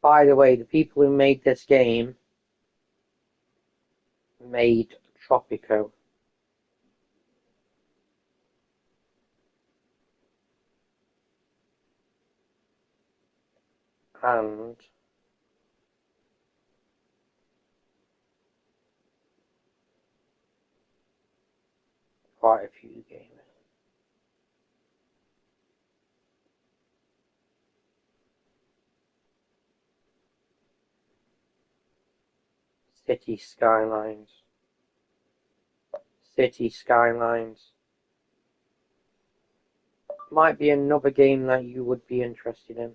By the way, the people who made this game made Tropico. And quite a few games. City Skylines. City Skylines. Might be another game that you would be interested in.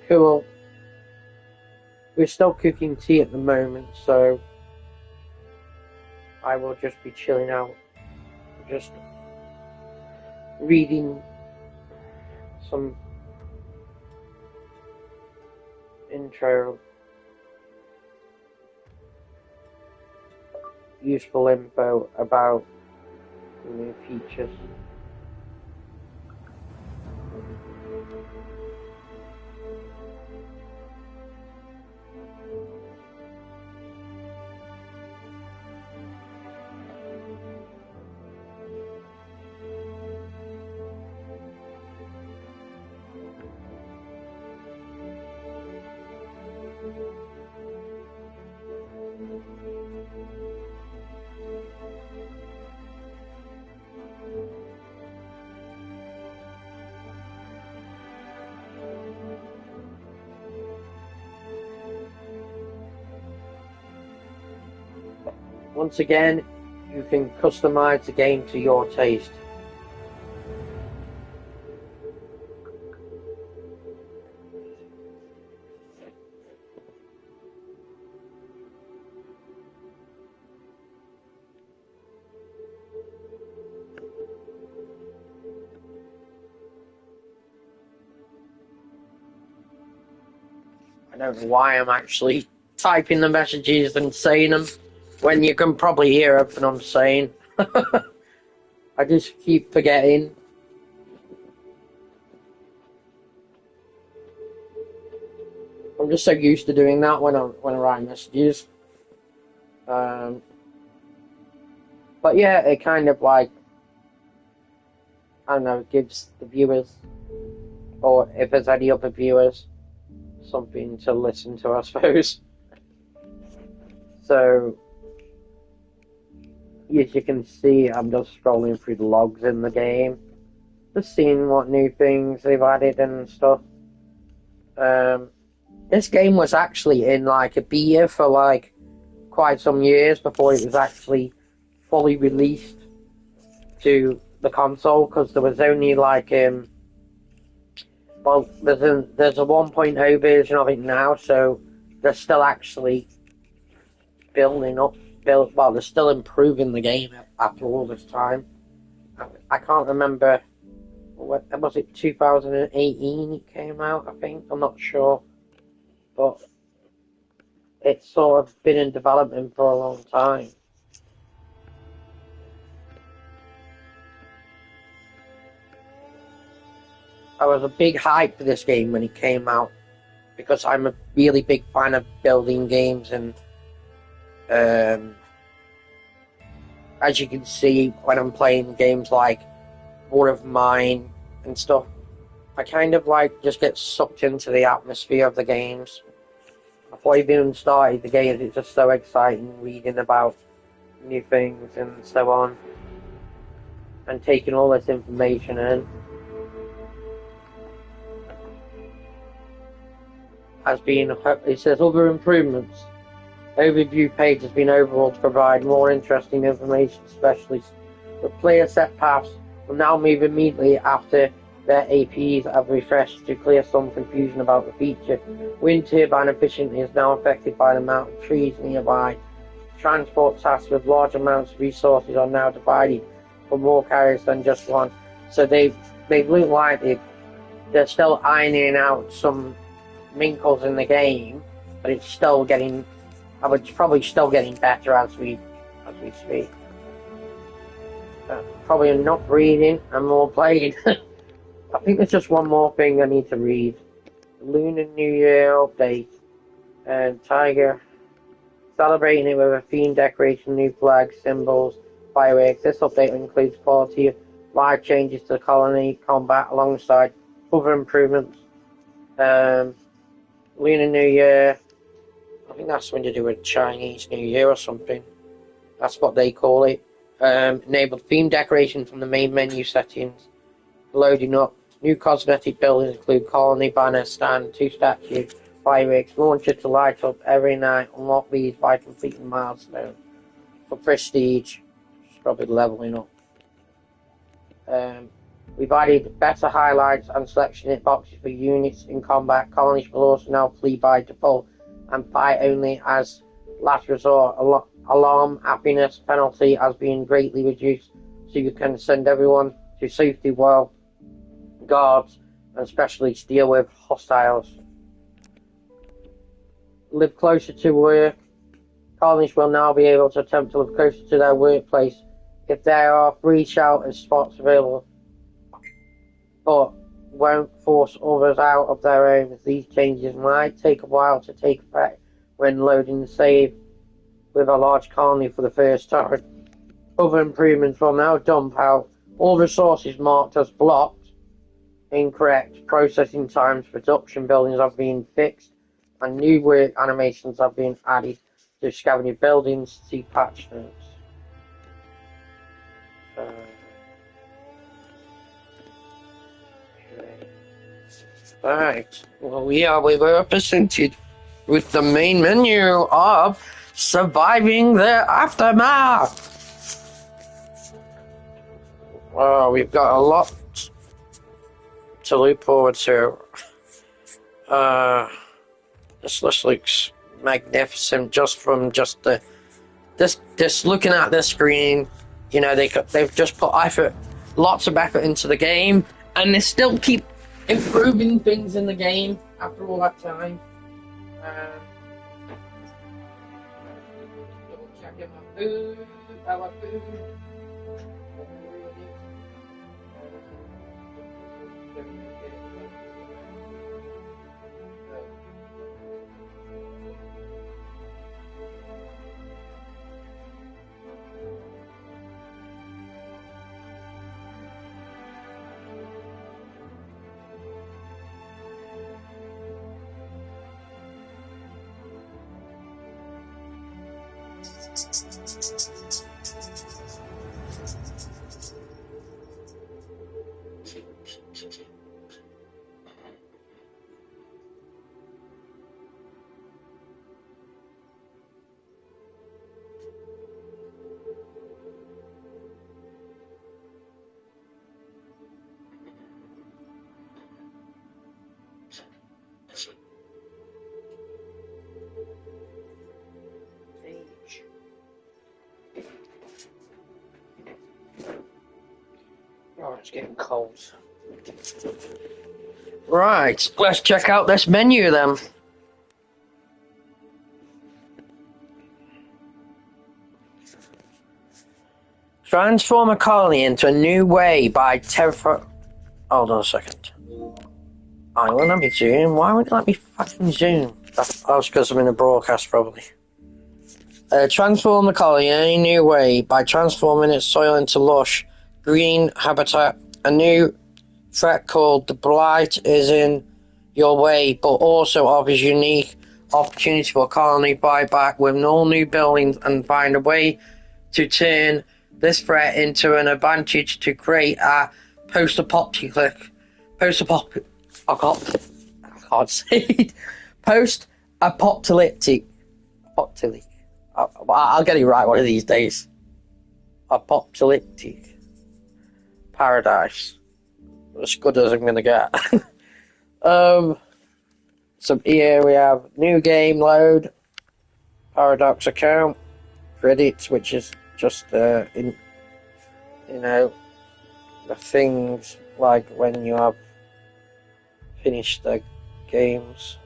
cool. We're still cooking tea at the moment, so I will just be chilling out, just reading some intro, useful info about the new features. Once again, you can customize the game to your taste. I don't know why I'm actually typing the messages and saying them when you can probably hear everything I'm saying. I just keep forgetting. I'm just so used to doing that when I write messages. But yeah, it kind of like, I don't know, gives the viewers, or if there's any other viewers, something to listen to, I suppose. So, as you can see, I'm just scrolling through the logs in the game, just seeing what new things they've added and stuff. This game was actually in like a beta for like quite some years before it was actually fully released to the console, because there was only like well, there's a 1.0 version of it now, so they're still actually well, they're still improving the game after all this time. I can't remember, what was it, 2018 it came out, I think, I'm not sure, but it's sort of been in development for a long time. I was a big hype for this game when it came out, because I'm a really big fan of building games, and as you can see when I'm playing games like War of Mine and stuff, I kind of like just get sucked into the atmosphere of the games. Before you've even started the games, it's just so exciting reading about new things and so on, and taking all this information in. It says other improvements. Overview page has been overhauled to provide more interesting information, especially the player set paths will now move immediately after their APs have refreshed to clear some confusion about the feature. Wind turbine efficiency is now affected by the amount of trees nearby. Transport tasks with large amounts of resources are now divided for more carriers than just one. So they've looked like they're still ironing out some wrinkles in the game, but it's still getting, probably still getting better as we speak. Probably not reading and more playing. I think there's just one more thing I need to read. Lunar New Year update. And Tiger celebrating it with a theme decoration, new flags, symbols, fireworks. This update includes quality of life changes to colony combat alongside other improvements. Lunar New Year, I think that's something to do with Chinese New Year or something. That's what they call it. Enabled theme decoration from the main menu settings. Loading up. New cosmetic buildings include colony banner stand, 2 statues, fireworks, launcher to light up every night. Unlock these by completing milestones. For prestige, it's probably leveling up. We've added better highlights and selection hitboxes for units in combat. Colonies will also now flee by default and fight only as last resort. Alarm happiness penalty has been greatly reduced, so you can send everyone to safety while guards and specialists deal with hostiles. Live closer to work. Colonists will now be able to attempt to live closer to their workplace if there are free shelter spots available, but won't force others out of their homes. These changes might take a while to take effect when loading the save with a large colony for the first time. Other improvements will now dump out all resources marked as blocked, incorrect processing times, production buildings have been fixed, and new work animations have been added to scavenging buildings. See patch notes. Right. Well, we were presented with the main menu of surviving the aftermath. Oh, we've got a lot to look forward to. This looks magnificent just from this looking at the screen. You know, they've just put lots of effort into the game, and they still keep improving things in the game after all that time. Double checking my food, our food. Oh, it's getting cold. Right, let's check out this menu then. Transform a colony into a new way by Hold on a second. Oh, it won't let me zoom. Why won't it let me fucking zoom? That's because I'm in a broadcast, probably. Transform the colony in a new way by transforming its soil into lush green habitat. A new threat called the Blight is in your way, but also offers unique opportunity for colony buyback with all new buildings, and find a way to turn this threat into an advantage to create a post-apocalyptic. I can't say post-apocalyptic. I'll get it right one of these days. Apocalyptic paradise. As good as I'm gonna get. So here we have new game load, Paradox account, credits, which is just the things like when you have finished the games.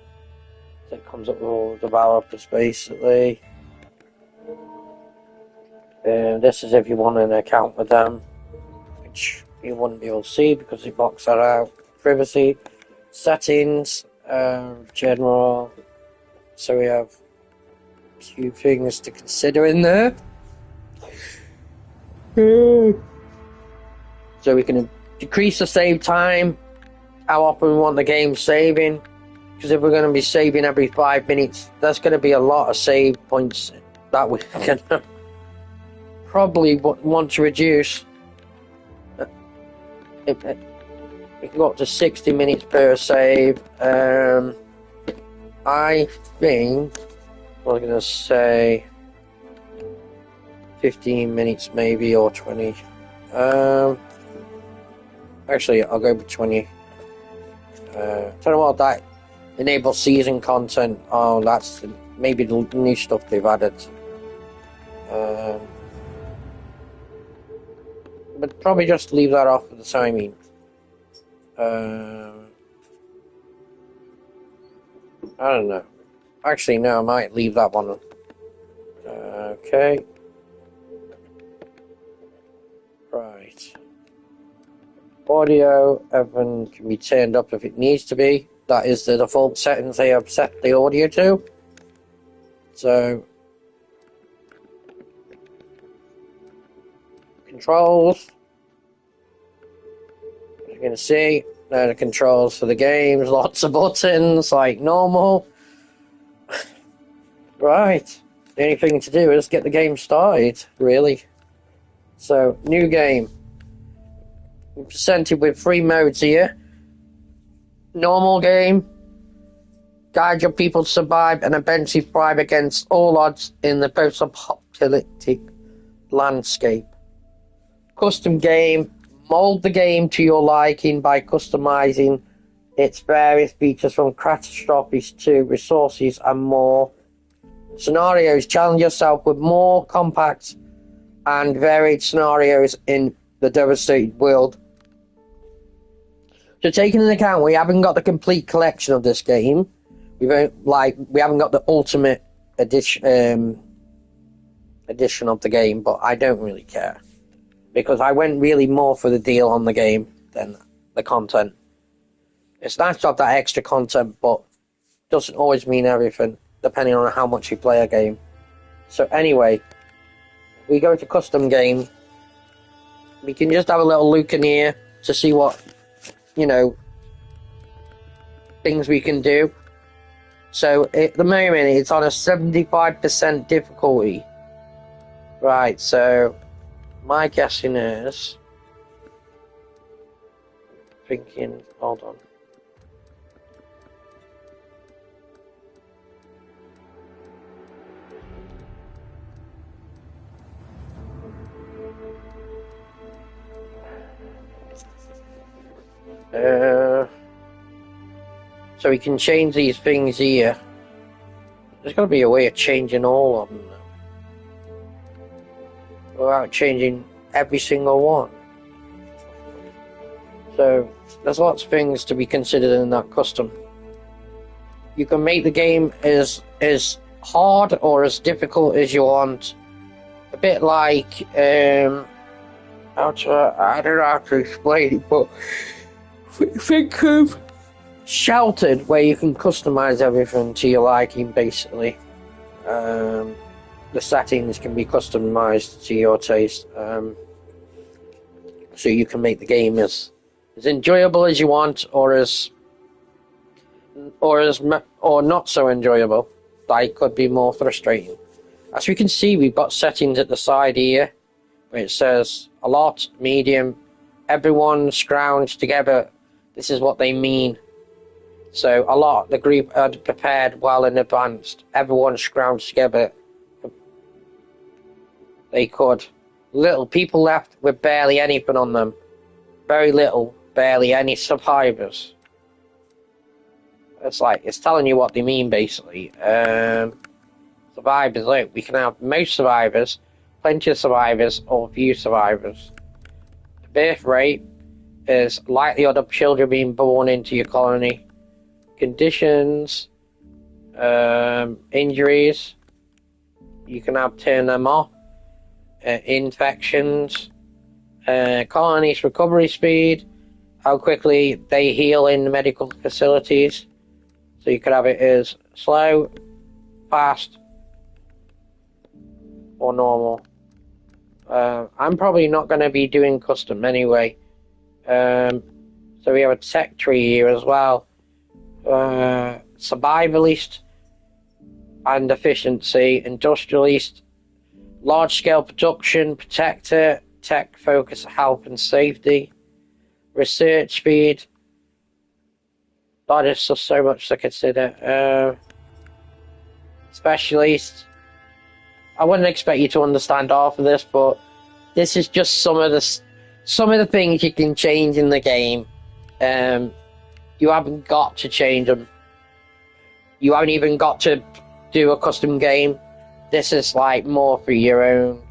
So it comes up with all the developers basically. This is if you want an account with them, which you wouldn't be able to see because it blocks that out. Privacy, settings, general. So we have a few things to consider in there. So we can decrease the save time, how often we want the game saving, because if we're going to be saving every 5 minutes, that's going to be a lot of save points that we can probably want to reduce. We can go up to 60 minutes per save. I think we're going to say 15 minutes maybe, or 20. Actually, I'll go with 20. Don't know what that enable season content. Oh, that's maybe the new stuff they've added. But probably just leave that off for the timing. I don't know. Actually, no, I might leave that one. Okay. Right. Audio, everyone can be turned up if it needs to be. That is the default settings they have set the audio to. So, controls. As you can see, there are the controls for the games. Lots of buttons, like normal. Right. The only thing to do is get the game started, really. So, new game. We're presented with 3 modes here. Normal game. Guide your people to survive and eventually thrive against all odds in the post-apocalyptic landscape. Custom game. Mold the game to your liking by customizing its various features from catastrophes to resources and more. Scenarios. Challenge yourself with more compact and varied scenarios in the devastated world. So taking into account we haven't got the complete collection of this game, we haven't got the ultimate edition of the game, but I don't really care because I went really more for the deal on the game than the content. It's nice to have that extra content, but doesn't always mean everything depending on how much you play a game. So anyway, we go to custom game. We can just have a little look in here to see what, things we can do. So at the moment it's on a 75% difficulty. Right, so my guessing is hold on. So we can change these things here. There's got to be a way of changing all of them though, without changing every single one. So there's lots of things to be considered in that custom. You can make the game as hard or as difficult as you want. A bit like I don't know how to explain it, but think of Sheltered, where you can customize everything to your liking, basically. The settings can be customized to your taste, so you can make the game as enjoyable as you want, or not so enjoyable. Like, could be more frustrating. As we can see, we've got settings at the side here, where it says a lot, medium, everyone scrounged together. This is what they mean. So a lot, the group had prepared well in advance. Everyone scrounged together. They could. Little people left with barely anything on them. Very little, barely any survivors. It's telling you what they mean, basically. Survivors, look, we can have most survivors, plenty of survivors, or few survivors. The birth rate is likelihood of children being born into your colony. Conditions, injuries, you can turn them off. Infections, colonies recovery speed, how quickly they heal in the medical facilities. So you could have it as slow, fast, or normal. I'm probably not going to be doing custom anyway. So we have a tech tree here as well. Survivalist and efficiency, industrialist, large scale production, protector, tech focus, health and safety, research speed. That is just so much to consider. Specialist. I wouldn't expect you to understand half of this, but this is just some of the some of the things you can change in the game, you haven't got to change them. You haven't even got to do a custom game. This is like more for your own,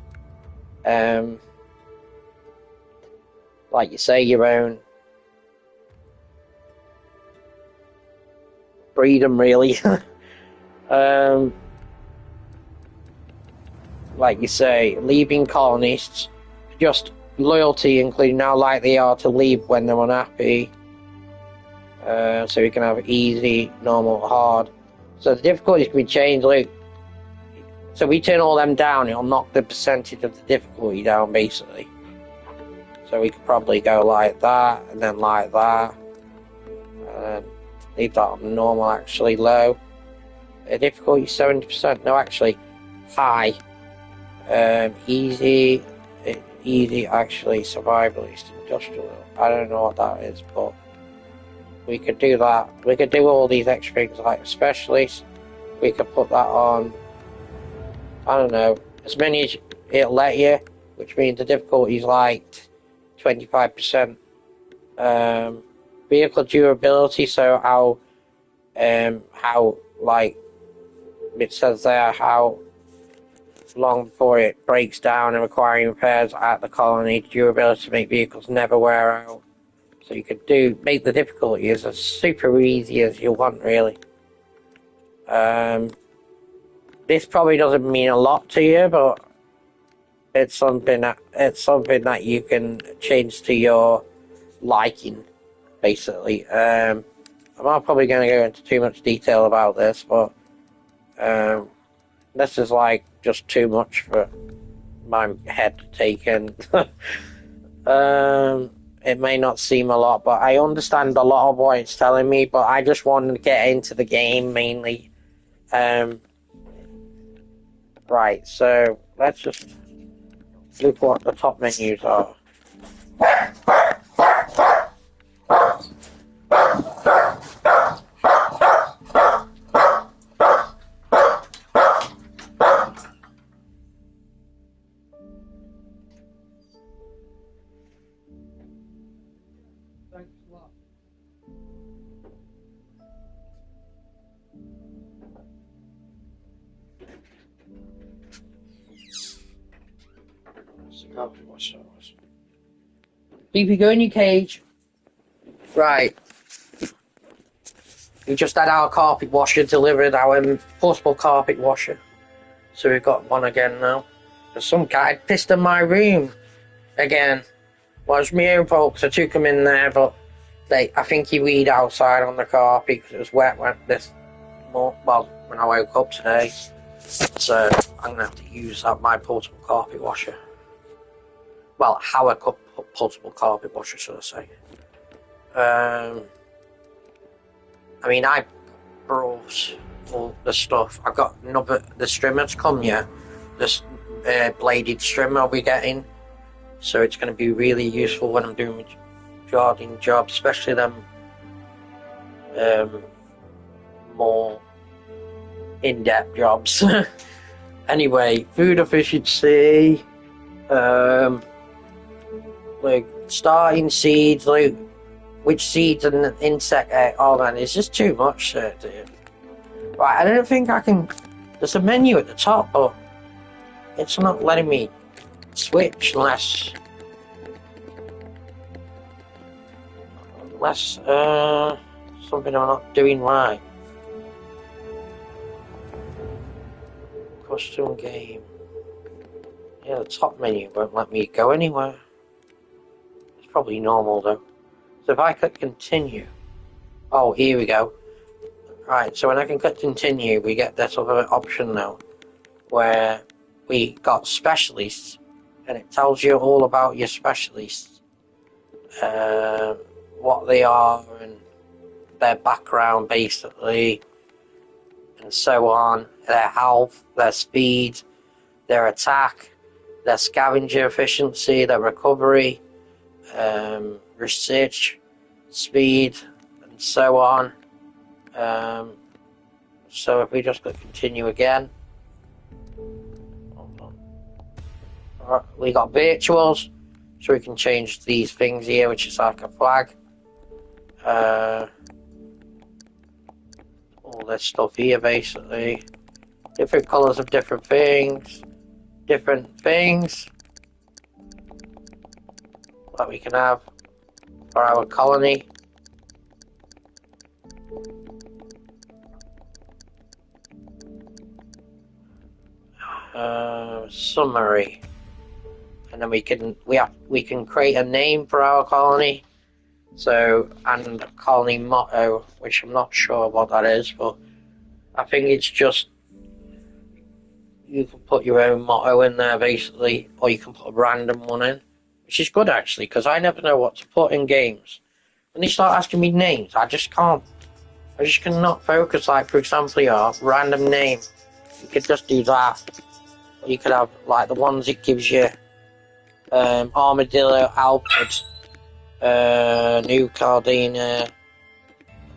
like you say, your own freedom, really. Like you say, leaving colonists, just loyalty, including how likely they are to leave when they're unhappy. So you can have easy, normal, hard. So the difficulties can be changed. Like, so we turn all them down, it'll knock the percentage of the difficulty down, basically. So we could probably go like that, and then like that. And leave that on normal, actually, low. Difficulty 70%. No, actually, high. Easy, actually, survivalist, industrial. I don't know what that is, but we could do that. We could do all these extra things like specialist. We could put that on, I don't know, as many as it'll let you, which means the difficulty is like 25%. Vehicle durability, so how like it says there, how long before it breaks down and requiring repairs at the colony. Durability to make vehicles never wear out. So you could make the difficulty as super easy as you want, really. This probably doesn't mean a lot to you, but it's something that you can change to your liking, basically. I'm not probably going to go into too much detail about this, but this is like just too much for my head to take in. It may not seem a lot, but I understand a lot of what it's telling me, but I just wanted to get into the game mainly. Right, so let's just look what the top menus are. Thanks a lot. Leave go in your cage. Right. We just had our carpet washer delivered, our portable carpet washer. So we've got one again now. There's some guy pissed in my room again. Well, it's my own fault because I took him in there, but I think he weed outside on the carpet because it was wet when I woke up today. So I'm gonna have to use my portable carpet washer. Well, our portable carpet washer, should I say? I mean, I brought all the stuff. I've got the strimmer to come, yeah. This bladed strimmer we're getting. So it's going to be really useful when I'm doing my gardening job, especially them more in-depth jobs. Anyway, food efficiency, like starting seeds, like which seeds and insect. Oh man, it's just too much, dude. Right, I don't think I can. There's a menu at the top, but it's not letting me switch unless something I'm not doing right. Custom game. Yeah, the top menu won't let me go anywhere. It's probably normal though. So if I click continue, oh, here we go. Right, so when I can click continue, we get this other option now, where we got specialists, and it tells you all about your specialists, what they are and their background basically, and so on, their health, their speed, their attack, their scavenger efficiency, their recovery, research speed, and so on. So if we just click continue again, we got virtuals, So we can change these things here, which is like a flag. All this stuff here, basically. Different colours of different things. Different things that we can have for our colony. Summary. And then we can create a name for our colony. So, and colony motto, which I'm not sure what that is, but I think it's just you can put your own motto in there basically, or you can put a random one in, which is good actually, because I never know what to put in games. When they start asking me names, I just cannot focus. Like for example, your random name, you could just do that. Or you could have like the ones it gives you, Armadillo, Alfred, New Cardina.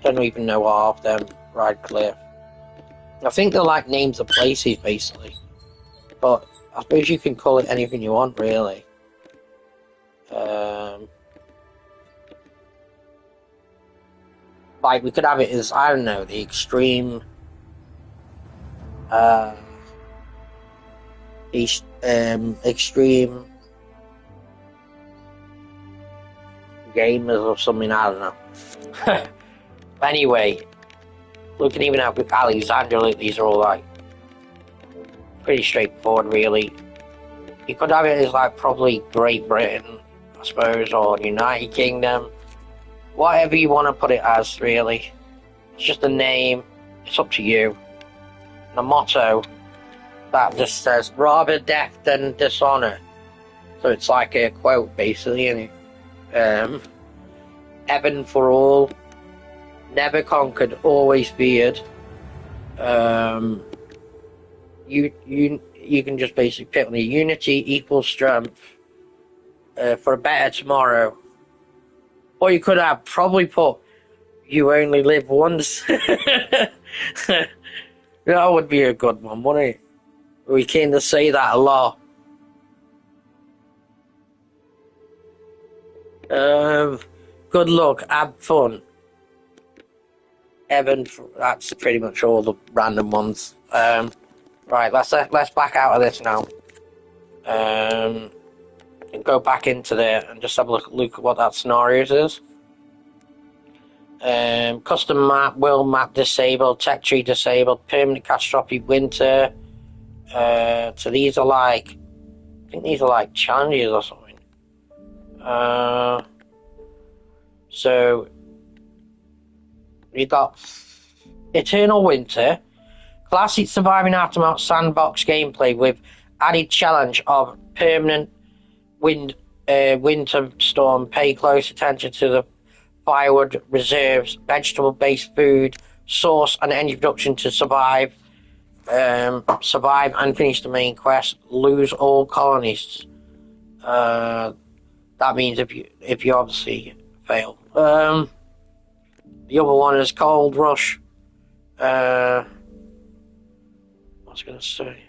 Don't even know half them. Radcliffe. I think they're like names of places basically, but I suppose you can call it anything you want really. Like we could have it as, I don't know, the extreme extreme gamers or something, I don't know. Anyway, looking even at Alexandria, these are all like pretty straightforward really. You could have it as like probably Great Britain, I suppose, or United Kingdom. Whatever you want to put it as, really. It's just a name. It's up to you. And a motto that just says, rather death than dishonor. So it's like a quote, basically, isn't it? Heaven for all. Never conquered, always feared. You can just basically pick on the unity equals strength. For a better tomorrow. Or you could have probably put, you only live once. That would be a good one, wouldn't it? We kind of say that a lot. Good luck, have fun. Evan, that's pretty much all the random ones. Right, let's back out of this now. And go back into there and just have a look at what that scenario is. Custom map, world map disabled, tech tree disabled, permanent catastrophic winter. So these are like, I think these are like challenges or something. So we got Eternal Winter, classic surviving aftermath sandbox gameplay with added challenge of permanent winter storm. Pay close attention to the firewood reserves, vegetable-based food source, and energy production to survive. Survive and finish the main quest. Lose all colonists. That means if you obviously fail. The other one is Cold Rush. What was I going to say?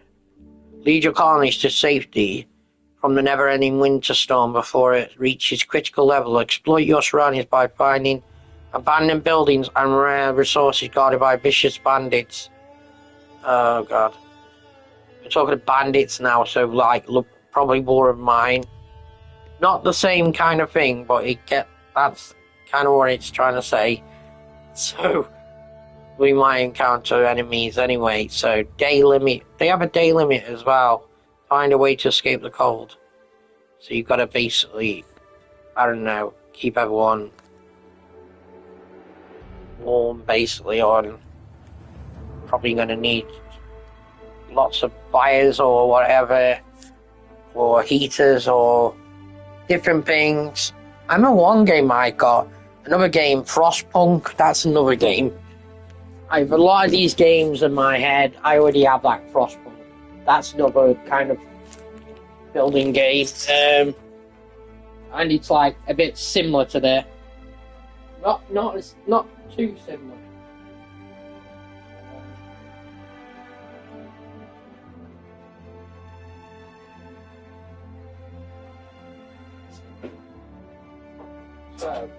Lead your colonies to safety from the never-ending winter storm before it reaches critical level. Exploit your surroundings by finding abandoned buildings and rare resources guarded by vicious bandits. Oh god. We're talking of bandits now, so like, look, probably more of mine. Not the same kind of thing, but that's kind of what it's trying to say. So we might encounter enemies anyway. So day limit, they have a day limit as well. Find a way to escape the cold. So you've got to basically, I don't know, keep everyone warm basically on. Probably going to need lots of fires or whatever, or heaters or different things. I remember one game I got, another game, Frostpunk, that's another game. I have a lot of these games in my head, I already have like Frostpunk. That's another kind of building game. And it's like a bit similar to that. Not too similar. So,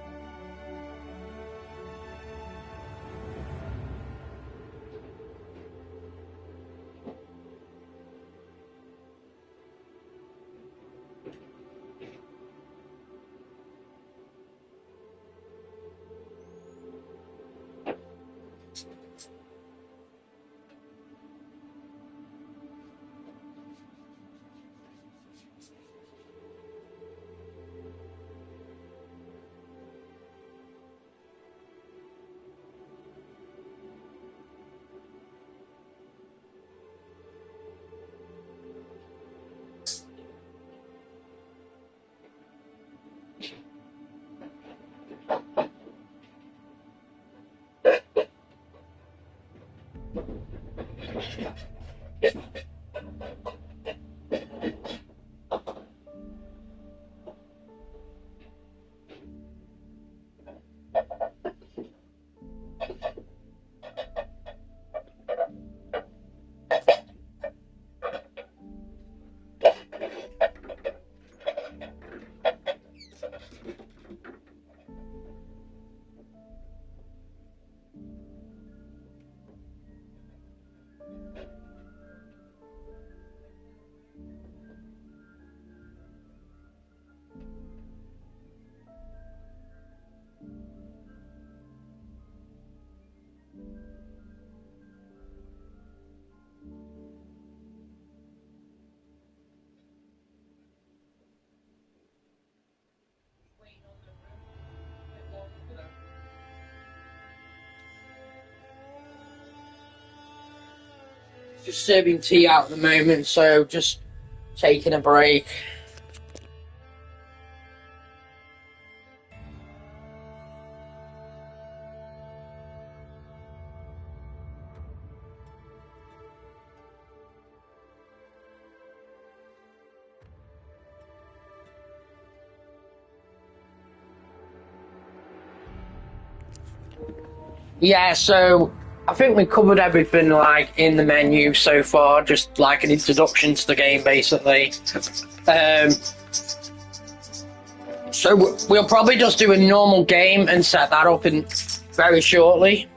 just serving tea out at the moment, so just taking a break. Yeah, so I think we covered everything like in the menu so far, just like an introduction to the game, basically. So we'll probably just do a normal game and set that up in very shortly.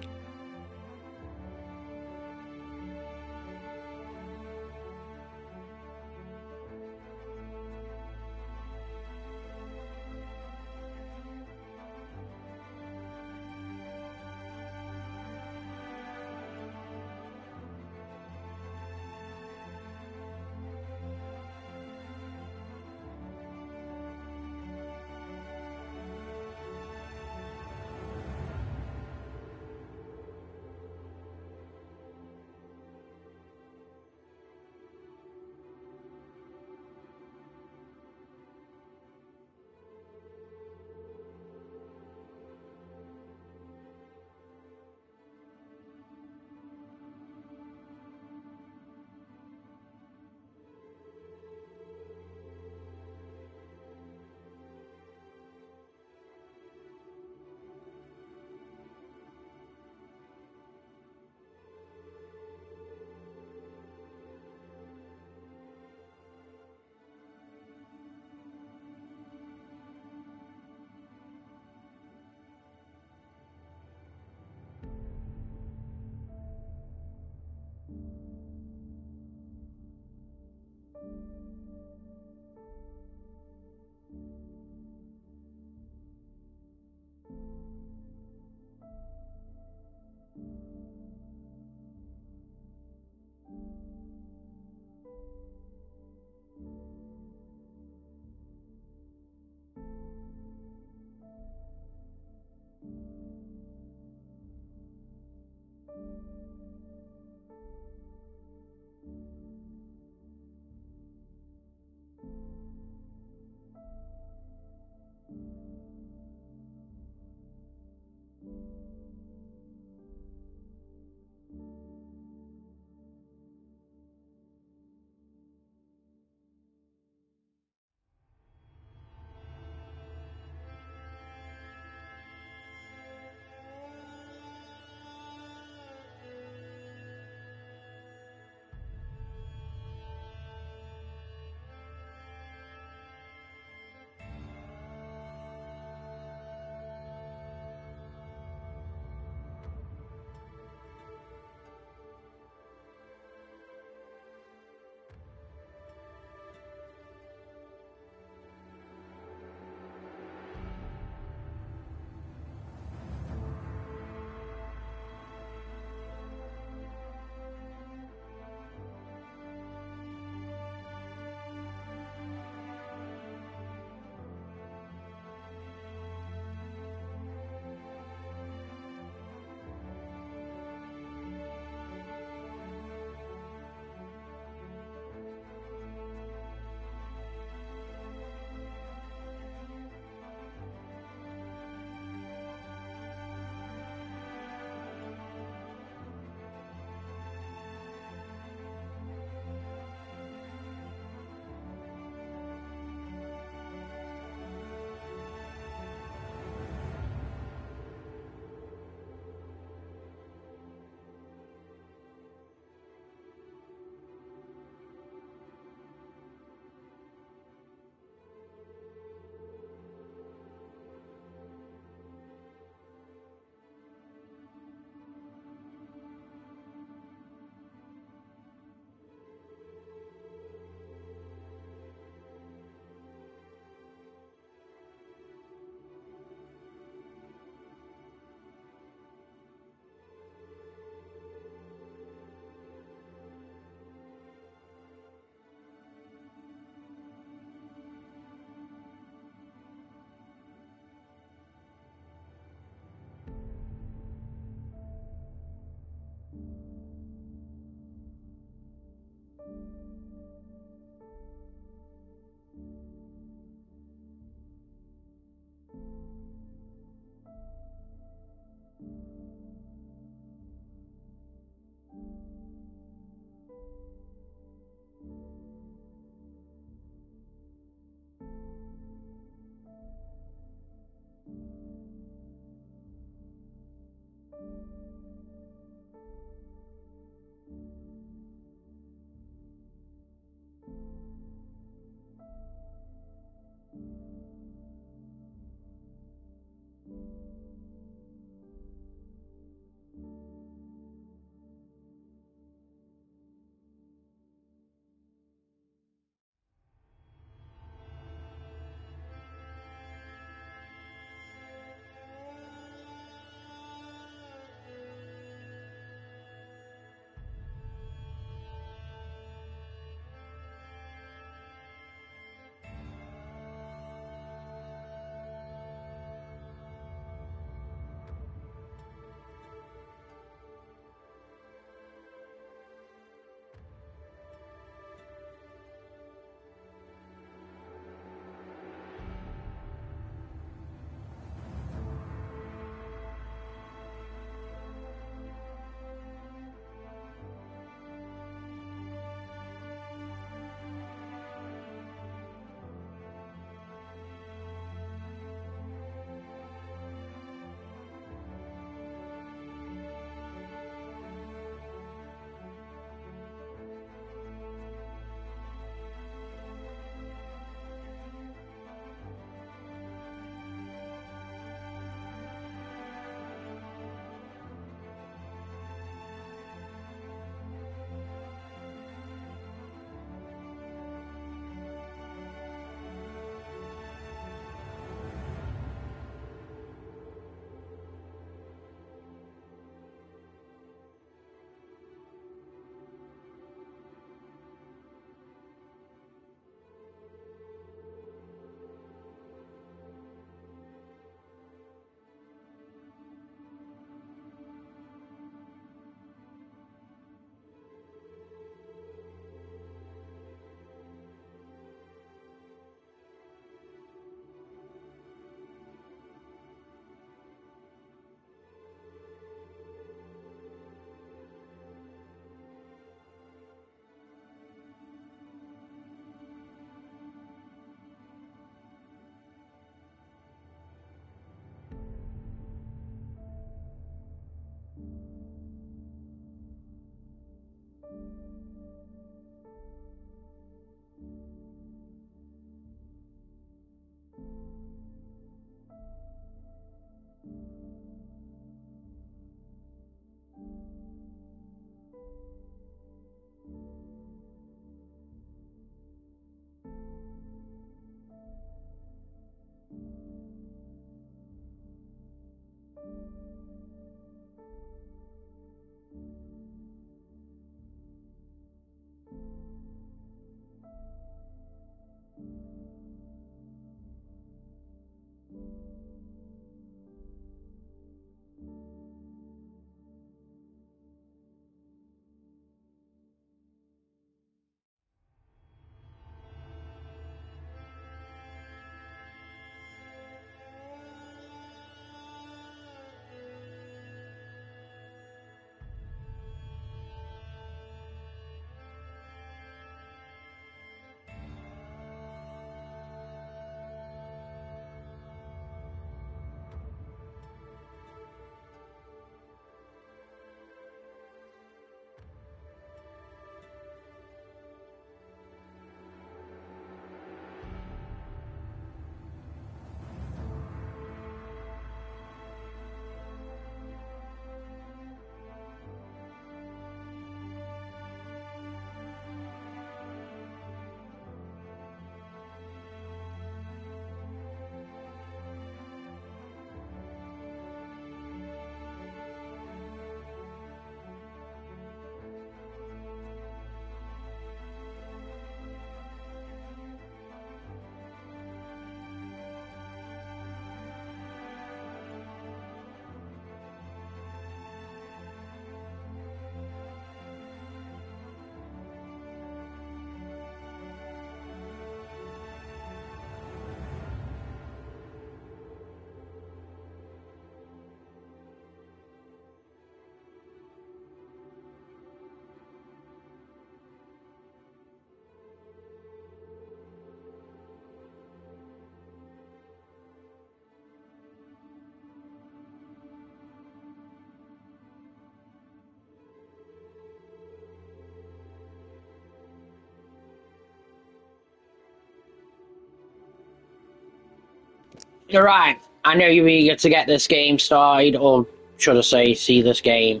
You're right. I know you're eager to get this game started, or should I say, see this game.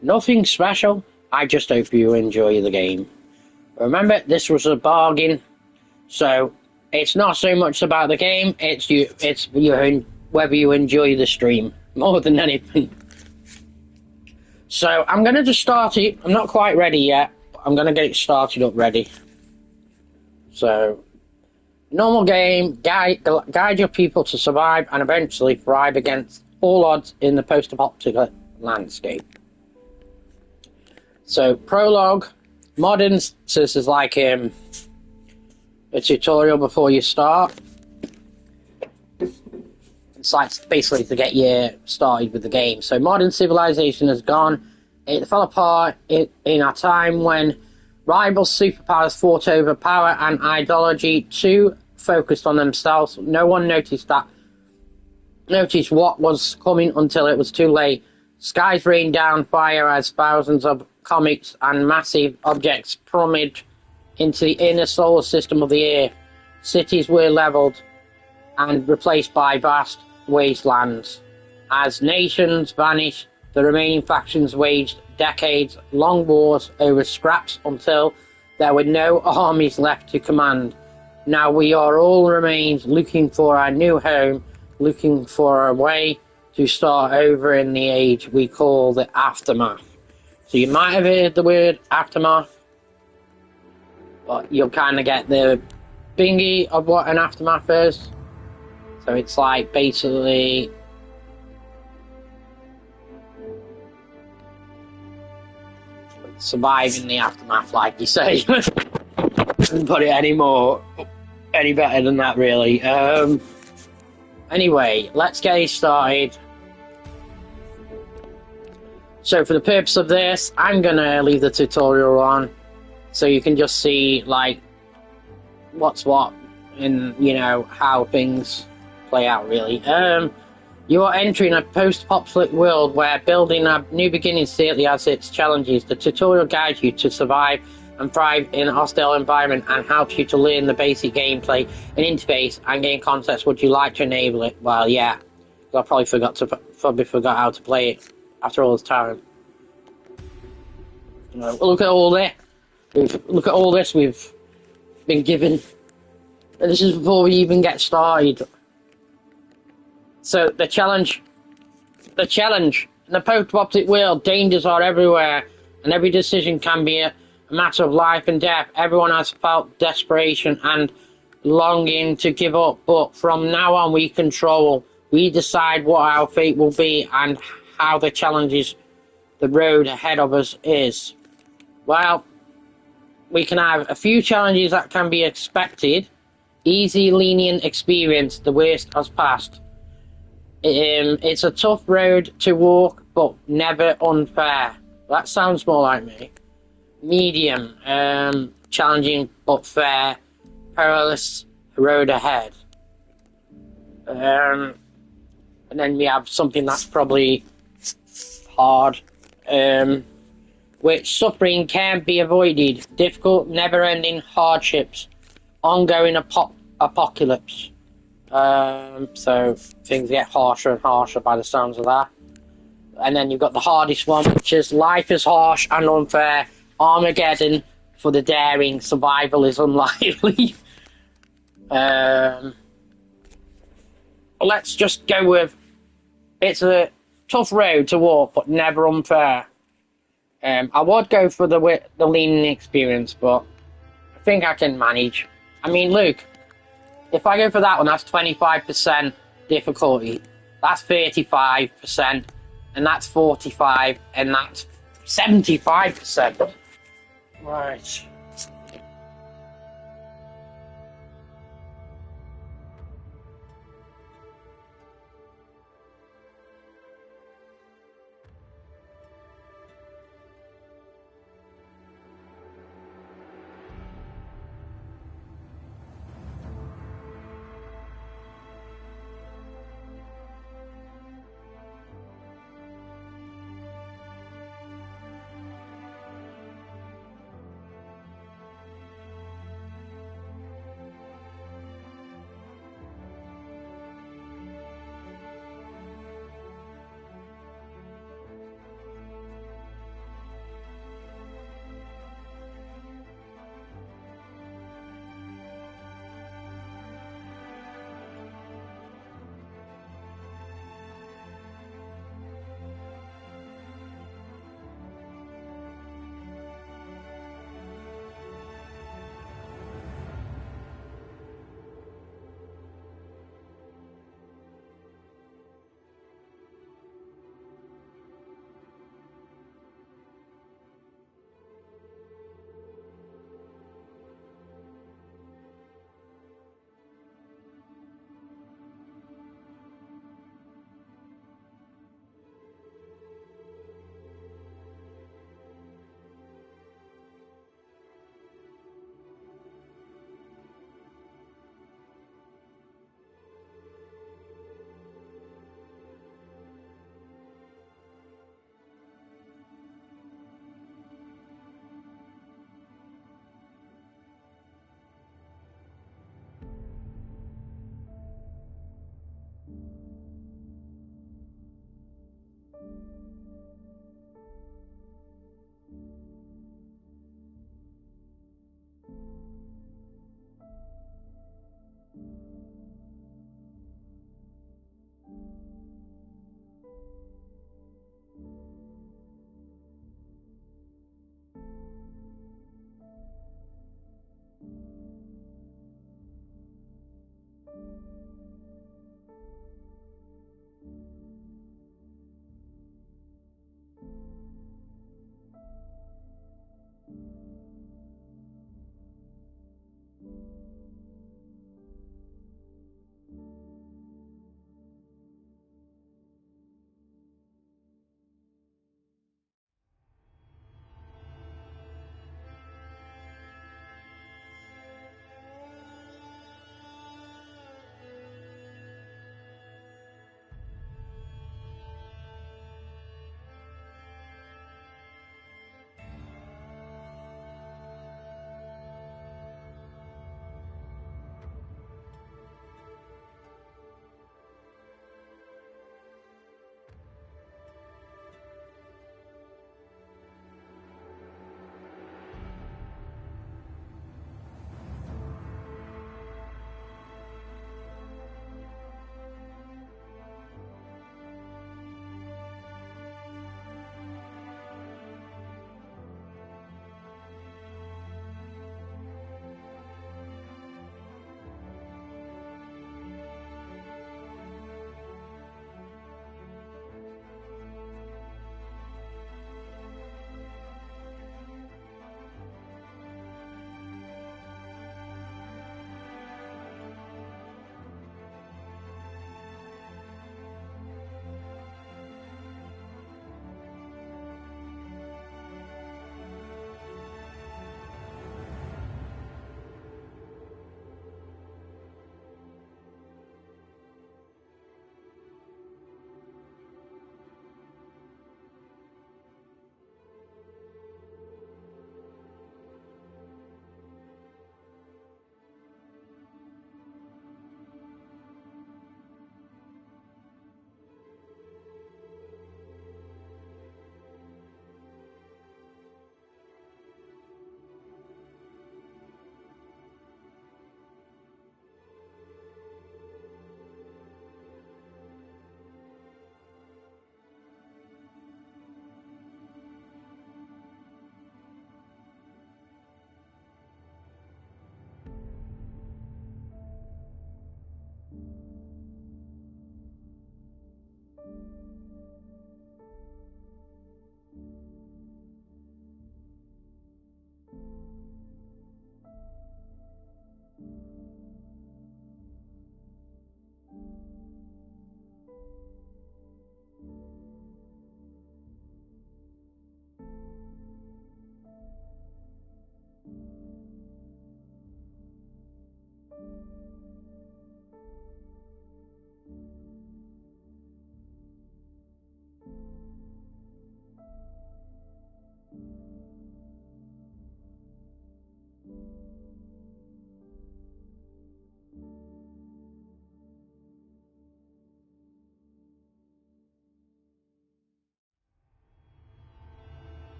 Nothing special. I just hope you enjoy the game. Remember, this was a bargain, so it's not so much about the game. It's you. It's you. Whether you enjoy the stream more than anything. So I'm gonna just start it. I'm not quite ready yet. But I'm gonna get it started up ready. So. Normal game, guide your people to survive and eventually thrive against all odds in the post-apocalyptic landscape. So, prologue, modern, so this is like a tutorial before you start. It's like basically to get you started with the game. So, modern civilization has gone. It fell apart in a time when rival superpowers fought over power and ideology, too focused on themselves. No one noticed what was coming until it was too late. Skies rained down fire as thousands of comets and massive objects plummeted into the inner solar system of the Earth. Cities were leveled and replaced by vast wastelands. As nations vanished, the remaining factions waged decades-long wars over scraps until there were no armies left to command. Now we are all remains looking for our new home, looking for a way to start over in the age we call the aftermath. So you might have heard the word aftermath, but you'll kind of get the bingy of what an aftermath is. So it's like basically surviving the aftermath, like you say. Couldn't put it any better than that, really. Anyway, let's get it started. So for the purpose of this, I'm gonna leave the tutorial on so you can just see like what's what and how things play out, really. You are entering a post-apocalyptic world where building a new beginning certainly has its challenges. The tutorial guides you to survive and thrive in a hostile environment and helps you to learn the basic gameplay and interface and game concepts. Would you like to enable it? Well, yeah. I probably forgot how to play it after all this time. Look at all this. Look at all this we've been given. And this is before we even get started. So the challenge The challenge. In the post-apocalyptic world, dangers are everywhere, and every decision can be a matter of life and death. Everyone has felt desperation and longing to give up, but from now on we control. We decide what our fate will be and how the challenges the road ahead of us is. Well, we can have a few challenges that can be expected. Easy, lenient experience, the worst has passed. It's a tough road to walk, but never unfair. That sounds more like me. Medium, challenging but fair. Perilous road ahead. And then we have something that's probably hard, which suffering can't be avoided. Difficult, never-ending hardships. Ongoing apocalypse. So things get harsher and harsher by the sounds of that. And then you've got the hardest one, which is life is harsh and unfair. Armageddon for the daring. Survival is unlikely. Let's just go with it's a tough road to walk, but never unfair. I would go for the leaning experience, but I think I can manage. I mean, Luke, if I go for that one, that's 25% difficulty. That's 35%, and that's 45%, and that's 75%. Right.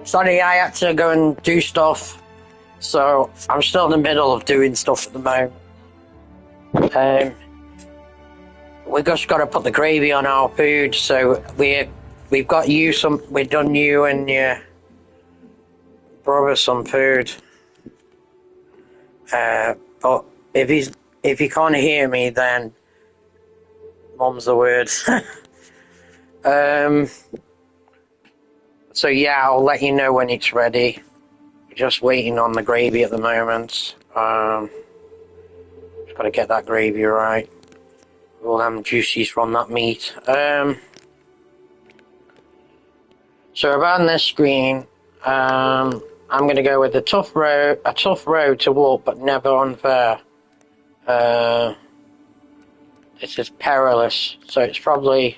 Sorry, I had to go and do stuff, so I'm still in the middle of doing stuff at the moment. We just got to put the gravy on our food, so we've got you some. We've done you and your brother some food. But if you can't hear me, then mum's the word. So yeah, I'll let you know when it's ready. Just waiting on the gravy at the moment. Just got to get that gravy right. All them juices from that meat. So around this screen, I'm going to go with a tough road to walk, but never unfair. This is perilous, so it's probably.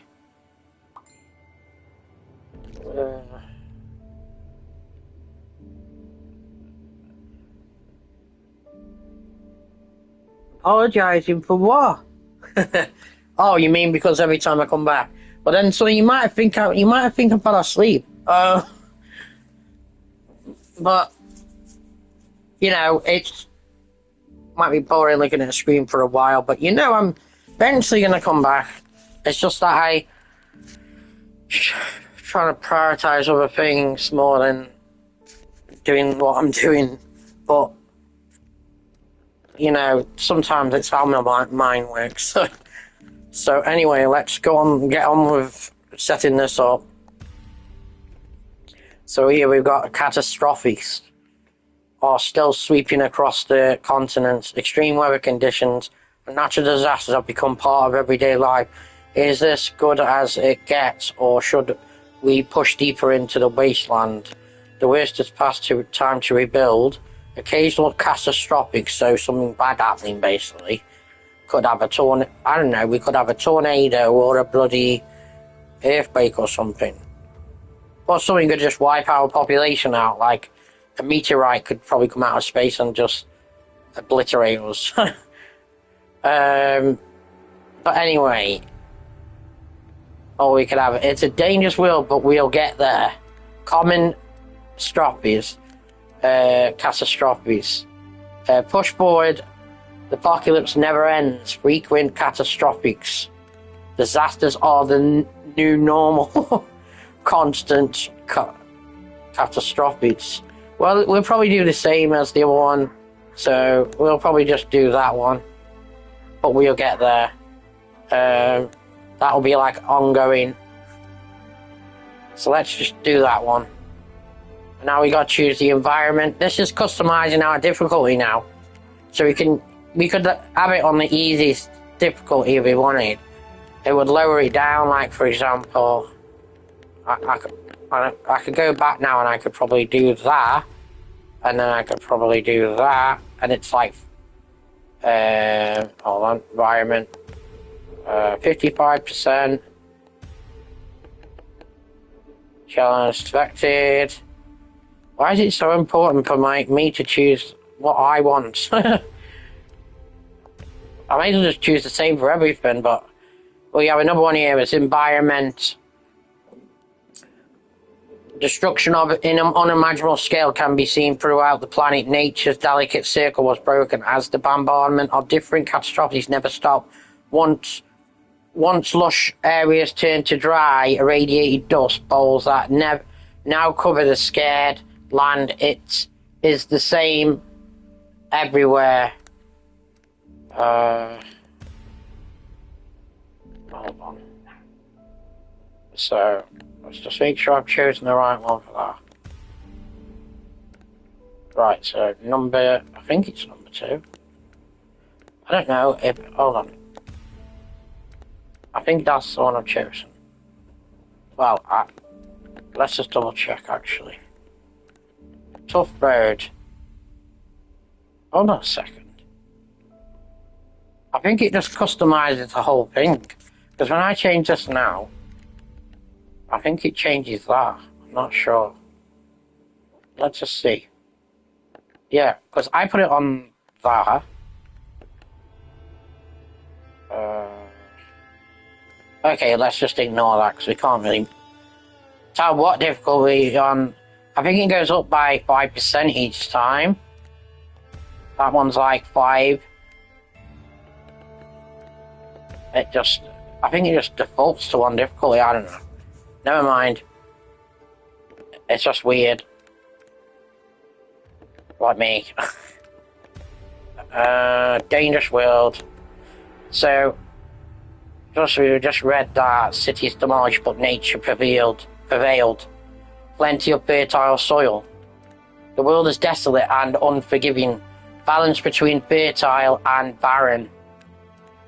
Apologising for what? Oh, you mean because every time I come back? But then, so you might think I fell asleep. But you know, it might be boring looking at a screen for a while. But you know, I'm eventually gonna come back. It's just that I trying to prioritize other things more than doing what I'm doing. But you know, sometimes it's how my mind works. So anyway, let's get on with setting this up. So here we've got catastrophes are still sweeping across the continent. Extreme weather conditions and natural disasters have become part of everyday life. Is this good as it gets, or should we push deeper into the wasteland? The worst is past, time to rebuild. Occasional catastrophic, so something bad happening basically. Could have a I don't know, we could have a tornado or a bloody earthquake or something. Or something could just wipe our population out, like a meteorite could probably come out of space and just obliterate us. But anyway, we could have, it's a dangerous world, but we'll get there. Common catastrophes. Push forward, the apocalypse never ends. Frequent catastrophics. Disasters are the new normal. Constant catastrophes. Well, we'll probably do the same as the other one, so we'll probably just do that one, but we'll get there. That'll be like ongoing. So let's just do that one. Now we got to choose the environment. This is customizing our difficulty now, so we could have it on the easiest difficulty if we wanted. It would lower it down, like for example, I could go back now and I could probably do that, and then I could probably do that, and it's like, hold on, environment, 55%, challenge selected. Why is it so important for me to choose what I want? I might as well just choose the same for everything, but we have another one here. It's environment. Destruction on an unimaginable scale can be seen throughout the planet. Nature's delicate circle was broken as the bombardment of different catastrophes never stopped. Once lush areas turned to dry, irradiated dust bowls that now cover the scared land. It is the same everywhere. Hold on. So let's just make sure I've chosen the right one for that. Right, so I think it's number 2. I don't know if, hold on. I think that's the one I've chosen. Well, let's just double check actually. Tough road. Hold on a second. I think it just customizes the whole thing. Because when I change this now, I think it changes that. I'm not sure. Let's just see. Yeah, because I put it on that. Okay, let's just ignore that because we can't really tell what difficulty on. I think it goes up by 5% each time. That one's like 5. I think it just defaults to 1 difficulty. I don't know. Never mind. It's just weird. Like me. Dangerous world. So, we just read that cities demolished, but nature prevailed. Plenty of fertile soil. The world is desolate and unforgiving, balanced between fertile and barren.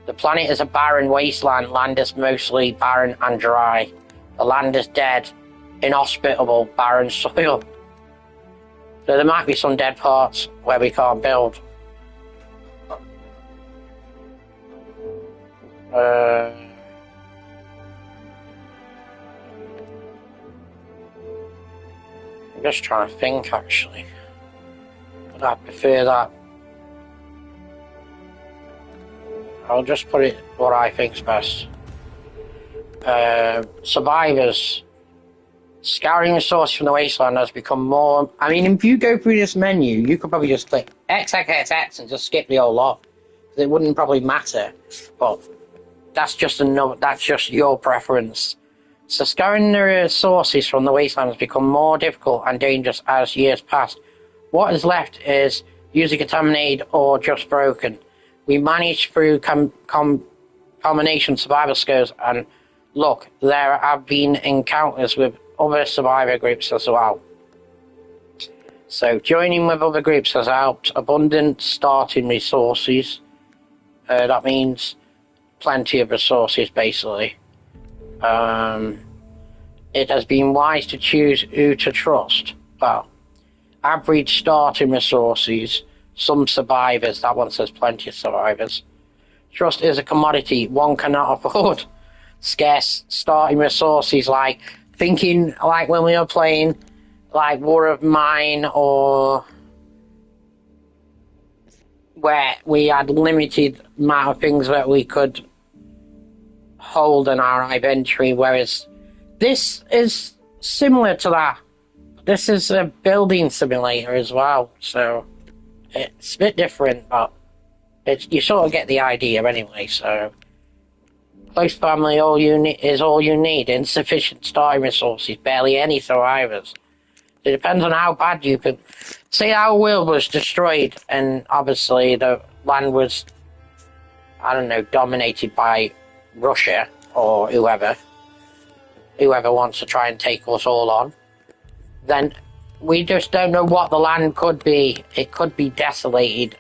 The planet is a barren wasteland. Land is mostly barren and dry. The land is dead, inhospitable, barren soil. So there might be some dead parts where we can't build. I'm just trying to think, actually. But I prefer that. I'll just put it what I think's best. Survivors. Scouring resources from the wasteland has become more... I mean, if you go through this menu, you could probably just click X, X, X, X and just skip the whole lot. It wouldn't probably matter, but that's just your preference. So scouring the resources from the wasteland has become more difficult and dangerous as years pass. What is left is usually contaminated or just broken. We manage through combination survival skills, and look, there have been encounters with other survivor groups as well. So joining with other groups has helped abundant starting resources. That means plenty of resources, basically. It has been wise to choose who to trust. Well, average starting resources, some survivors, that one says plenty of survivors. Trust is a commodity one cannot afford. Scarce starting resources, like thinking like when we were playing like War of Mine, or where we had limited amount of things that we could hold in our inventory, whereas this is similar to that. This is a building simulator as well, so it's a bit different, but you sort of get the idea anyway. So close family, all you need. Insufficient starting resources, barely any survivors. It depends on how bad you can. Say our world was destroyed, and obviously the land was, I don't know, dominated by Russia or whoever wants to try and take us all on. Then we just don't know what the land could be. It could be desolated,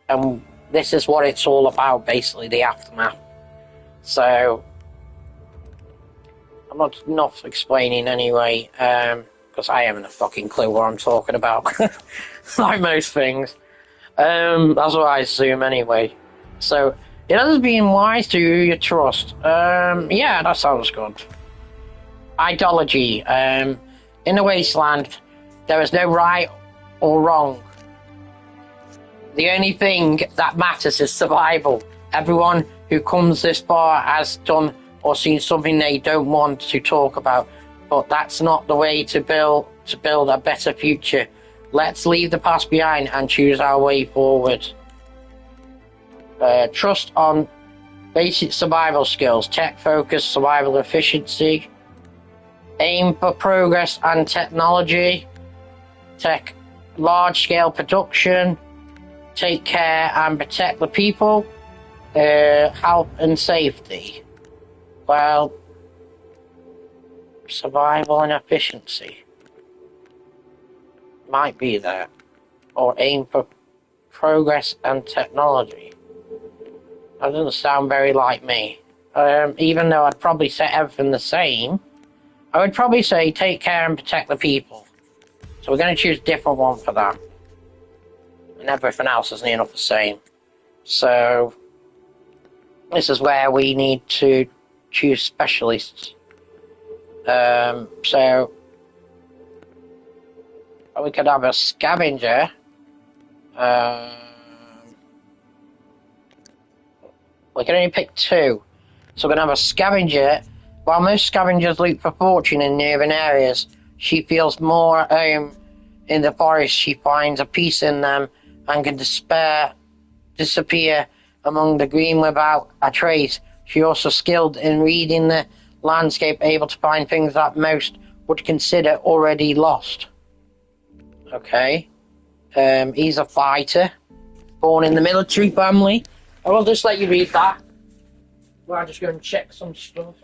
and this is what it's all about, basically, the aftermath. So I'm not enough explaining anyway, because I haven't a fucking clue what I'm talking about. Like most things. That's what I assume anyway. So it has been wise to who you trust. Yeah, that sounds good. Ideology. In the wasteland, there is no right or wrong. The only thing that matters is survival. Everyone who comes this far has done or seen something they don't want to talk about, but that's not the way to build a better future. Let's leave the past behind and choose our way forward. Trust on basic survival skills, tech focus, survival efficiency. Aim for progress and technology. Tech large scale production. Take care and protect the people. Health and safety. Well, survival and efficiency might be that. Or aim for progress and technology. That doesn't sound very like me. Even though I'd probably set everything the same, I would probably say take care and protect the people. So we're going to choose a different one for that. And everything else is near enough the same. So this is where we need to choose specialists. So we could have a scavenger. We can only pick two. So we're going to have a scavenger, While most scavengers look for fortune in urban areas, she feels more at home in the forest. She finds a peace in them and can disappear among the green without a trace. She also skilled in reading the landscape, able to find things that most would consider already lost. Okay. He's a fighter, born in the military family. I will just let you read that. Well, I'll just go and check some stuff.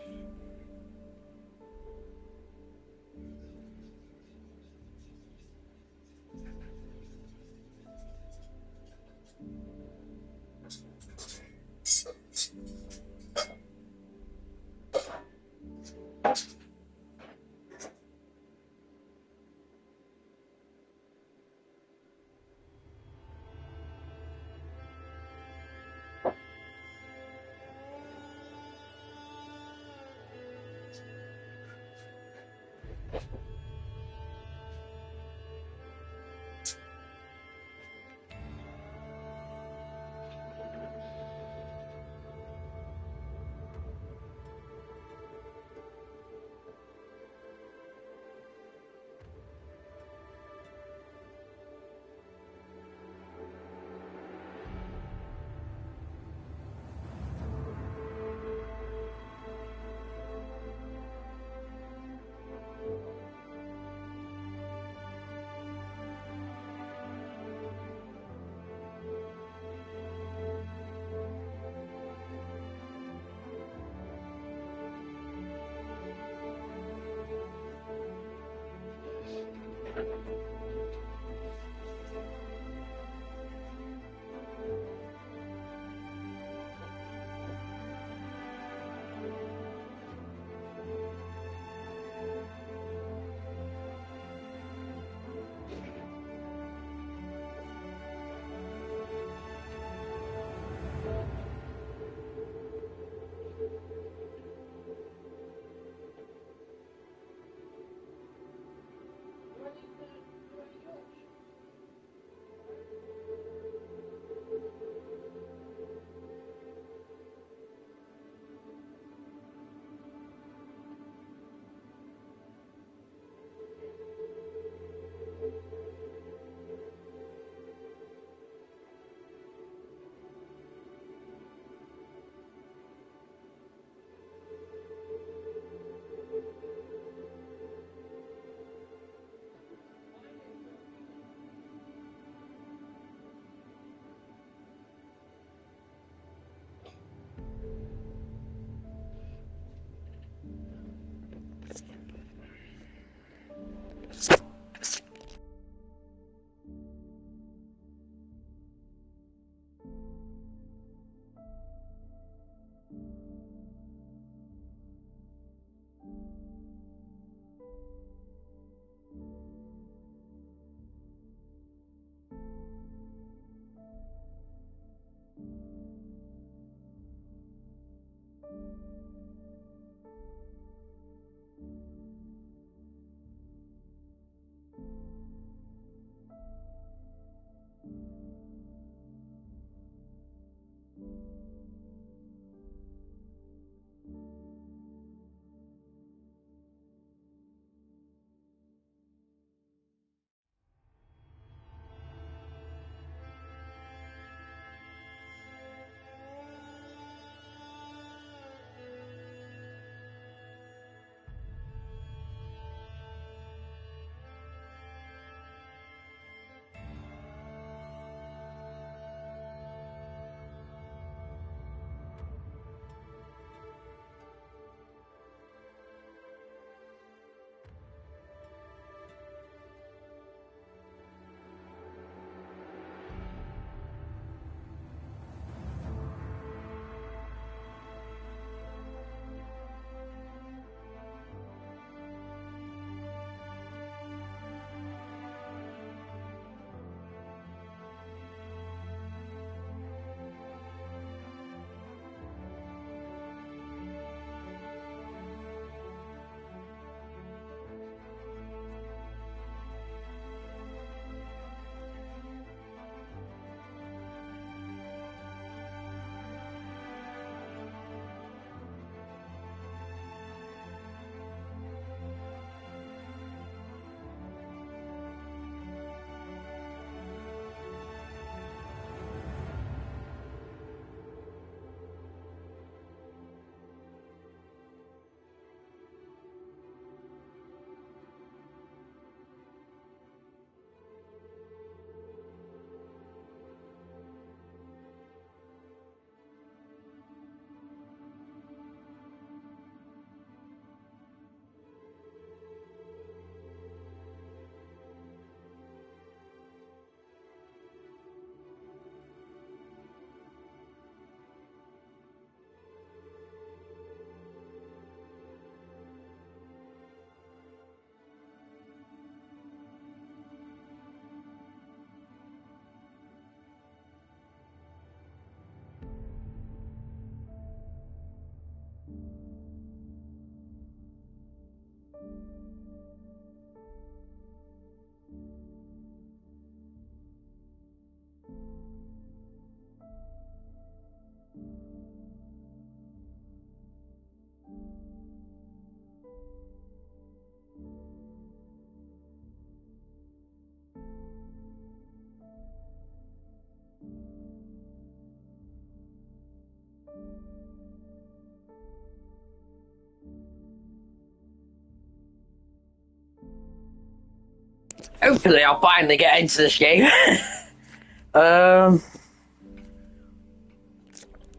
Hopefully I'll finally get into this game.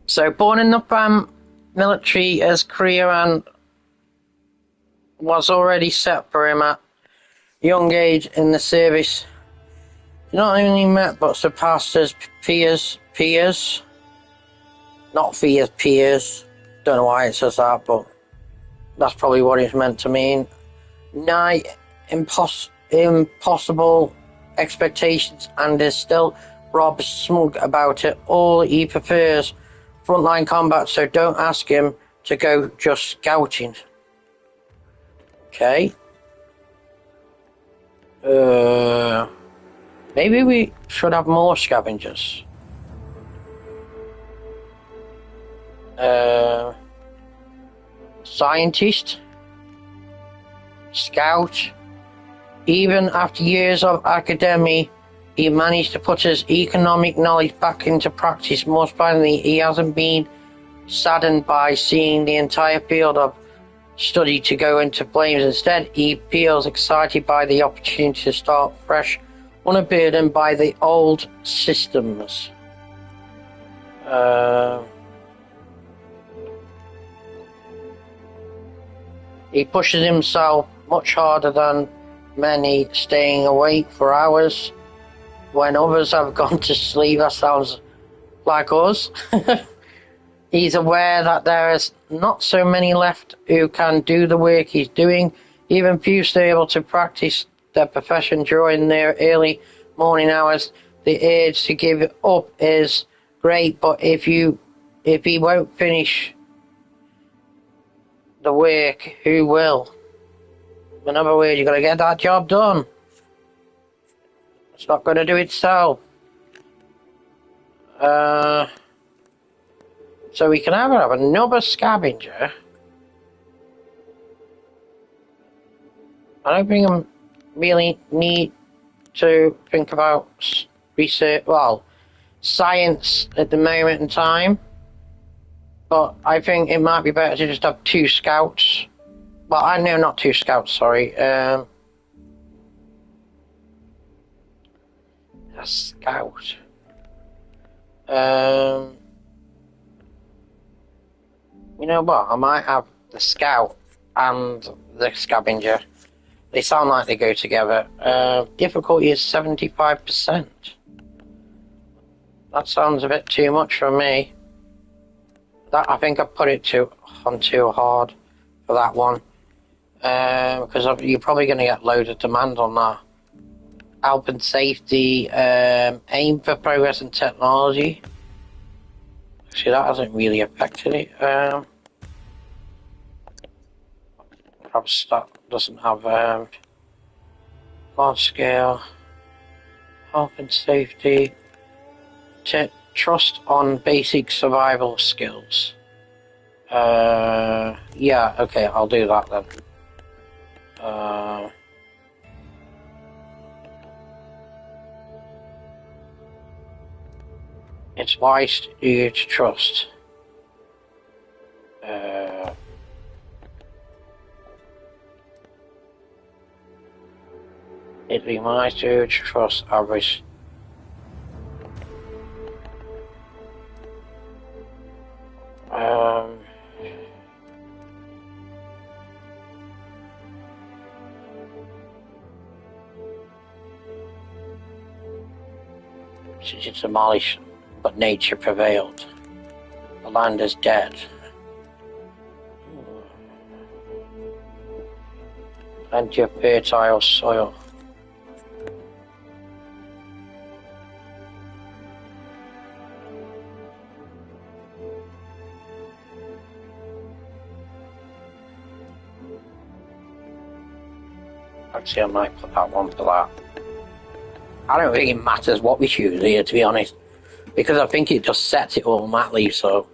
So born in the military as career and was already set for him at young age in the service. Not only met but surpassed his peers, not fears, peers. Don't know why it says that, but that's probably what it's meant to mean. Nigh impossible expectations, and is still Rob smug about it. All he prefers frontline combat, so don't ask him to go just scouting. Okay. Maybe we should have more scavengers. Scientist, scout. Even after years of academy, he managed to put his economic knowledge back into practice. Most finally, he hasn't been saddened by seeing the entire field of study to go into flames. Instead, he feels excited by the opportunity to start fresh, unburdened by the old systems. He pushes himself much harder than many, staying awake for hours when others have gone to sleep. That sounds like us. He's aware that there is not so many left who can do the work he's doing. Even few stay able to practice their profession during their early morning hours. The urge to give it up is great, but if he won't finish the work, who will? In other words, you've got to get that job done. It's not going to do itself. So we can either have another scavenger. I don't think I really need to think about research, well, science at the moment in time. But I think it might be better to just have two scouts. Well, I know not two scouts, sorry. A scout. You know what? I might have the scout and the scavenger. They sound like they go together. Difficulty is 75%. That sounds a bit too much for me. That I think I put it on too hard for that one. Because you're probably going to get loads of demand on that. Health and safety, aim for progress and technology. See, that hasn't really affected it. Perhaps that doesn't have large scale health and safety. Trust on basic survival skills. Yeah, okay, I'll do that then. It's wise to you to trust. It'd be wise to you to trust average. Since it's demolished, but nature prevailed. The land is dead. Plenty of fertile soil. Actually, I might put that one for that. I don't think it matters what we choose here, to be honest, because I think it just sets it automatically, so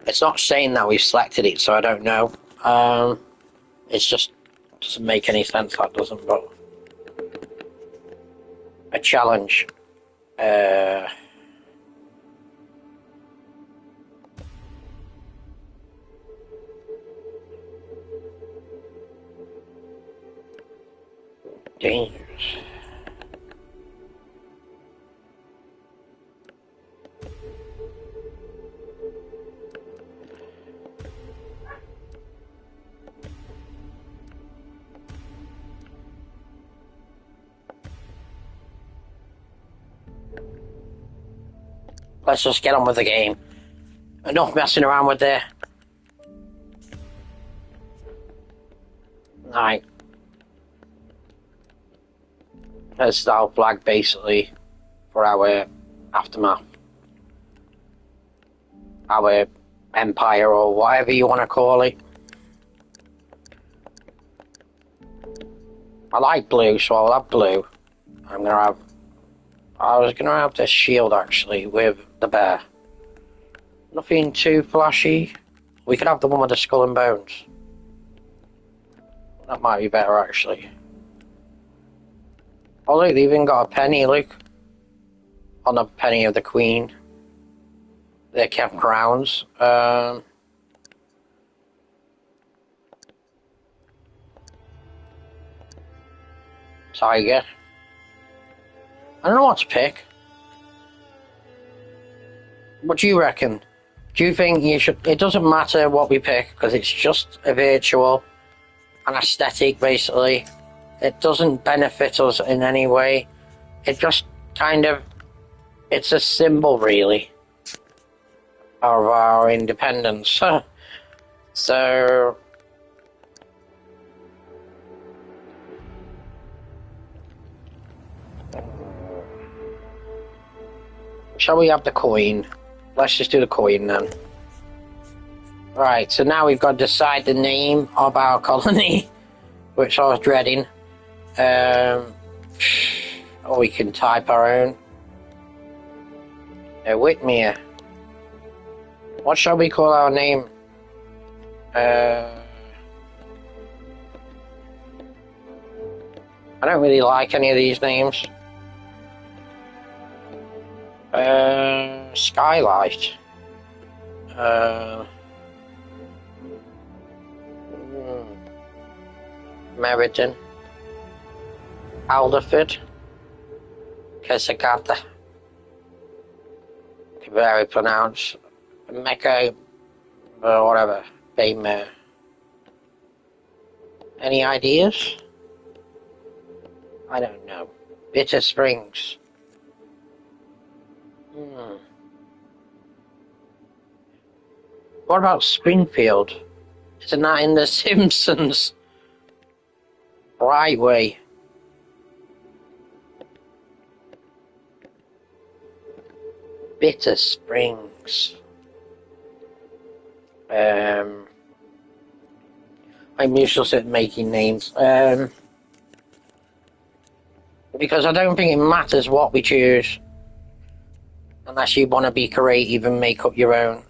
it's not saying that we've selected it, so I don't know. It's just doesn't make any sense, that doesn't, but a challenge. Dangerous. Let's just get on with the game. Enough messing around with there. Right. A style flag basically for our aftermath. Our empire or whatever you want to call it. I like blue, so I'll have blue. I was gonna have this shield actually with the bear. Nothing too flashy. We could have the one with the skull and bones. That might be better actually. Oh look, they even got a penny, look. On the penny of the queen. They kept crowns. Tiger. I don't know what to pick. What do you reckon? Do you think you should... It doesn't matter what we pick, because it's just a virtual, an aesthetic, basically. It doesn't benefit us in any way. It just kind of... It's a symbol, really, of our independence. So... Shall we have the coin? Let's just do the coin then. Right, so now we've got to decide the name of our colony, which I was dreading. Or we can type our own. Whitmere. What shall we call our name? I don't really like any of these names. Skylight. Meriden. Alderford. Kesagata. Very pronounced. Mecca. Whatever. Baymere. Any ideas? I don't know. Bitter Springs. What about Springfield? Isn't that in The Simpsons? Brightway. Bitter Springs. I'm useless at making names. Because I don't think it matters what we choose. Unless you want to be creative and make up your own.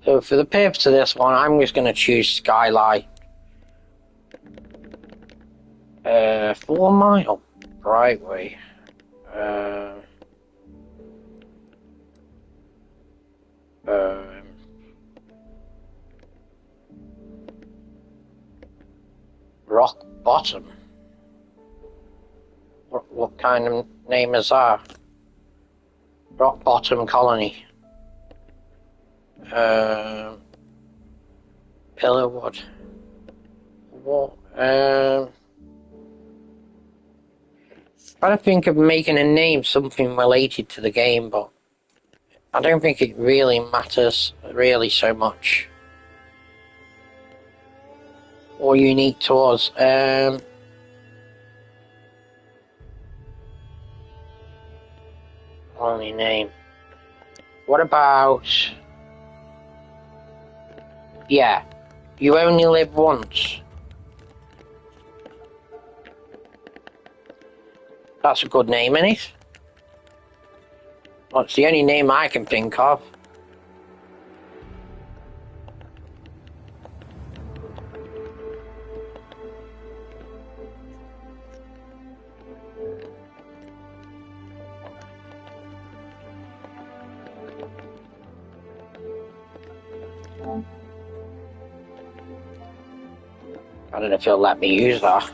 So for the purpose of this one, I'm just going to choose Skylight. 4 Mile. Brightway. Rock Bottom. What kind of name is that? Rock Bottom Colony. Pillarwood. What? I think of making a name something related to the game, but I don't think it really matters really so much. Or unique to us. Only name. What about... Yeah, you only live once. That's a good name, isn't it? Well, it's the only name I can think of. don't know if he'll let me use that.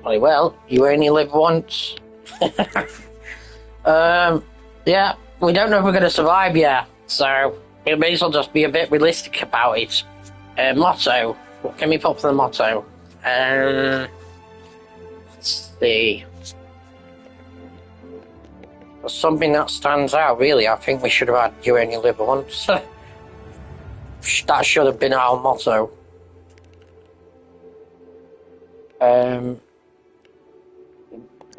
Well, he will. You only live once. Yeah, we don't know if we're going to survive yet, so we may as well just be a bit realistic about it. Motto. What can we put for the motto? Let's see. There's something that stands out, really. I think we should have had you only live once. That should have been our motto.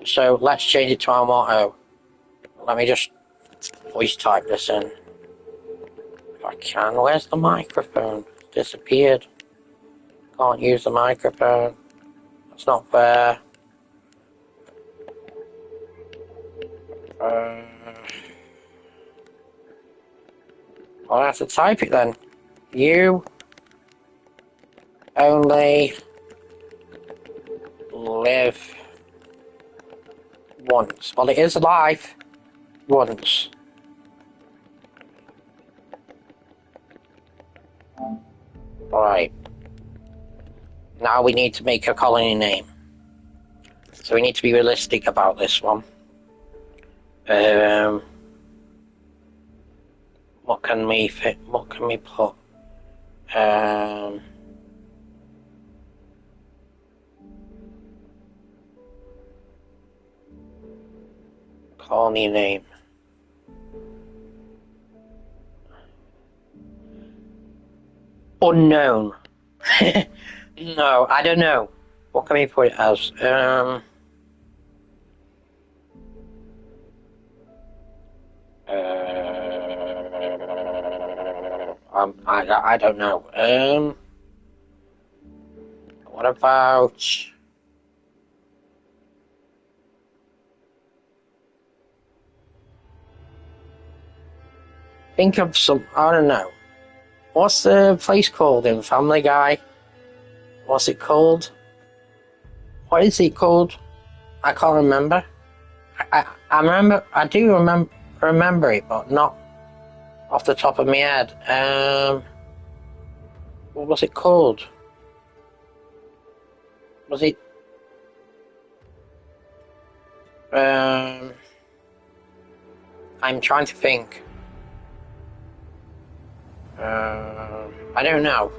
So let's change it to our motto. Let me just voice type this in. If I can. Where's the microphone? Disappeared. Can't use the microphone. That's not fair. I'll have to type it then. You only live once. Well, it is life once. Alright. Now we need to make a colony name. So we need to be realistic about this one. What can we fit? What can we put? Colony name. Unknown. No, I don't know. What can we put it as? I don't know. What about? Think of some. I don't know. What's the place called in Family Guy? What's it called? What is it called? I can't remember. I remember. I do remember it, but not off the top of my head. What was it called? Was it? I'm trying to think. I don't know.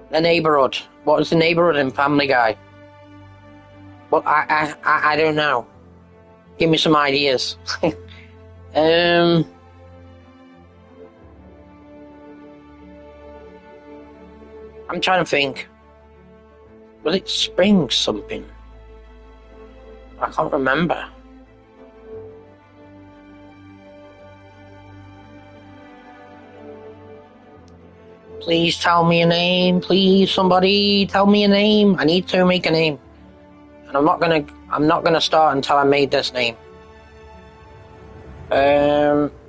The neighborhood. What was the neighborhood in Family Guy? Well, I don't know. Give me some ideas. I'm trying to think. Was it Spring something? I can't remember. Please tell me a name. Please, somebody tell me a name. I need to make a name. And I'm not gonna start until I made this name.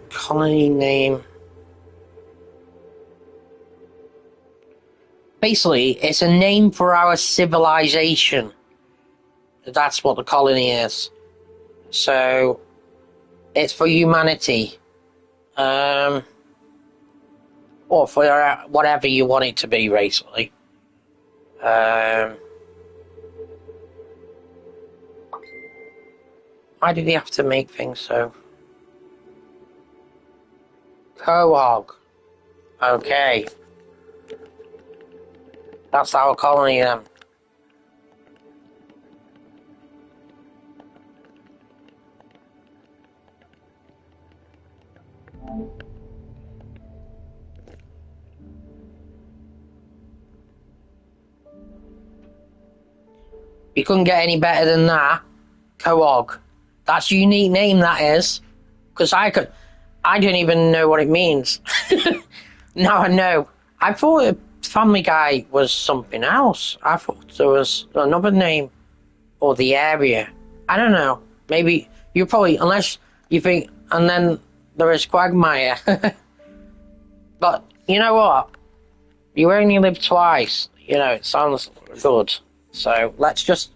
Colony name. Basically, it's a name for our civilization. That's what the colony is. So, it's for humanity. Or for whatever you want it to be, basically. Why did he have to make things so? Cohog. Okay. That's our colony then. You couldn't get any better than that. Cohog. That's a unique name, that is. Because I don't even know what it means. Now I know. I thought Family Guy was something else. I thought there was another name. Or the area. I don't know. Maybe you probably, unless you think, and then there is Quagmire. But you know what? You only live twice. You know, it sounds good. So let's just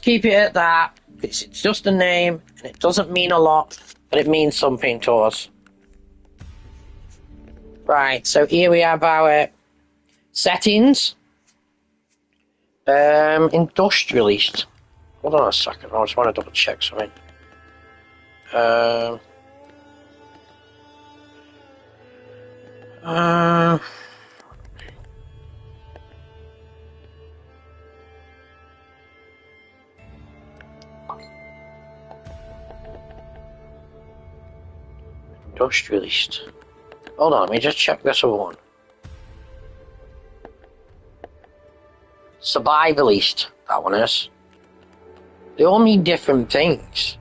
keep it at that. It's just a name, and it doesn't mean a lot, but it means something to us. Right, so here we have our settings. Industrialist. Hold on a second, I just want to double check something. Uh, Industrialist. Hold on, let me just check this other one. Survivalist, that one is. They all mean different things.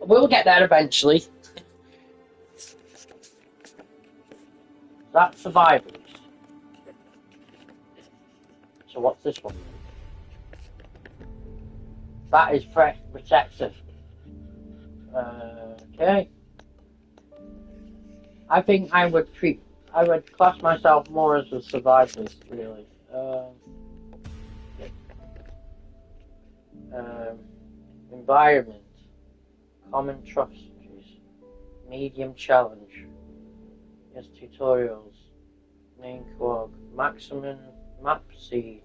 We'll get there eventually. That's survivalist. So what's this one? That is protective. Okay. I think I would class myself more as a survivalist, really. Environment, common trust, medium challenge, yes, tutorials, main quag, maximum map seed.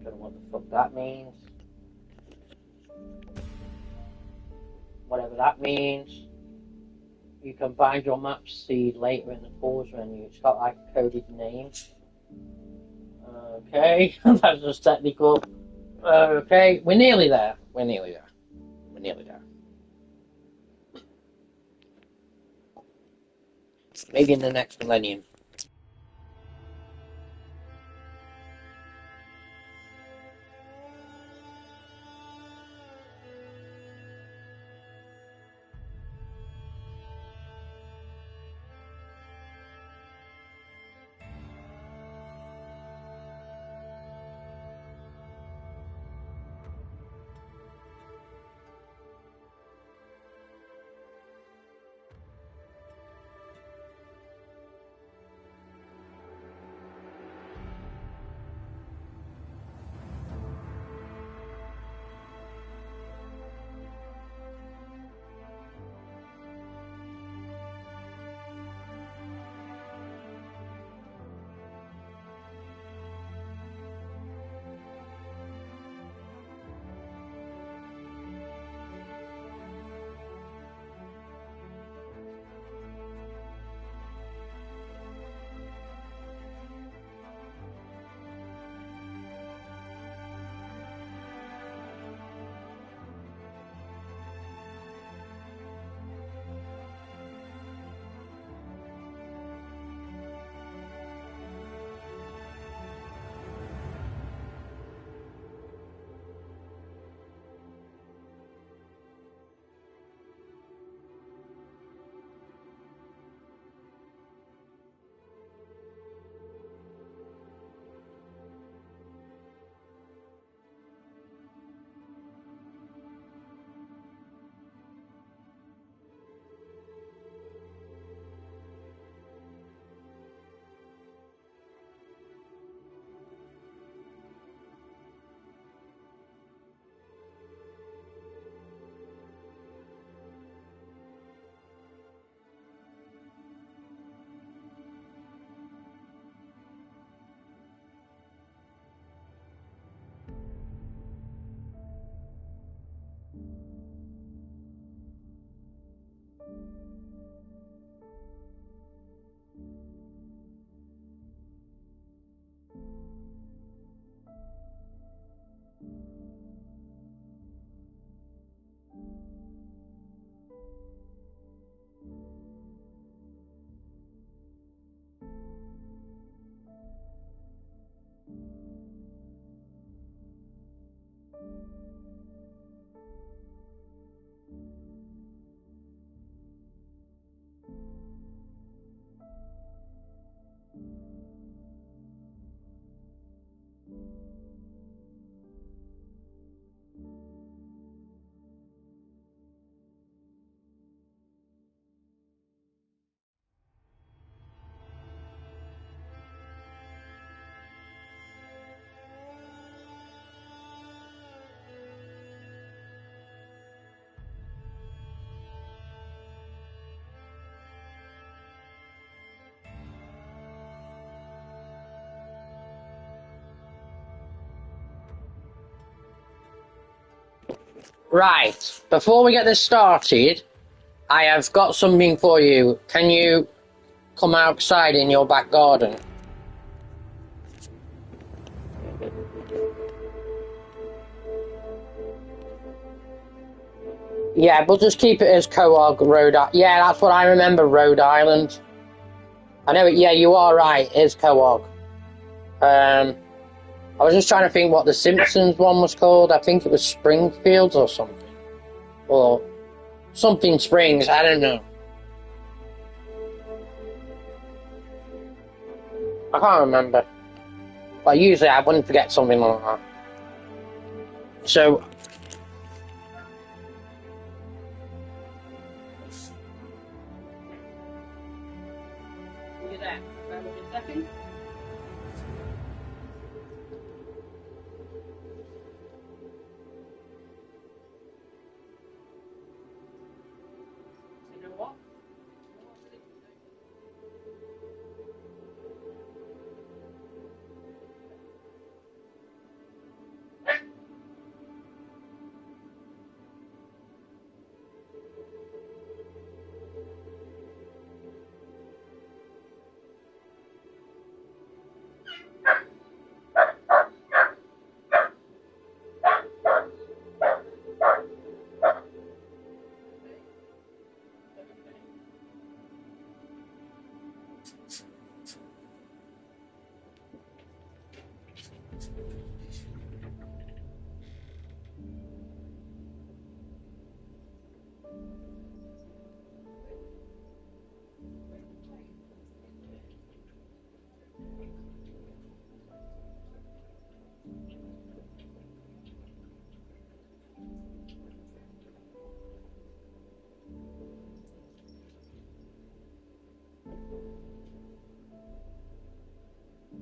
Don't know what the fuck that means. Whatever that means. You can find your map seed later in the pause menu. It's got like a coded name. Okay, that's just technical. Okay, we're nearly there. We're nearly there. We're nearly there. Maybe in the next millennium. Right, before we get this started, I have got something for you. Can you come outside in your back garden? Yeah, we'll just keep it as Coag Rhode Island. Yeah, that's what I remember, Rhode Island. I know it, yeah, you are right, it is Coag. I was just trying to think what the Simpsons one was called. I think it was Springfield or something. Or something Springs, I don't know. I can't remember. But usually I wouldn't forget something like that. So, you there? Wait a second. You know what?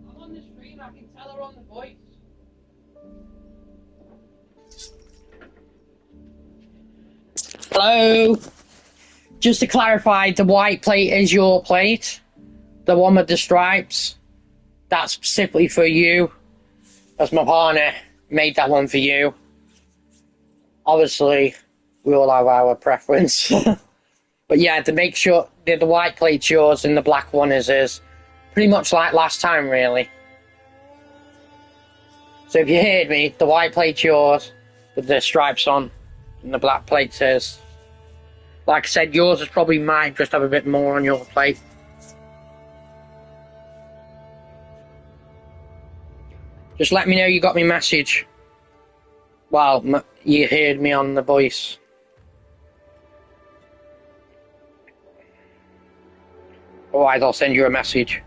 I'm on the stream, I can tell her on the voice. Hello. Just to clarify, the white plate is your plate. The one with the stripes. That's specifically for you. As my partner made that one for you. Obviously, we all have our preference. But yeah, to make sure the white plate's yours and the black one is his. Pretty much like last time, really. So if you heard me, the white plate's yours with the stripes on, and the black plate's his. Like I said, yours is probably might just have a bit more on your plate. Just let me know you got my message. Well, you heard me on the voice. Otherwise, I'll send you a message.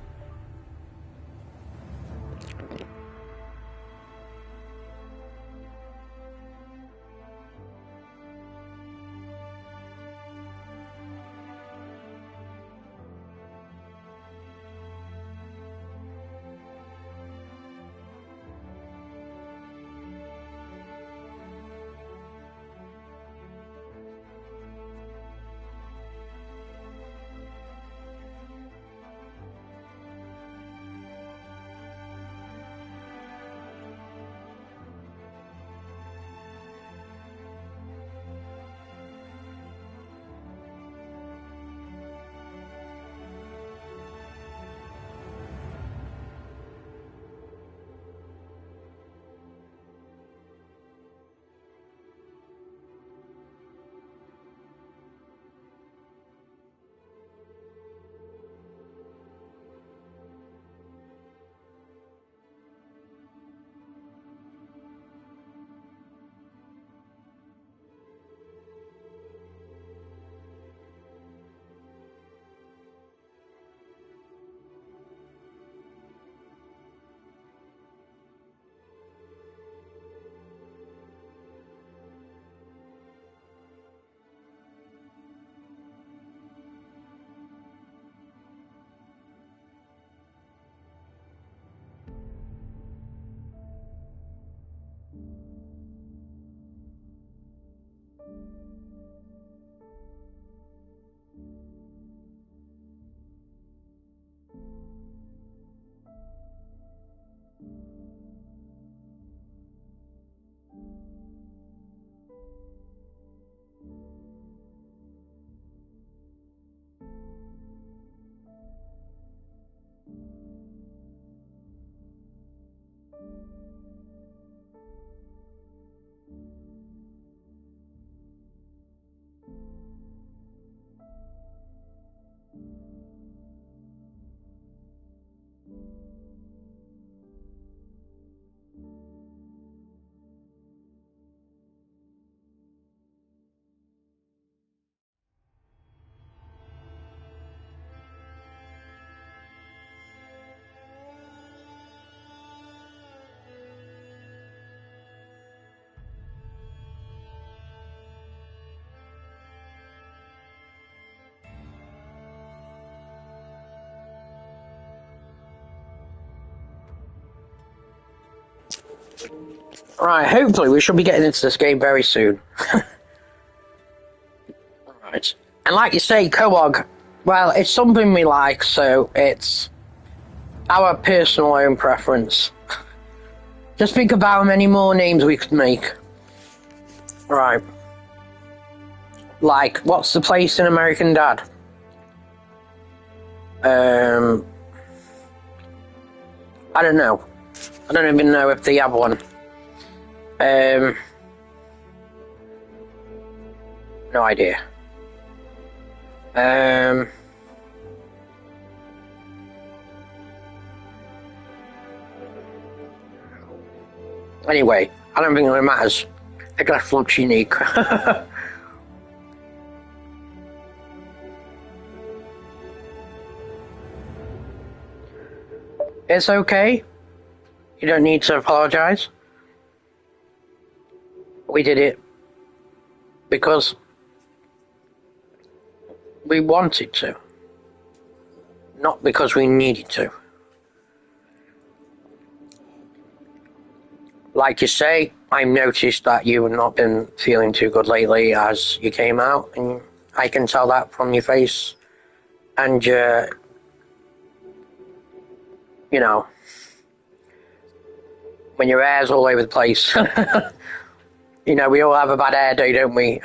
Right, hopefully we should be getting into this game very soon. Right. And like you say, co-op, well, it's something we like, so it's our personal own preference. Just think about how many more names we could make. Right. Like, what's the place in American Dad? I don't know. I don't even know if they have one. No idea. Anyway, I don't think it matters. I guess looks unique. It's okay. You don't need to apologize. We did it because we wanted to, not because we needed to. Like you say, I noticed that you have not been feeling too good lately as you came out, and I can tell that from your face and your, you know, when your hair's all over the place. You know, we all have a bad hair day, don't we?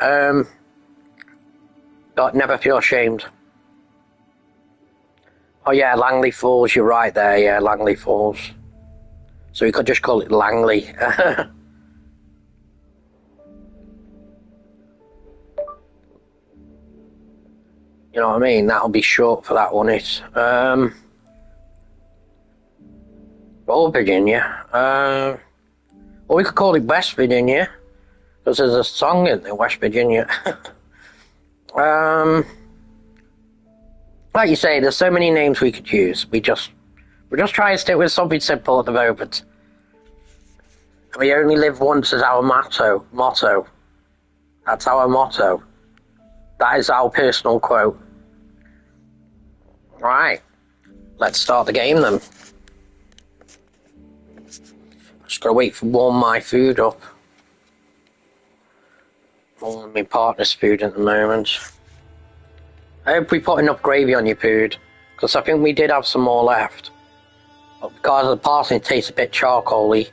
But never feel ashamed. Oh yeah, Langley Falls, you're right there, yeah, Langley Falls. So we could just call it Langley. You know what I mean? That'll be short for that, won't it? Or Virginia. Or we could call it West Virginia, because there's a song in there, West Virginia. Like you say, there's so many names we could use. We're just trying to stick with something simple at the moment. We only live once is our motto. That's our motto. That is our personal quote. Right, let's start the game then. Just gotta wait for warm my food up. Warm my partner's food at the moment. I hope we put enough gravy on your food, because I think we did have some more left. But because the parsnip tastes a bit charcoaly,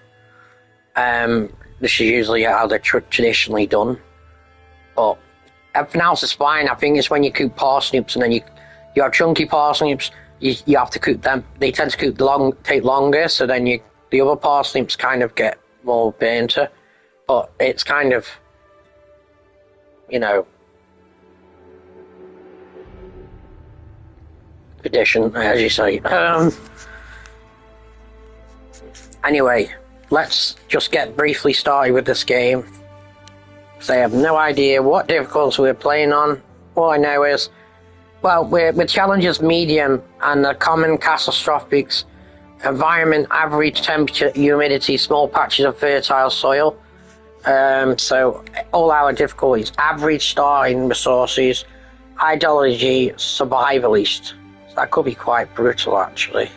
this is usually how they're traditionally done. But everything else is fine. I think it's when you cook parsnips and then you have chunky parsnips, you have to cook them. They tend to take longer, so then the other parsnips kind of get more burnt. But it's kind of, you know, tradition, as you say. Anyway, let's just get briefly started with this game. So I have no idea what difficulty we're playing on. All I know is, well, we're challenges medium and the common catastrophic environment, average temperature, humidity, small patches of fertile soil. So all our difficulties: average starting resources, ideology, survivalist. So that could be quite brutal, actually.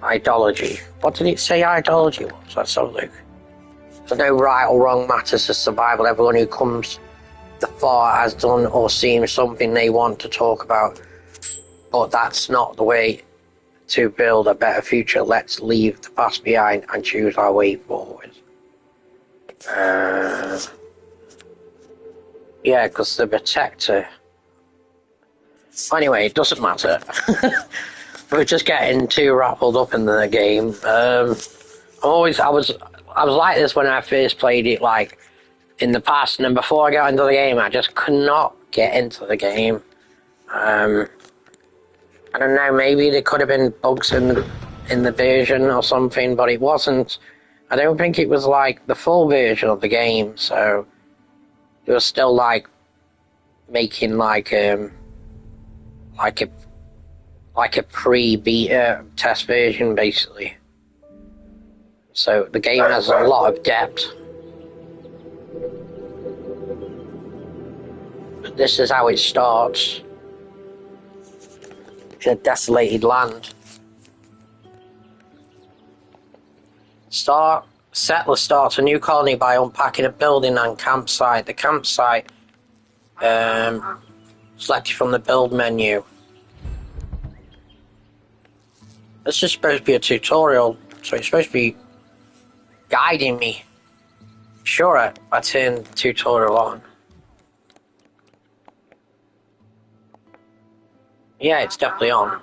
Ideology. What did it say ideology was? Let's have a look. So no right or wrong matters to survival. Everyone who comes the far has done or seen something they want to talk about. But that's not the way to build a better future. Let's leave the past behind and choose our way forward. Yeah, because the protector. Anyway, it doesn't matter. We're just getting too wrapped up in the game. I was like this when I first played it, like in the past, and then before I got into the game, I just could not get into the game. I don't know, maybe there could have been bugs in the version or something, but it wasn't. I don't think it was like the full version of the game, so it was still like making like a pre-beta test version, basically. So the game has a lot of depth. But this is how it starts. It's a desolated land. Settler starts a new colony by unpacking a building and campsite. The campsite selected from the build menu. This is supposed to be a tutorial, so it's supposed to be guiding me. Sure, I turned the tutorial on. Yeah, it's definitely on.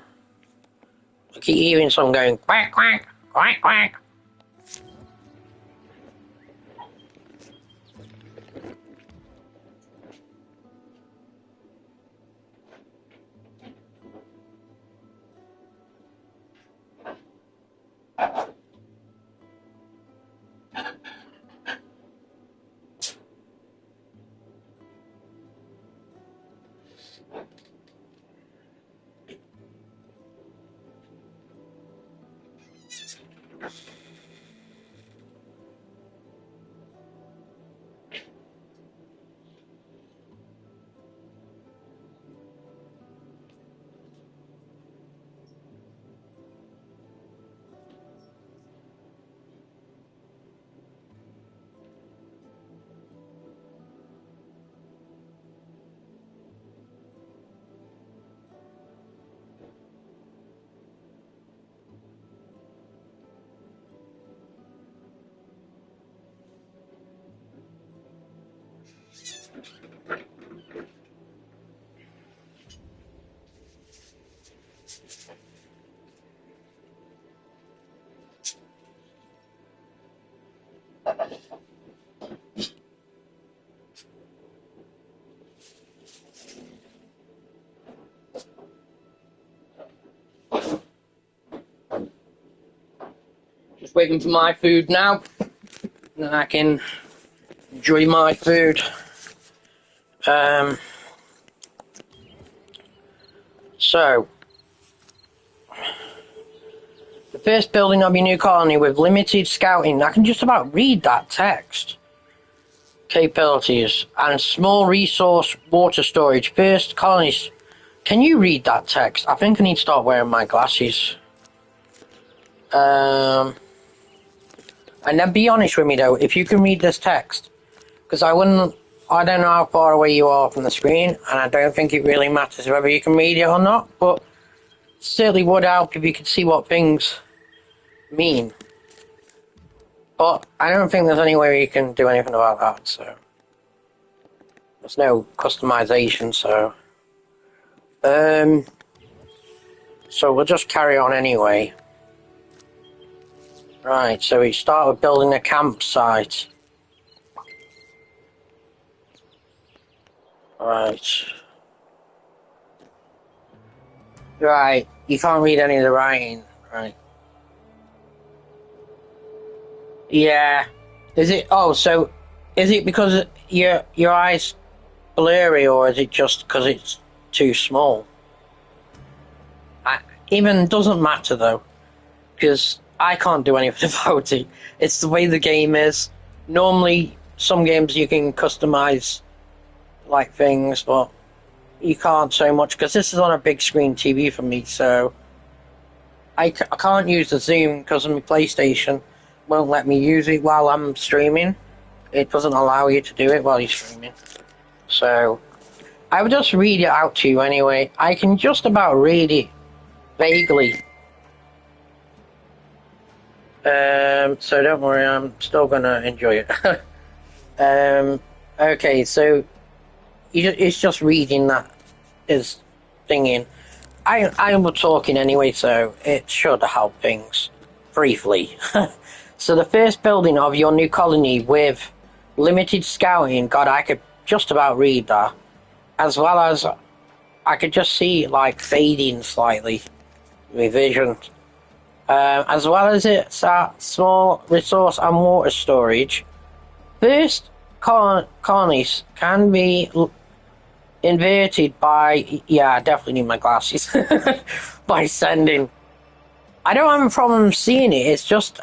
I keep hearing someone going quack, quack, quack, quack. Just waiting for my food now, and then I can enjoy my food. So, the first building of your new colony with limited scouting. I can just about read that text. Capabilities and small resource water storage. First colonies. Can you read that text? I think I need to start wearing my glasses. And then be honest with me though, if you can read this text, because I don't know how far away you are from the screen, and I don't think it really matters whether you can read it or not, but it certainly would help if you could see what things mean. But I don't think there's any way you can do anything about that, so there's no customization, so we'll just carry on anyway. Right, so we start with building a campsite. Right, you can't read any of the writing, right? Yeah. Is it? Oh, so is it because your eyes blurry, or is it just because it's too small? Even doesn't matter though, because I can't do anything about it. It's the way the game is. Normally, some games you can customize like things, but you can't so much because this is on a big screen TV for me. So I can't use the zoom because my PlayStation won't let me use it while I'm streaming. It doesn't allow you to do it while you're streaming. So I will just read it out to you anyway. I can just about read it vaguely. So don't worry, I'm still gonna enjoy it. Okay, so it's just reading that is thinking. I was talking anyway, so it should help things briefly. So the first building of your new colony with limited scouting. God, I could just about read that, as well as I could just see it like fading slightly, my vision. As well as its small resource and water storage. First colonies can be inverted by, yeah, I definitely need my glasses, by sending. I don't have a problem seeing it, it just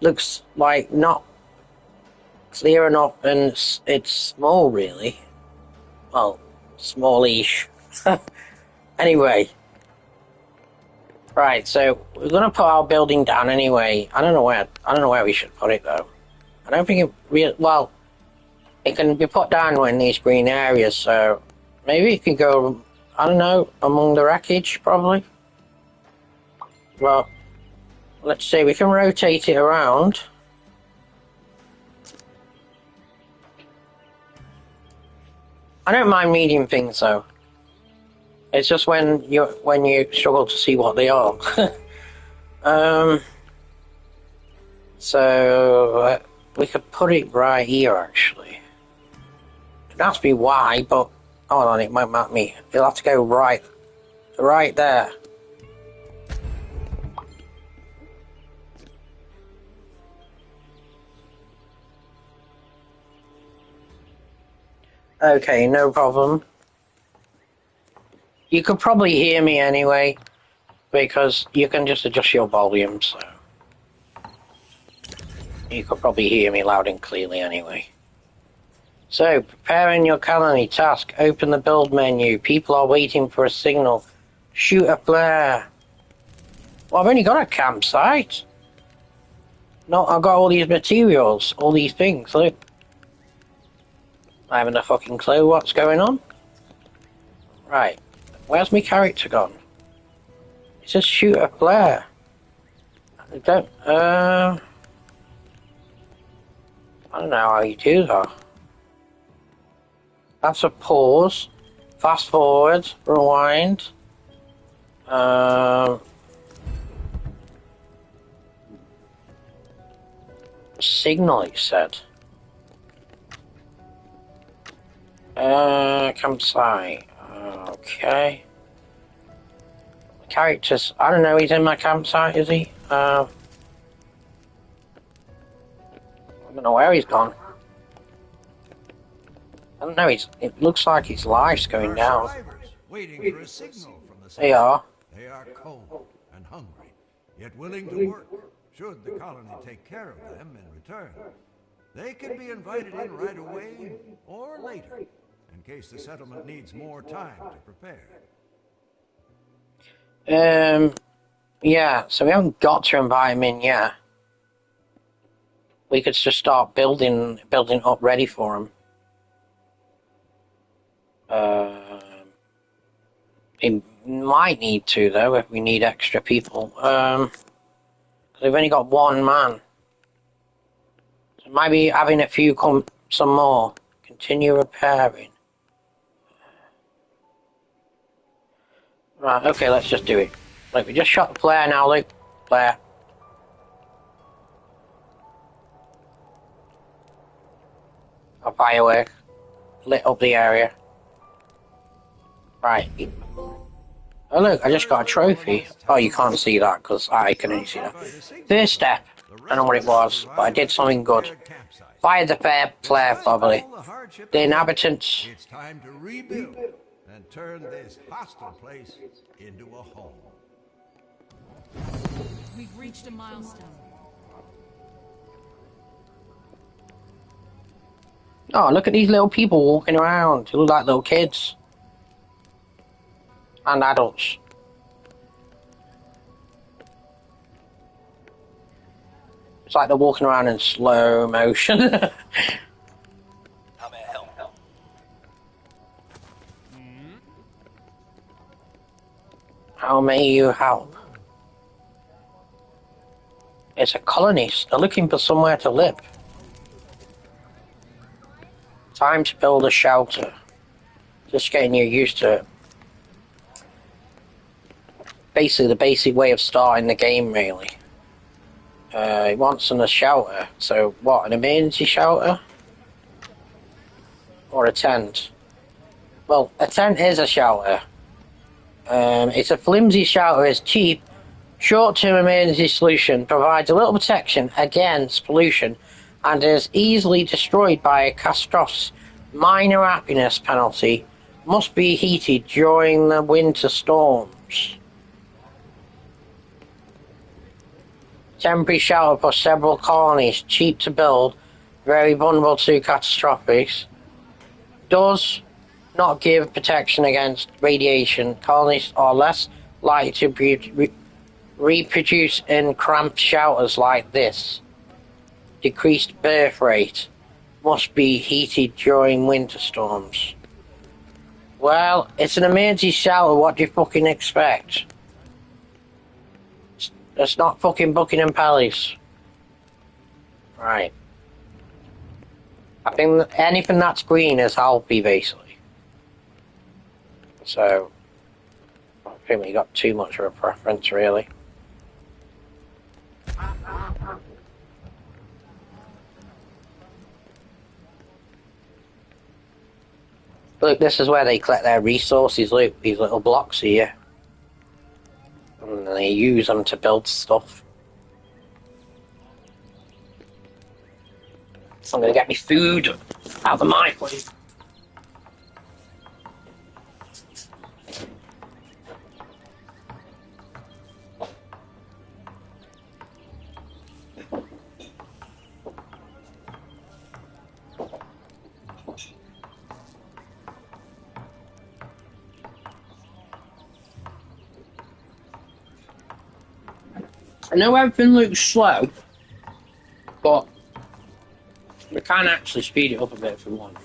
looks like not clear enough, and it's small really. Well, smallish. Anyway, Right, so we're gonna put our building down anyway. I don't know where we should put it though. I don't think well, it can be put down in these green areas, so maybe it can go, I don't know, among the wreckage probably. Well, let's see, we can rotate it around. I don't mind medium things though. It's just when you struggle to see what they are. So we could put it right here actually. It has to be wide, but hold on, it might map me. It'll have to go right there. Okay, no problem. You could probably hear me anyway, because you can just adjust your volume, so you could probably hear me loud and clearly anyway. So, preparing your colony task. Open the build menu. People are waiting for a signal. Shoot a flare. Well, I've only got a campsite. No, I've got all these materials, all these things, look. I haven't a fucking clue what's going on. Right. Where's my character gone? It says shoot a flare. I don't know how you do that. That's a pause. Fast forward. Rewind. Signal, it said. Campsite. Okay. Characters. I don't know, he's in my campsite, is he? I don't know where he's gone. I don't know, it looks like his life's going down. Waiting for a signal from the They are. They are cold and hungry, yet willing to work, should the colony take care of them in return. They can be invited in right away or later, in case the settlement needs more time to prepare. Yeah, so we haven't got to invite him in yet. We could just start building up ready for him. We might need to though if we need extra people. Because we've only got one man. So maybe having a few some more. Continue repairing. Right, okay, let's just do it. Look, we just shot the flare now, Luke. Flare. A firework. Lit up the area. Right. Oh look, I just got a trophy. Oh, you can't see that because I can only see that. First step. I don't know what it was, but I did something good. Fired the flare properly. The inhabitants. It's time to rebuild and turn this hostile place into a home. We've reached a milestone. Oh, look at these little people walking around. They look like little kids. And adults. It's like they're walking around in slow motion. How may I help? How may you help? It's a colonist. They're looking for somewhere to live. Time to build a shelter. Just getting you used to it. Basically the basic way of starting the game, really. It wants a shelter. So what, an emergency shelter? Or a tent? Well, a tent is a shelter. It's a flimsy shelter. It's cheap. Short-term emergency solution. Provides a little protection against pollution and is easily destroyed by a catastrophe. Minor happiness penalty. Must be heated during the winter storms. Temporary shelter for several colonies, cheap to build, very vulnerable to catastrophes. Does not give protection against radiation. Colonies are less likely to reproduce in cramped shelters like this. Decreased birth rate. Must be heated during winter storms. Well, it's an emergency shelter, what do you fucking expect? It's not fucking Buckingham Palace. Right. I think anything that's green is healthy, basically. So, I don't think we got too much of a preference, really. Look, this is where they collect their resources, look, these little blocks here. And they use them to build stuff. So I'm gonna get me food out of the microwave. I know everything looks slow, but we can actually speed it up a bit if we want.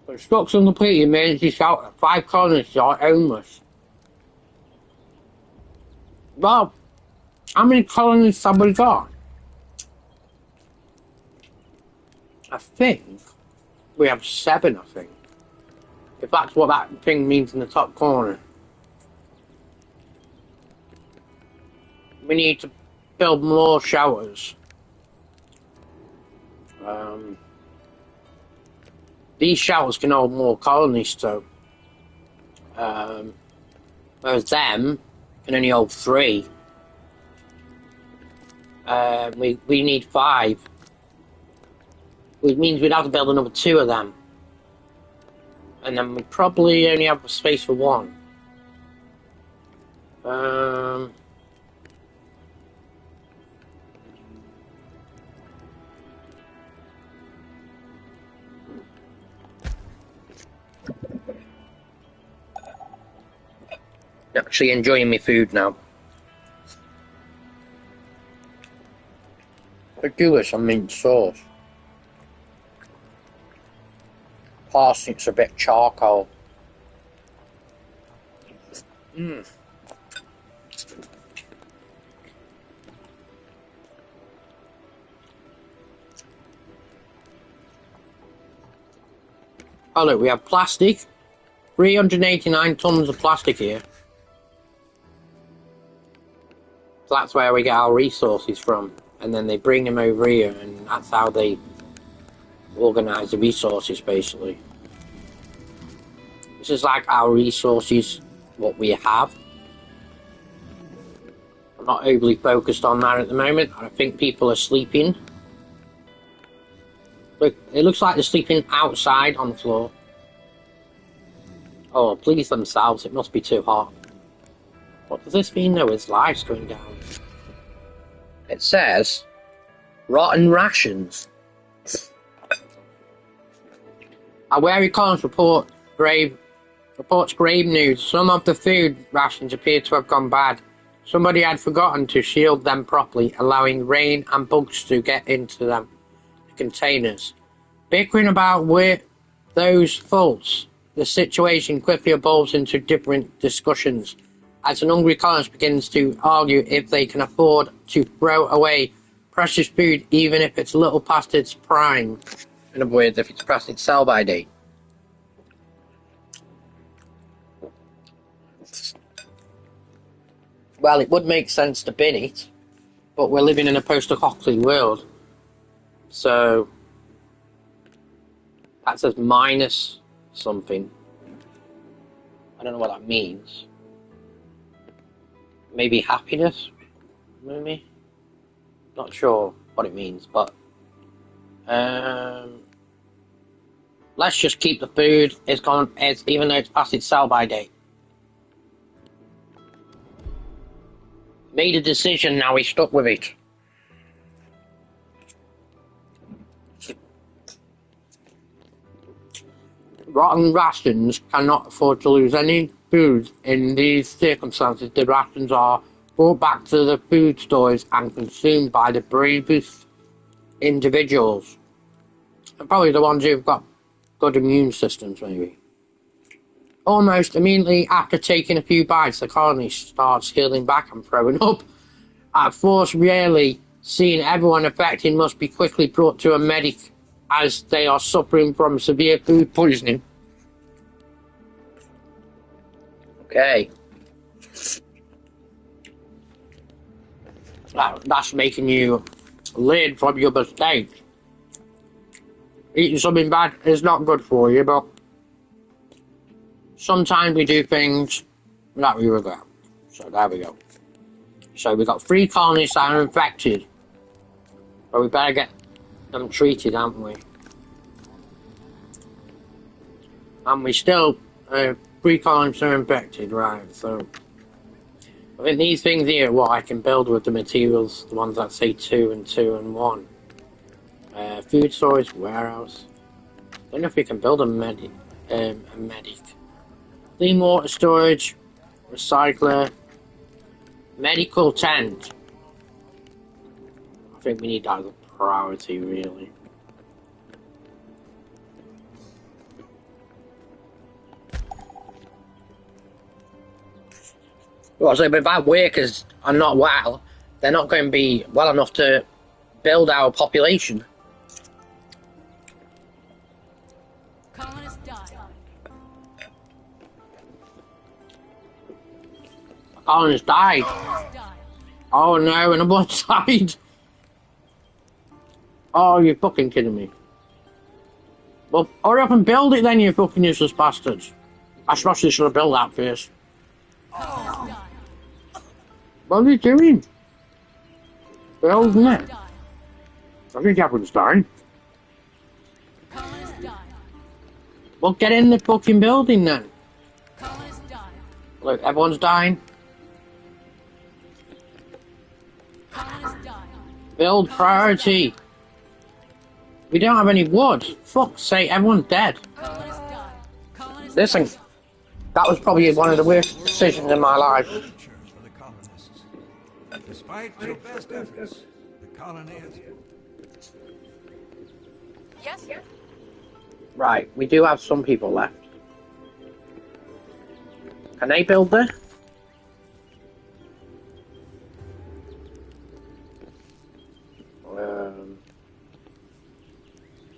Construction complete, emergency shelter, 5 colonists are homeless. Well, how many colonists have we got? I think we have 7, I think. If that's what that thing means in the top corner. We need to build more shelters. These shelters can hold more colonists, though. Whereas them can only hold 3. We need 5. Which means we'd have to build another 2 of them. And then we probably only have space for 1. Actually enjoying my food now. Could do with some mint sauce. Parsnips a bit charcoal. Oh look, we have plastic. 389 tons of plastic here. So that's where we get our resources from. And then they bring them over here, and that's how they organise the resources, basically. This is like our resources, what we have. I'm not overly focused on that at the moment. I think people are sleeping. Look, it looks like they're sleeping outside on the floor. Oh, please themselves, it must be too hot. What does this mean though? His life's going down. It says, rotten rations. Our wary columns reports grave news. Some of the food rations appear to have gone bad. Somebody had forgotten to shield them properly, allowing rain and bugs to get into them. The containers. Bickering about where those faults, the situation quickly evolves into different discussions. As an hungry colonist begins to argue if they can afford to throw away precious food even if it's a little past its prime. In other words, if it's past its sell-by date. Well, it would make sense to bin it, but we're living in a post-apocalyptic world. So, that says minus something. I don't know what that means. Maybe happiness? Maybe? Not sure what it means, but let's just keep the food. It's gone. Even though it's past its sell-by date. Made a decision, now he's stuck with it. Rotten rations cannot afford to lose any food in these circumstances. The rations are brought back to the food stores and consumed by the bravest individuals. And probably the ones who've got good immune systems, maybe. Almost immediately after taking a few bites, the colony starts healing back and throwing up. At first, rarely seeing everyone affected must be quickly brought to a medic as they are suffering from severe food poisoning. Okay. That's making you learn from your mistakes. Eating something bad is not good for you, but sometimes we do things that we regret. So there we go. So we've got 3 colonies that are infected. But we better get them treated, haven't we? And we still, 3 colonies are infected, right, so... I think these things here, what I can build with the materials, the ones that say 2 and 2 and 1. Food storage, warehouse. I don't know if we can build a medic. Clean water storage, recycler, medical tent. I think we need that as a priority, really. Well, so if our workers are not well, they're not going to be well enough to build our population. Colonists die. Colonists died. Colonists die. Oh no, and one died. Oh, you're fucking kidding me. Well, hurry up and build it then, you fucking useless bastards. I suppose you should have built that first. Colonists die. What are you doing? Building it. Die. I think everyone's dying. Colonists die. Well, get in the fucking building then. Colonists die. Look, everyone's dying. Colonists die. Build priority. We don't have any wood. Fuck's sake, everyone's dead. Colonists die. Colonists Listen, die. that was probably one of the worst decisions in my life. For the colonists. Despite your best efforts, the colony is... Yes. Right, we do have some people left. Can they build there?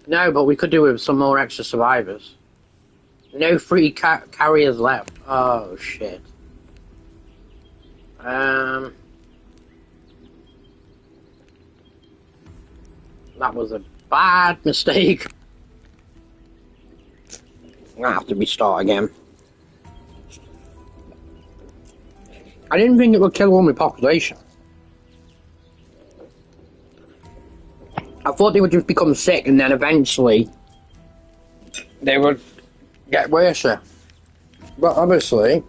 No, but we could do with some more extra survivors. No free carriers left. Oh, shit. That was a bad mistake. I'm gonna have to restart again. I didn't think it would kill all my population. I thought they would just become sick and then eventually they would get worse. But obviously,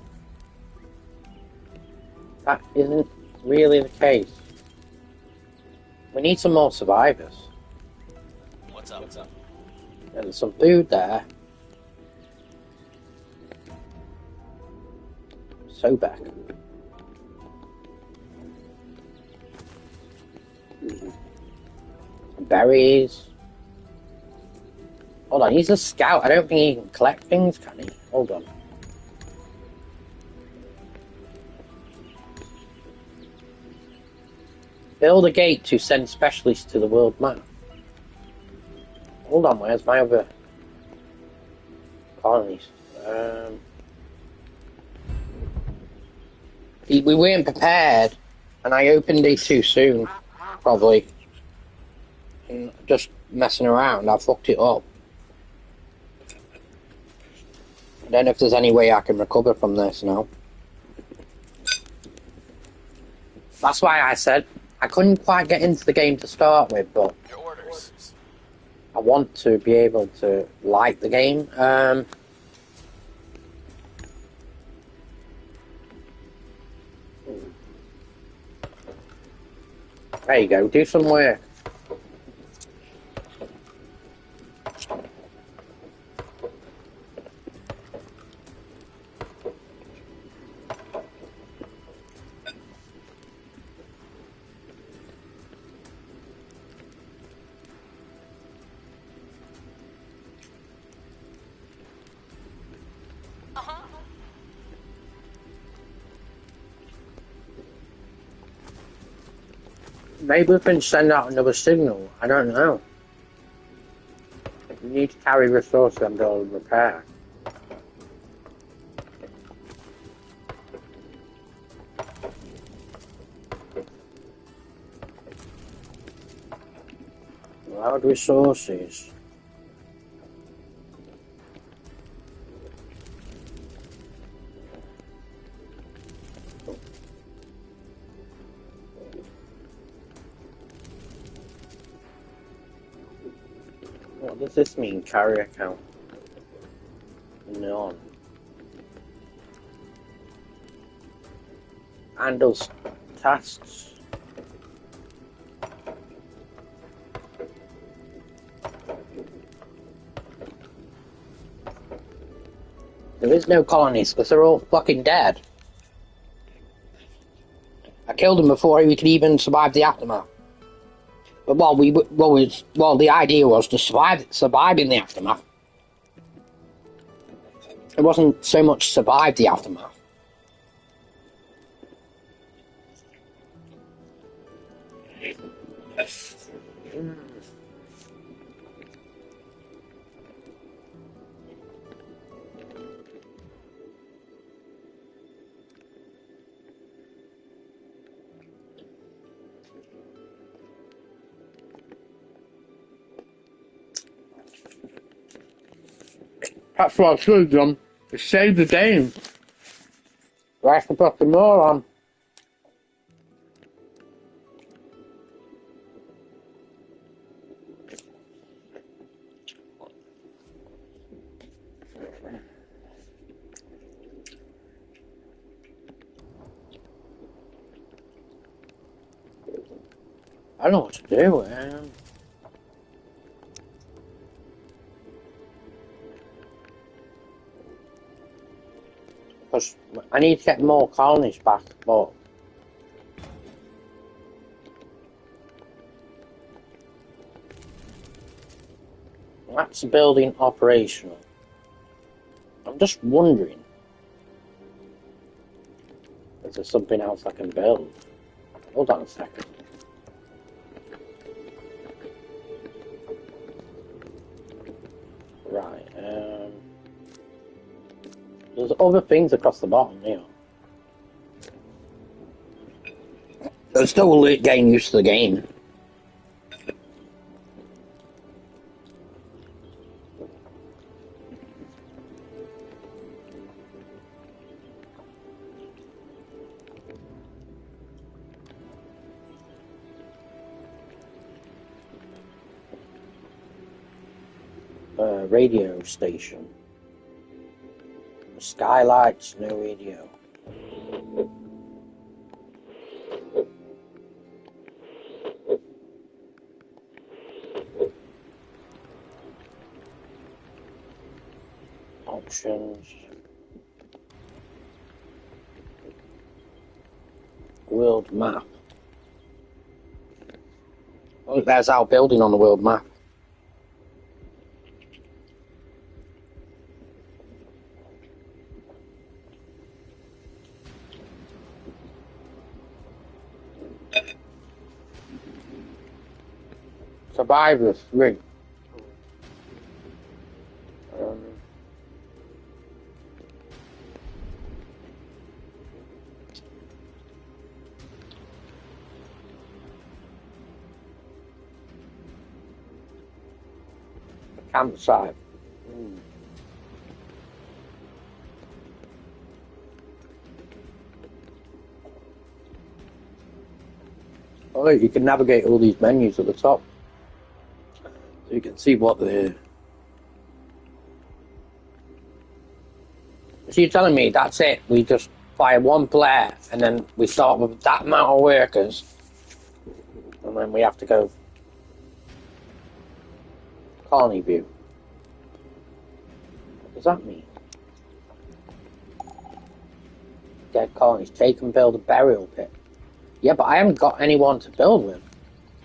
that isn't really the case. We need some more survivors. What's up? And there's some food there. So back. Berries. Hold on, he's a scout. I don't think he can collect things, can he? Hold on. Build a gate to send specialists to the world map. Hold on, where's my other colonies? We weren't prepared, and I opened it too soon, probably. And just messing around, I fucked it up. I don't know if there's any way I can recover from this now. That's why I said I couldn't quite get into the game to start with, but Your orders. I want to be able to like the game. There you go, do some work. Maybe we can send out another signal. I don't know. We need to carry resources and build repair. Loud resources. What does this mean, carrier count? None. Handles tasks. There is no colonies because they're all fucking dead. I killed them before we could even survive the aftermath. But the idea was to survive in the aftermath. It wasn't so much survive the aftermath. That's what I should have done. Is save the game. Right to put the more on. I don't know what to do. Because I need to get more colonies back, but that's building operational. I'm just wondering, is there something else I can build? Hold on a second. Right, there's other things across the bottom here. I'm still getting used to the game. Radio station. Skylights, no radio. Options. World map. Look, there's our building on the world map. Survivors 3. Campsite. Oh, you can navigate all these menus at the top. So you can see what they're... So you're telling me that's it? We just fire one player and then we start with that amount of workers then we have to go colony view. What does that mean? Dead colonies. Take and build a burial pit. Yeah, but I haven't got anyone to build with.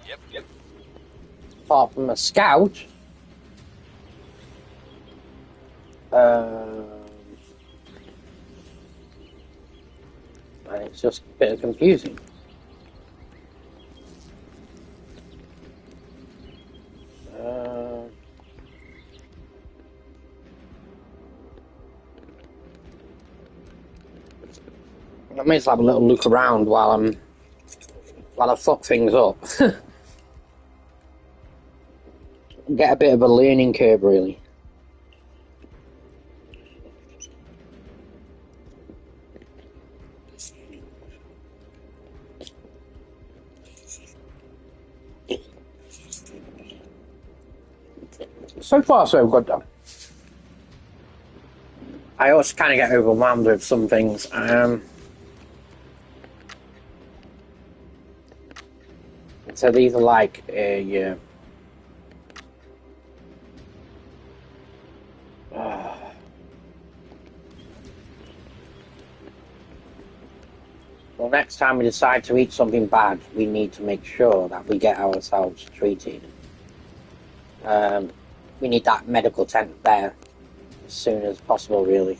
Yep. Apart from a scout. And it's just a bit confusing. I may just have a little look around while I fuck things up. Get a bit of a learning curve, really. So far, so good, though. I also kind of get overwhelmed with some things. So these are like yeah. Well, next time we decide to eat something bad, we need to make sure that we get ourselves treated. We need that medical tent there as soon as possible, really.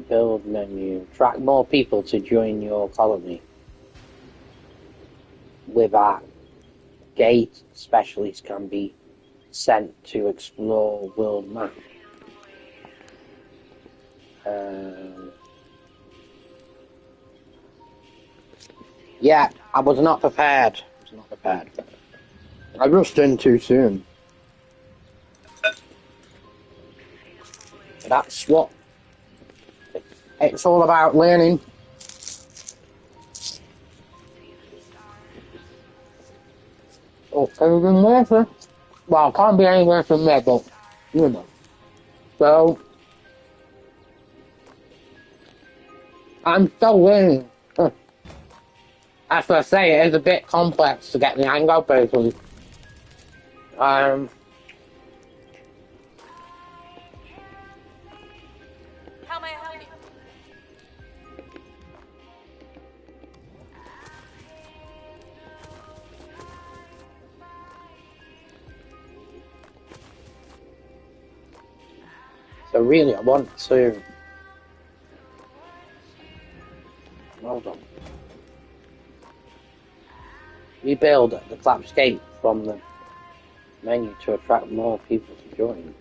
Build menu. Attract more people to join your colony. With that, gate specialists can be sent to explore world map. Yeah, I was not prepared. I rushed in too soon. That's what it's all about, learning. Oh, anything worse? Well, can't be any worse than that, but you know. So I'm still learning. As I say, it is a bit complex to get the hang of, basically. How may I help you? So really, I want to. Hold on. Rebuild the collapsed gate from the menu to attract more people to join.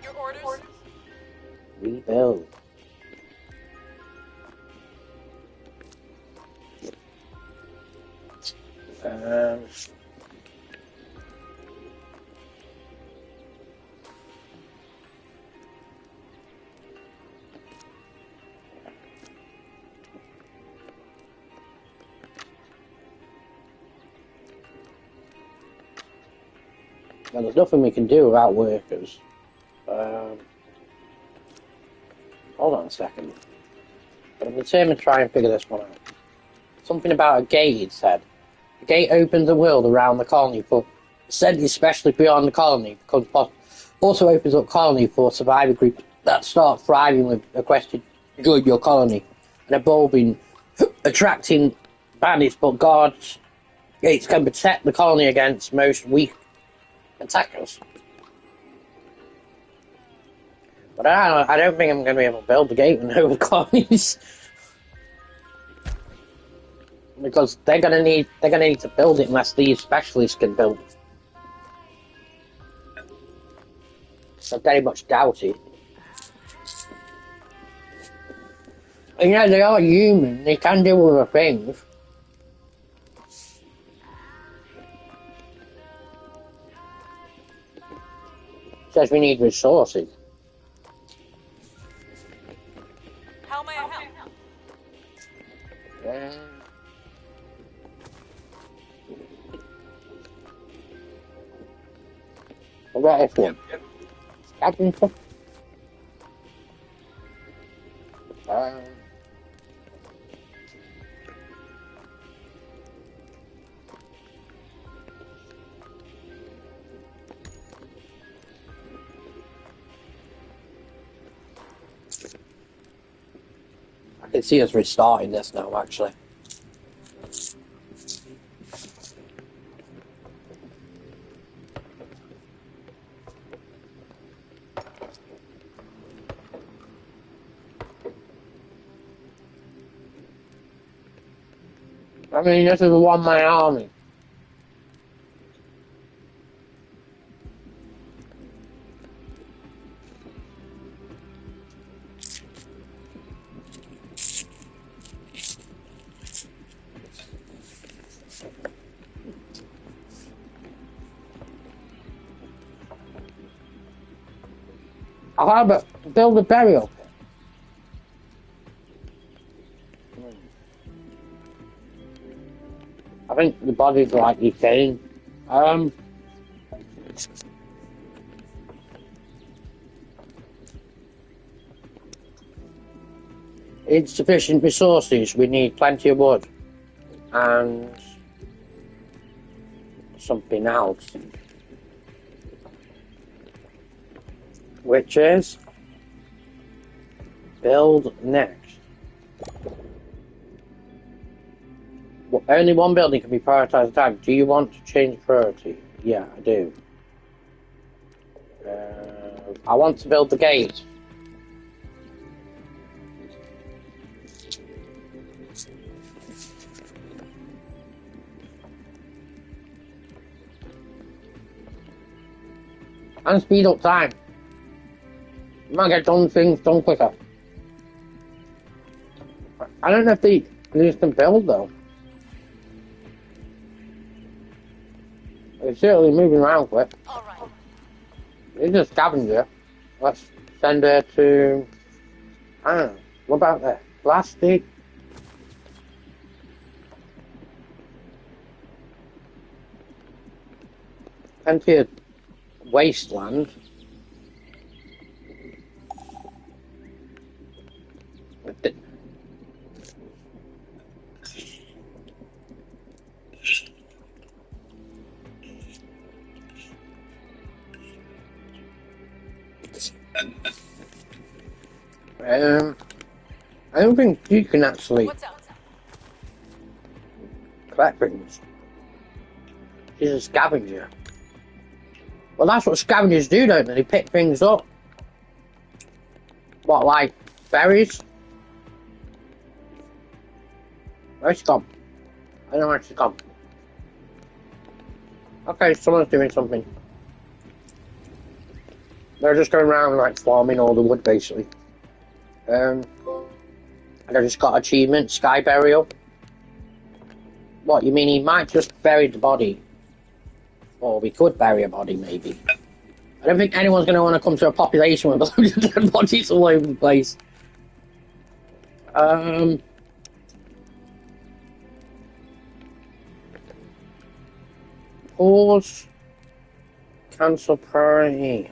Your orders? Rebuild. Well, there's nothing we can do without workers. Hold on a second. I'm determined to try and figure this one out. Something about a gate, it said. The gate opens the world around the colony for said especially beyond the colony, because also opens up colony for survivor groups that start thriving with a question join your colony and evolving, attracting bandits, but guards gates can protect the colony against most weak attackers. But I don't think I'm going to be able to build the gate with no colonies. Because they're gonna need to build it unless these specialists can build it. I very much doubt it. And yeah, they are human, they can do other things. says we need resources. How may I help? I got this one. Scavenger. I can see us restarting this now, actually. I mean, this is a one-man army. How about build a burial pit? I think the body's like you saying. Insufficient resources. We need plenty of wood and something else, which is build next. Well, only one building can be prioritized at a time. Do you want to change priority? Yeah, I do. I want to build the gate. And speed up time. You might get things done quicker. I don't know if these can build though. They're certainly moving around quick. All right. It's a scavenger. Let's send her to... I don't know. What about that? Plastic? Plenty of wasteland. I don't think you can actually What's up? collect things. She's a scavenger. Well, that's what scavengers do, don't they? They pick things up. What, like berries? Where's she gone? I don't know where she's gone. Okay, someone's doing something. They're just going around like farming all the wood, basically. And I just got achievement, sky burial. What, you mean he might just bury the body? Or we could bury a body, maybe. I don't think anyone's going to want to come to a population with a load of dead bodies all over the place. Pause. Cancel priority.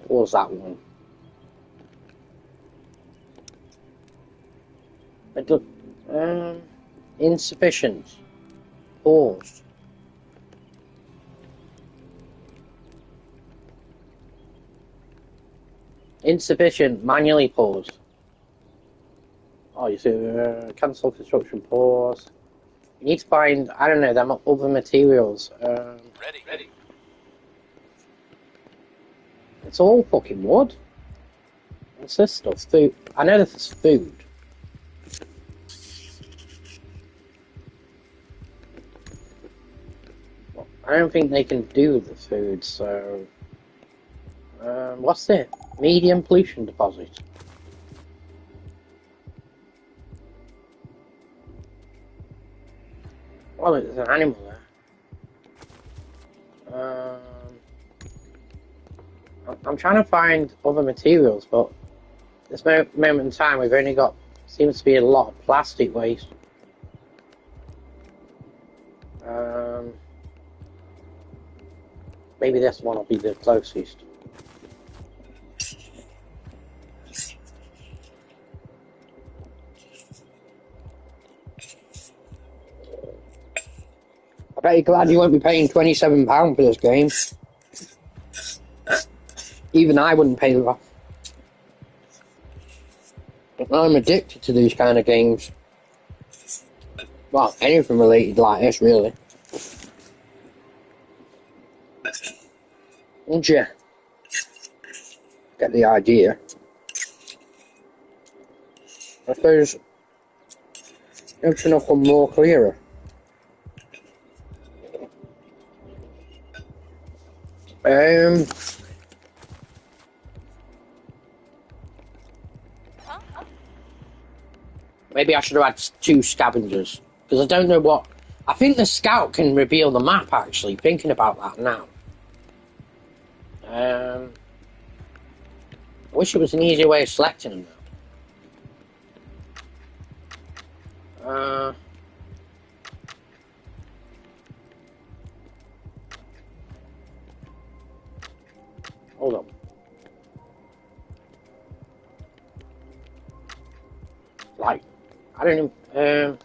Pause that one. Insufficient. Pause. Insufficient. Manually pause. Oh, you see, cancel construction. Pause. You need to find, I don't know, them other materials. Ready. It's all fucking wood. What's this stuff? Food. I know this is food. I don't think they can do the food, so... what's it? Medium pollution deposit. Well, there's an animal there. I'm trying to find other materials, but at this moment in time, we've only got, seems to be a lot of plastic waste. Maybe this one will be the closest. I bet you're glad you won't be paying £27 for this game. Even I wouldn't pay that. I'm addicted to these kind of games. Well, anything related like this, really. Won't you get the idea? I suppose open up one more clearer. Maybe I should have had 2 scavengers, because I don't know what. I think the scout can reveal the map. Actually, thinking about that now. I wish it was an easier way of selecting them. Hold on. Like, I don't know.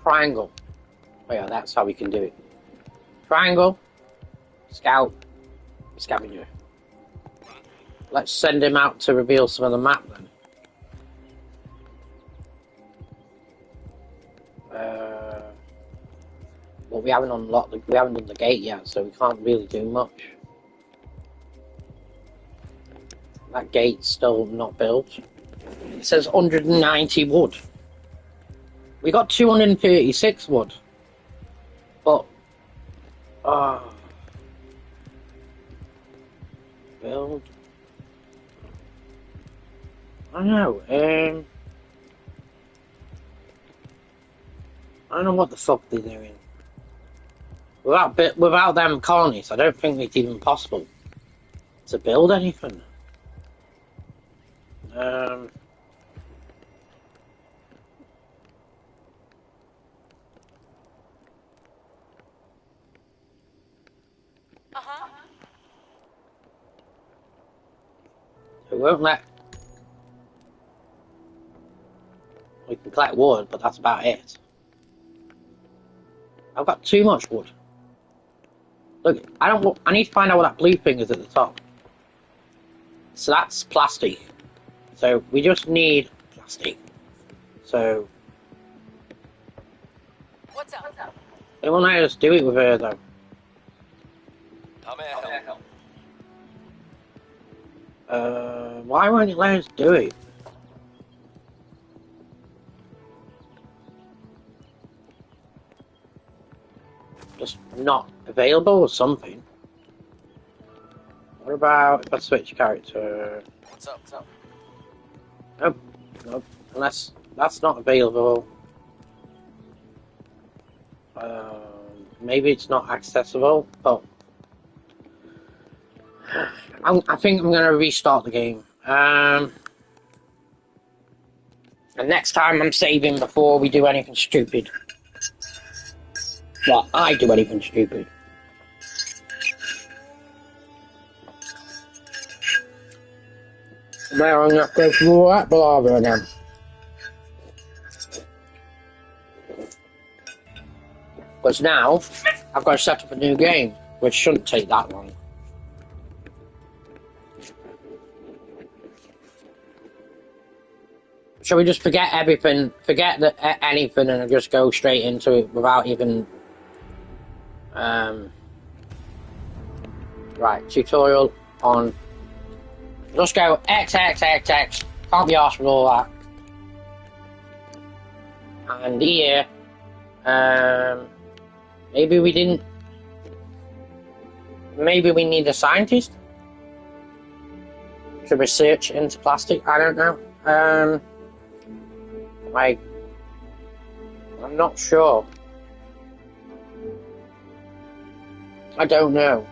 Triangle. Oh yeah, that's how we can do it. Triangle. Scout. Scavenger. Let's send him out to reveal some of the map then. But we haven't unlocked we haven't done the gate yet, so we can't really do much. That gate's still not built. It says 190 wood. We got 236 wood. But build. I don't know. I don't know what the fuck they're doing. Without them colonies, I don't think it's even possible to build anything. It won't let. We can collect wood, but that's about it. I've got too much wood. Look, I need to find out what that blue thing is at the top. So that's plastic. So we just need plastic. So. What's up? They won't let us do it with her though. How may I help? Why won't it let us do it? Just not available or something. What about if I switch character? What's up? Nope. Unless that's not available. Maybe it's not accessible, but I think I'm going to restart the game. And next time I'm saving before we do anything stupid. Well, I do anything stupid. Now I'm going to go through all that blather again. Because now, I've got to set up a new game, which shouldn't take that long. Shall we just forget everything, anything, and just go straight into it without even... Right, tutorial on... Just go X. Can't be arsed with all that. And here... maybe we didn't... Maybe we need a scientist to research into plastic. I don't know. I'm not sure. I don't know.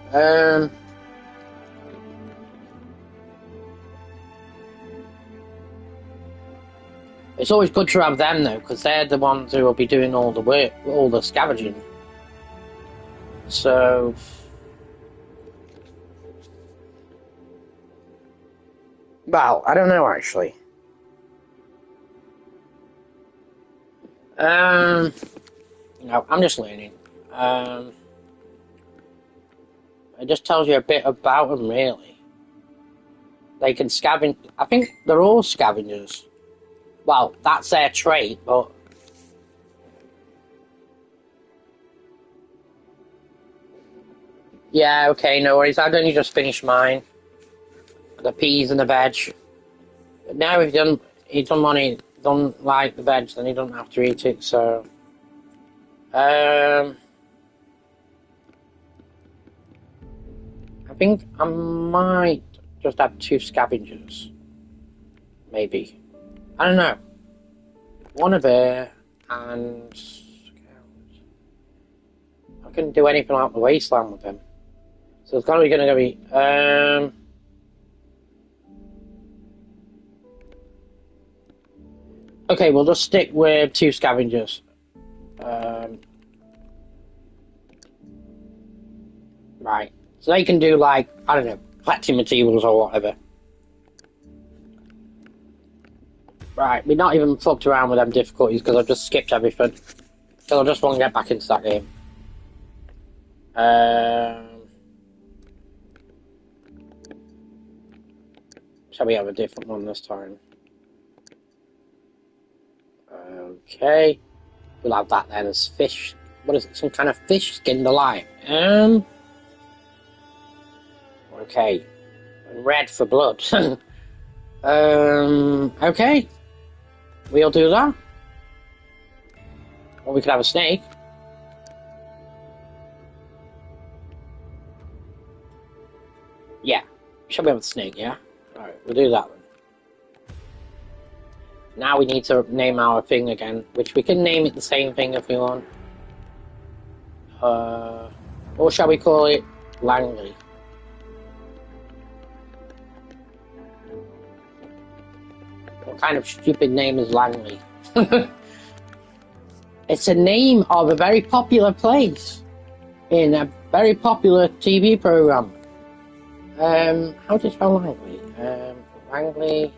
It's always good to have them though, because they're the ones who will be doing all the work, all the scavenging. So, well, I don't know actually. No, I'm just learning. It just tells you a bit about them, really. They can scavenge. I think they're all scavengers. Well, that's their trait, but yeah, okay, no worries. I'd only just finished mine. The peas and the veg. But now if he don't like the veg, then he doesn't have to eat it. So, I think I might just have 2 scavengers. Maybe. I don't know. One of her and I couldn't do anything out the wasteland with him. So it's going to be. Okay, we'll just stick with 2 scavengers. Right. So they can do like, I don't know, collecting materials or whatever. Right, we're not even fucked around with them difficulties because I've just skipped everything. Because I just want to get back into that game. Shall we have a different one this time? Okay. We'll have that then as fish. What is it? Some kind of fish skinned alive. Okay. Red for blood. Okay. We'll do that. Or we could have a snake. Yeah. Shall we have a snake, yeah? Alright, we'll do that then. Now we need to name our thing again, which we can name it the same thing if we want. Or shall we call it Langley? What kind of stupid name is Langley? It's a name of a very popular place in a very popular TV program. How do you spell Langley? Langley.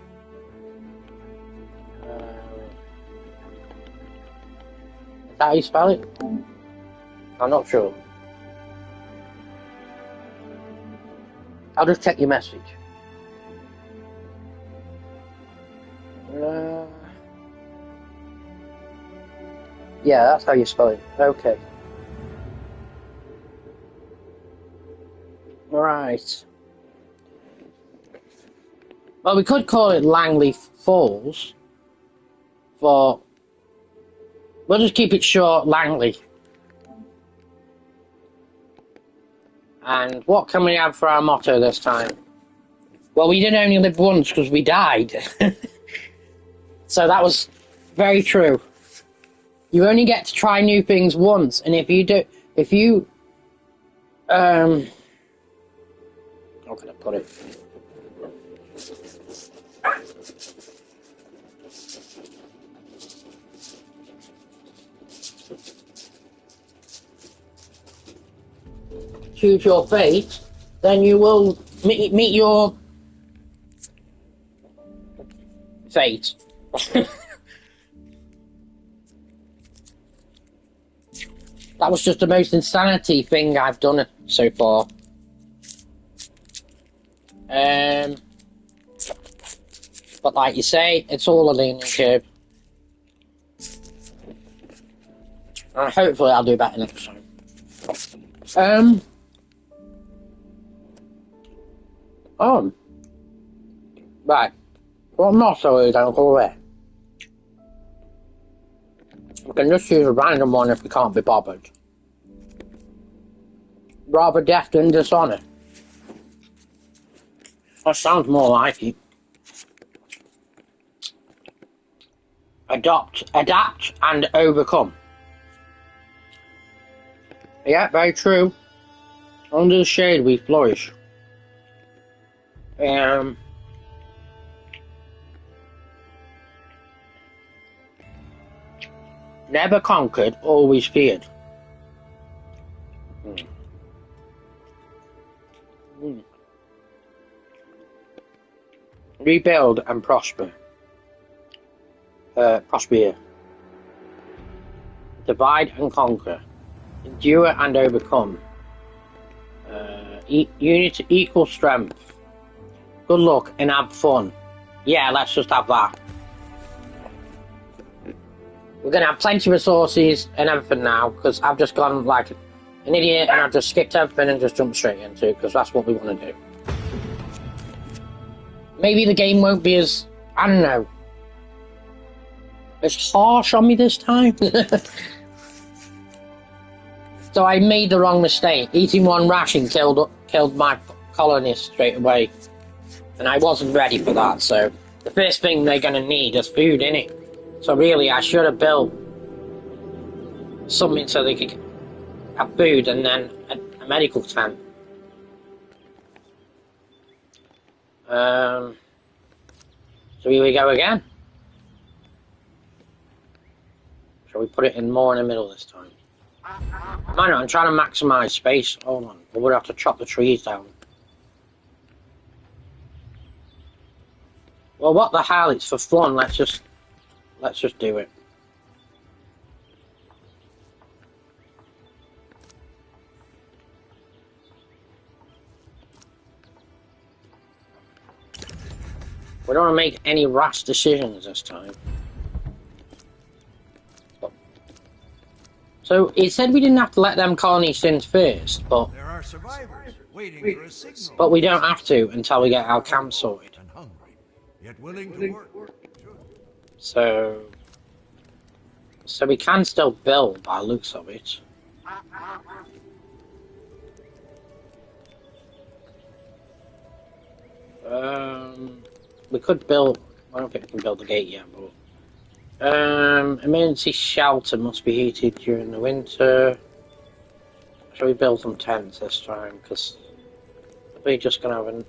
Is that how you spell it? I'm not sure. I'll just check your message. Yeah, that's how you spell it. Okay. Right. Well, we could call it Langley Falls, but we'll just keep it short, Langley. And what can we have for our motto this time? Well, we didn't only live once because we died. So that was very true. You only get to try new things once, and how can I put it? Choose your fate, then you will meet your fate. That was just the most insanity thing I've done so far. But like you say, it's all a learning curve. And hopefully I'll do better next time. Right. What motto is Uncle there? We can just choose a random one if we can't be bothered. Rather death than dishonour. That sounds more like it. Adapt and overcome. Yeah, very true. Under the shade we flourish. Never conquered, always feared. Mm. Mm. Rebuild and prosper. Prosper. Divide and conquer. Endure and overcome. Unity equal strength. Good luck and have fun. Yeah, let's just have that. We're gonna have plenty of resources and everything now because I've just gone like an idiot and I've just skipped everything and just jumped straight into it because that's what we want to do. Maybe the game won't be as, I don't know, as harsh on me this time. So I made the wrong mistake. Eating one ration killed my colonists straight away. And I wasn't ready for that, so the first thing they're going to need is food, innit? So really, I should have built something so they could have food and then a medical tent. So here we go again. Shall we put it in more in the middle this time? Man, I'm trying to maximise space. Hold on, we would have to chop the trees down. Well, what the hell? It's for fun. Let's just do it. We don't want to make any rash decisions this time. So it said we didn't have to let them colonies in first, but There are survivors waiting for a signal. but we don't have to until we get our camp sorted. And hungry, yet willing to work. So we can still build by the looks of it. We could build. I don't think we can build the gate yet, but emergency shelter must be heated during the winter. Shall we build some tents this time? Because we're just gonna have an.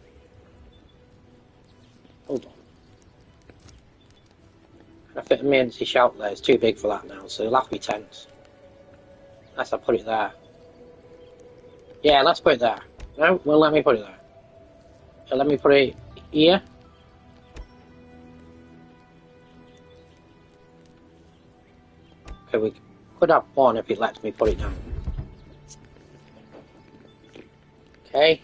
Hold on. I think the emergency shelter there is too big for that now, so it'll have to be tents. Unless I put it there. Yeah, let's put it there. No, well, let me put it there. So let me put it here. Okay, we could have one if it lets me put it down. Okay.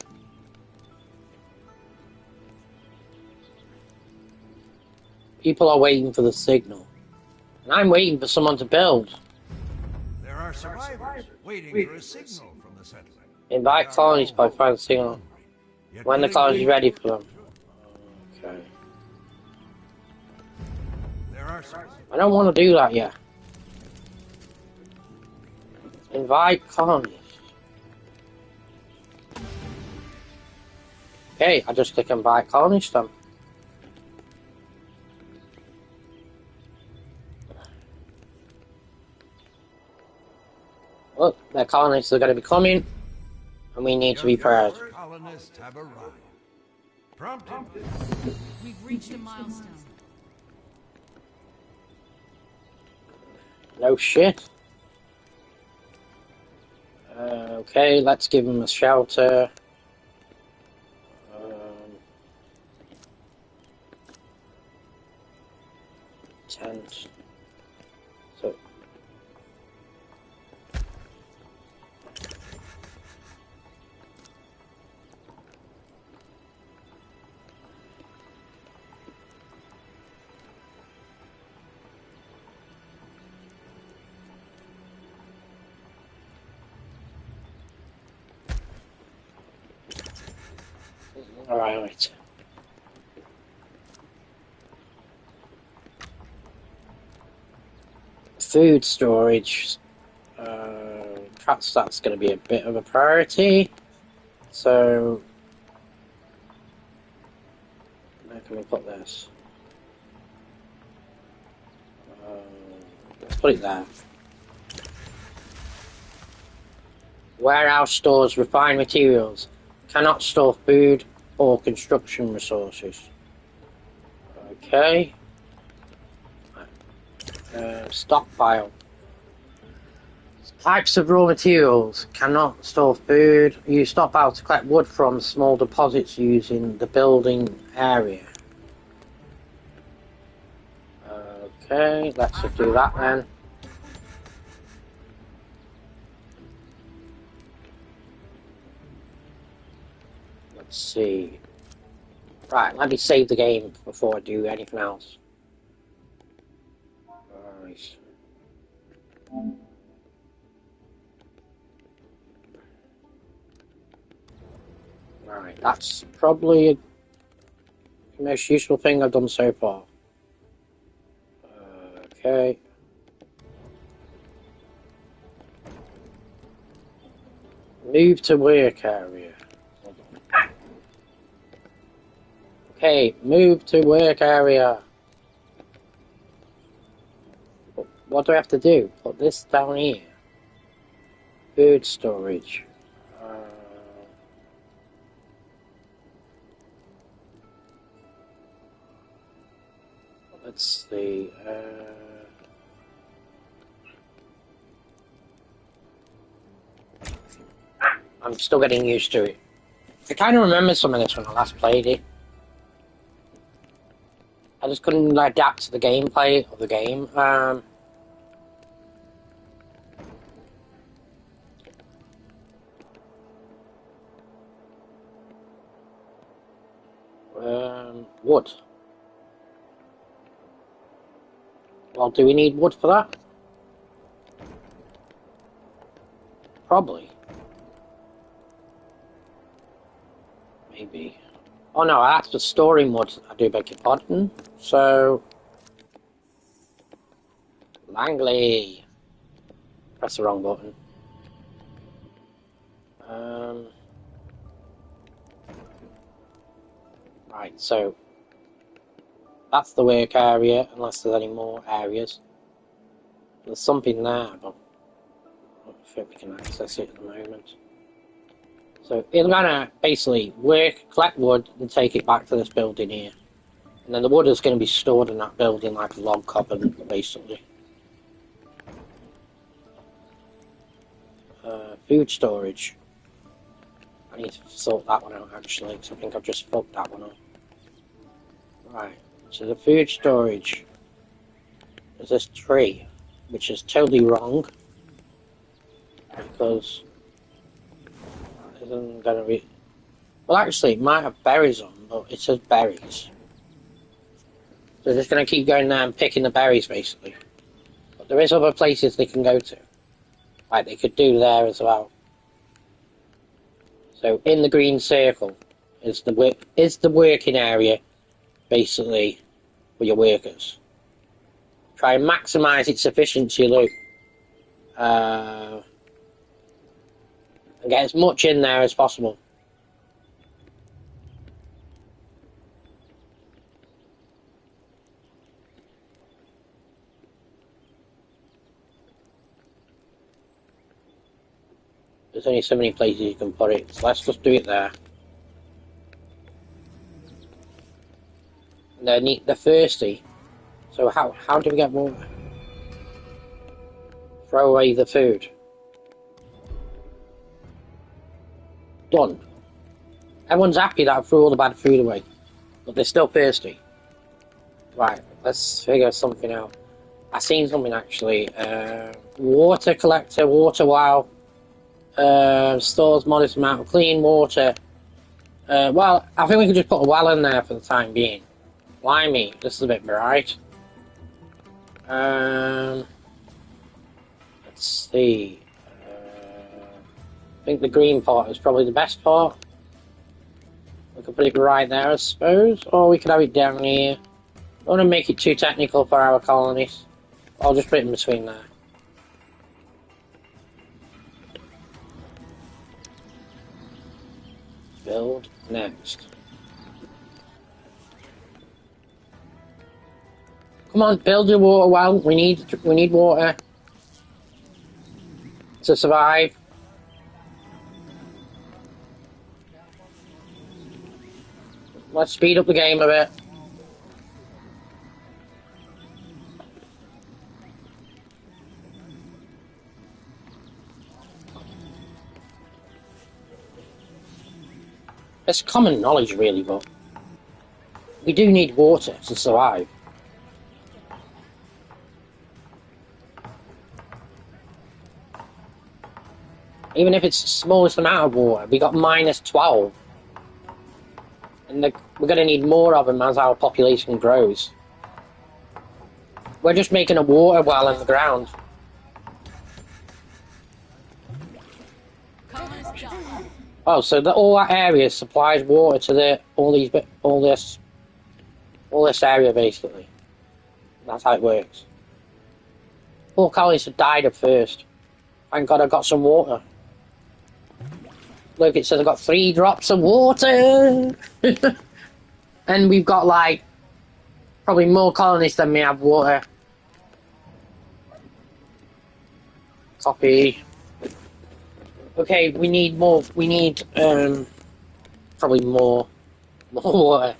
People are waiting for the signal. And I'm waiting for someone to build. There are survivors waiting for a signal from the settler. Invite colonies by finding the signal. When the colony is ready for them. Okay. I don't want to do that yet. Invite colonies. Okay, I just click invite colonies then. Look, their colonists are going to be coming, and we need to be prepared. Colonists have arrived. Prompted. We've reached a milestone. No shit. Okay, let's give them a shelter. Tent. So. Alright. Food storage. Perhaps that's going to be a bit of a priority. So, where can we put this? Let's put it there. Warehouse stores refined materials. Cannot store food or construction resources. Okay. Stockpile. Types of raw materials. Cannot store food. Use stockpile to collect wood from small deposits using the building area. Okay, let's do that then. Let's see. Right, let me save the game before I do anything else. Right. Right, that's probably the most useful thing I've done so far. Okay. Move to work area. Okay, move to work area. What do I have to do? Put this down here. Food storage. Let's see. I'm still getting used to it. I kind of remember some of this when I last played it. I just couldn't adapt to the gameplay of the game. Wood. Well, do we need wood for that? Probably. Maybe. Oh no, that's for storing wood. I do beg your pardon. So... Langley. Press the wrong button. Right, so... That's the work area, unless there's any more areas. There's something there, but I don't think we can access it at the moment. So it's gonna basically work, collect wood, and take it back to this building here. And then the wood is going to be stored in that building like a log cabin, basically. Food storage. I need to sort that one out actually, because I think I've just fucked that one up. Right. So the food storage is this tree, which is totally wrong, because it isn't going to be... Well, actually, it might have berries on, but it says berries. So they're just going to keep going there and picking the berries, basically. But there is other places they can go to. Like, they could do there as well. So in the green circle is the working area, basically, for your workers. Try and maximise its efficiency, Luke. And get as much in there as possible. There's only so many places you can put it, so let's just do it there. They're thirsty, so how do we get water? Throw away the food. Done. Everyone's happy that I threw all the bad food away, but they're still thirsty. Right, let's figure something out. I seen something actually. Water collector, water wow. Stores modest amount of clean water. Well, I think we could just put a well in there for the time being. Blimey, this is a bit bright. Let's see. I think the green part is probably the best part. We could put it right there, I suppose, or we could have it down here. I don't want to make it too technical for our colonies. I'll just put it in between there. Build next. Come on, build your water well. We need water to survive. Let's speed up the game a bit. It's common knowledge, really, but we do need water to survive. Even if it's the smallest amount of water, we got -12. And we're going to need more of them as our population grows. We're just making a water well in the ground. Oh, so all that area supplies water to all this area basically. That's how it works. Poor colonists have died at first. Thank God I got some water. Look, it says I got 3 drops of water, and we've got like probably more colonists than we have water. Copy. Okay, we need more. We need probably more water.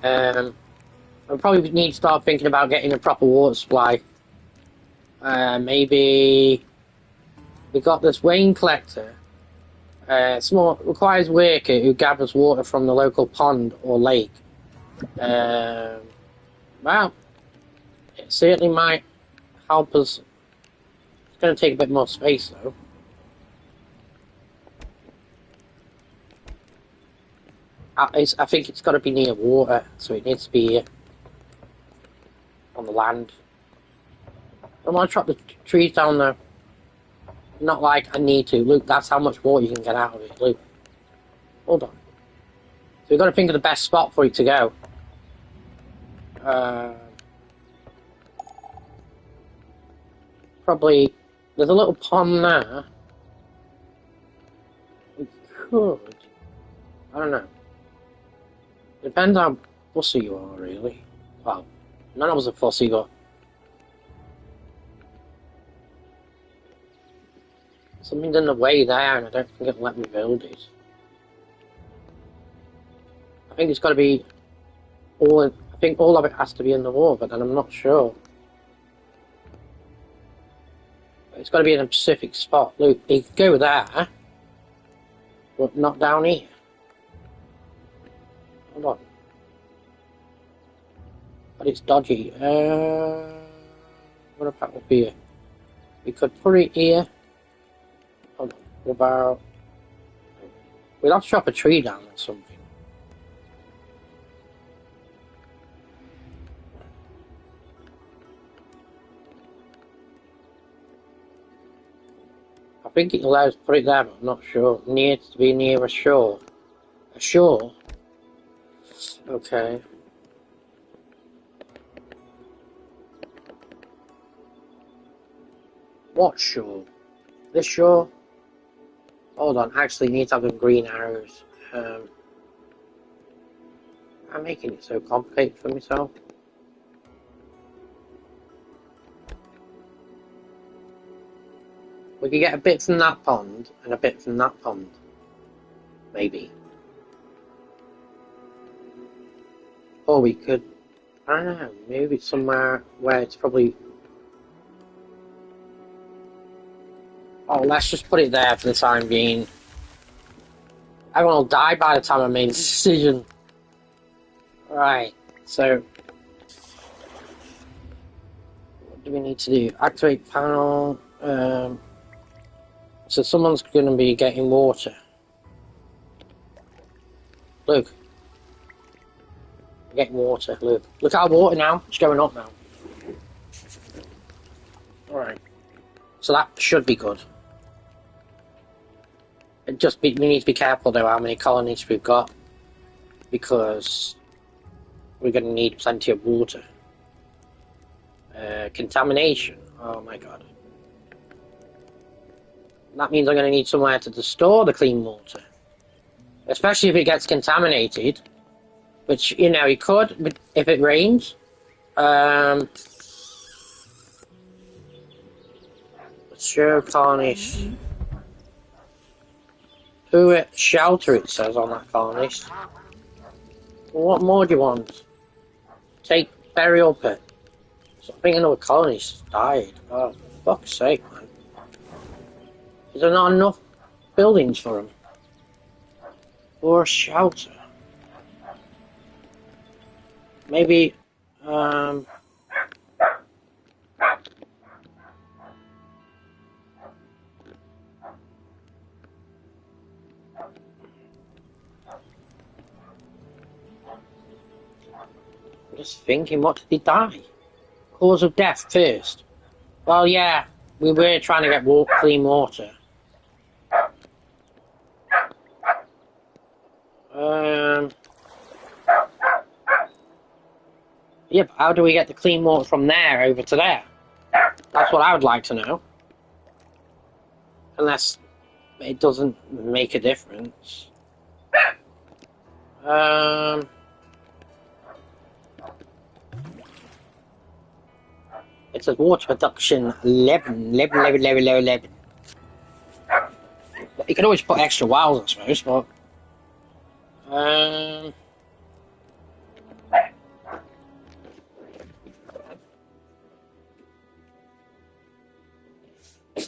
I probably need to start thinking about getting a proper water supply. Maybe we got this rain collector. Requires worker who gathers water from the local pond or lake. Well, it certainly might help us. It's going to take a bit more space though. I think it's got to be near water, so it needs to be on the land. I don't want to chop the trees down though. Not like I need to. Look, that's how much water you can get out of it. Look. Hold on. So we've got to think of the best spot for it to go. Probably, there's a little pond there. We could. I don't know. Depends how fussy you are, really. Well, none of us are fussy, but something's in the way there, and I don't think it'll let me build it. I think it's got to be I think all of it has to be in the wall, but then I'm not sure. It's got to be in a specific spot. Look, you could go there, but not down here. Hold on. But it's dodgy. What about up here? We could put it here. Hold on. What about... We'll have to chop a tree down or something. I think it allows to put it there, but I'm not sure. Needs to be near a shore. A shore? Okay. What shore? This shore? Hold on, actually need to have them green arrows. I'm making it so complicated for myself. We could get a bit from that pond and a bit from that pond. Maybe. Or we could, I don't know, maybe somewhere where it's probably... Oh, let's just put it there for the time being. Everyone will die by the time I made the decision. Right, so... What do we need to do? Activate panel... So someone's going to be getting water. Look. We're getting water, look. Look at our water now. It's going up now. Alright. So that should be good. We need to be careful though how many colonies we've got. Because we're going to need plenty of water. Contamination. Oh my god. That means I'm going to need somewhere to store the clean water. Especially if it gets contaminated. Which, you know, it could, if it rains. Show colonies. Who shelter it says on that colonies. What more do you want? Take burial pit. So I think another colonist died. Oh, for fuck's sake, man. Is there not enough buildings for him? Or a shelter? Maybe, I'm just thinking, what did he die? Cause of death first. Well, yeah, we were trying to get clean water. Yeah, but how do we get the clean water from there over to there? That's what I would like to know. Unless it doesn't make a difference. It says water production 11. You could always put extra wells, I suppose, but...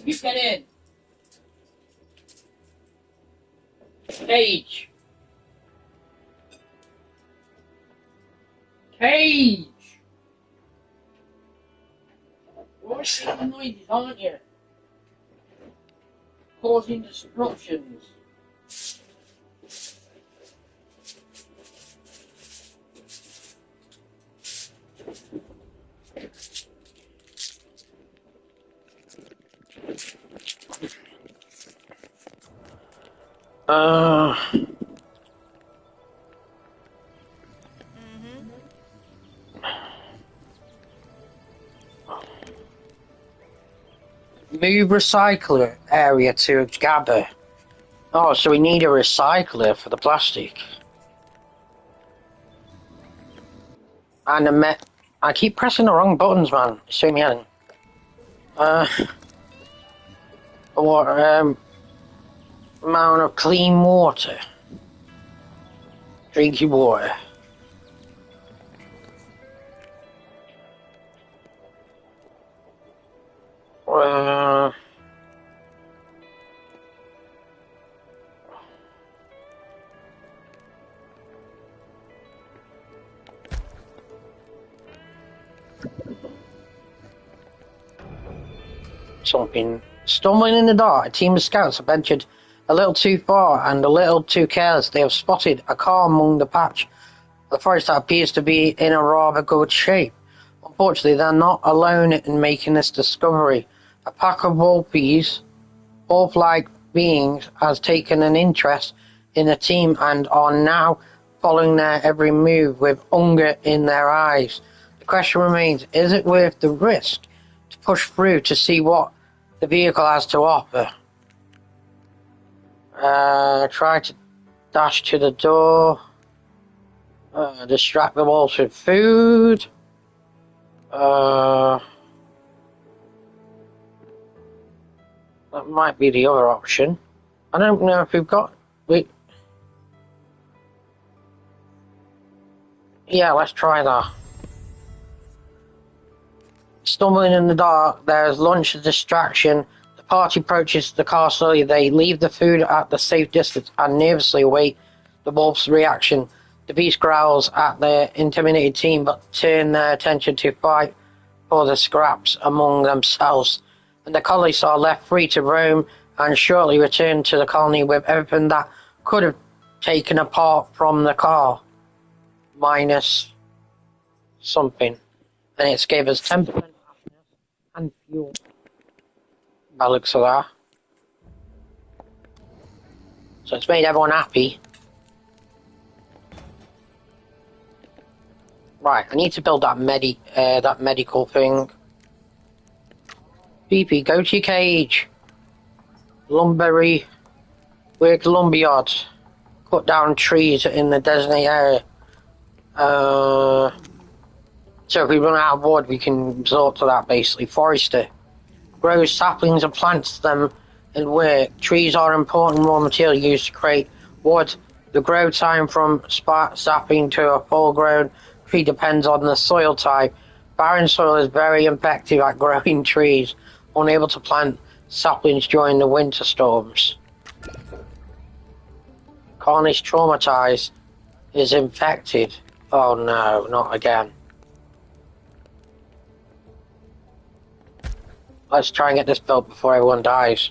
You get in! Cage! Cage! You're always making noises, aren't you? Causing disruptions. Move recycler area to gather. Oh, so we need a recycler for the plastic. And I keep pressing the wrong buttons, man. It's showing me heading. What amount of clean water? Drinking water. Something. Stumbling in the dark, a team of scouts have ventured a little too far and a little too careless. They have spotted a car among the patch of the forest that appears to be in a rather good shape. Unfortunately, they're not alone in making this discovery. A pack of wolf-like beings, has taken an interest in the team and are now following their every move with hunger in their eyes. The question remains, is it worth the risk to push through to see what the vehicle has to offer? Try to dash to the door. Distract the wolves with food. That might be the other option. I don't know if we've got... Yeah, let's try that. Stumbling in the dark, there's lunch a distraction. The party approaches the car slowly. They leave the food at the safe distance and nervously await the wolf's reaction. The beast growls at their intimidated team, but turn their attention to fight for the scraps among themselves. And the colonists are left free to roam and shortly return to the colony with everything that could have taken apart from the car, minus something. And it's gave us 10% happiness and fuel. By the looks of that. So it's made everyone happy. Right, I need to build that medical thing. BP, go to your cage. Lumbery, work lumberyard. Cut down trees in the designated area. So if we run out of wood, we can resort to that basically. Forester. Grows saplings and plants them and work. Trees are important raw material used to create wood The grow time from sapping to a full-grown tree depends on the soil type. Barren soil is very effective at growing trees, unable to plant saplings during the winter storms. Cornish traumatized is infected. Oh no, not again. Let's try and get this built before everyone dies.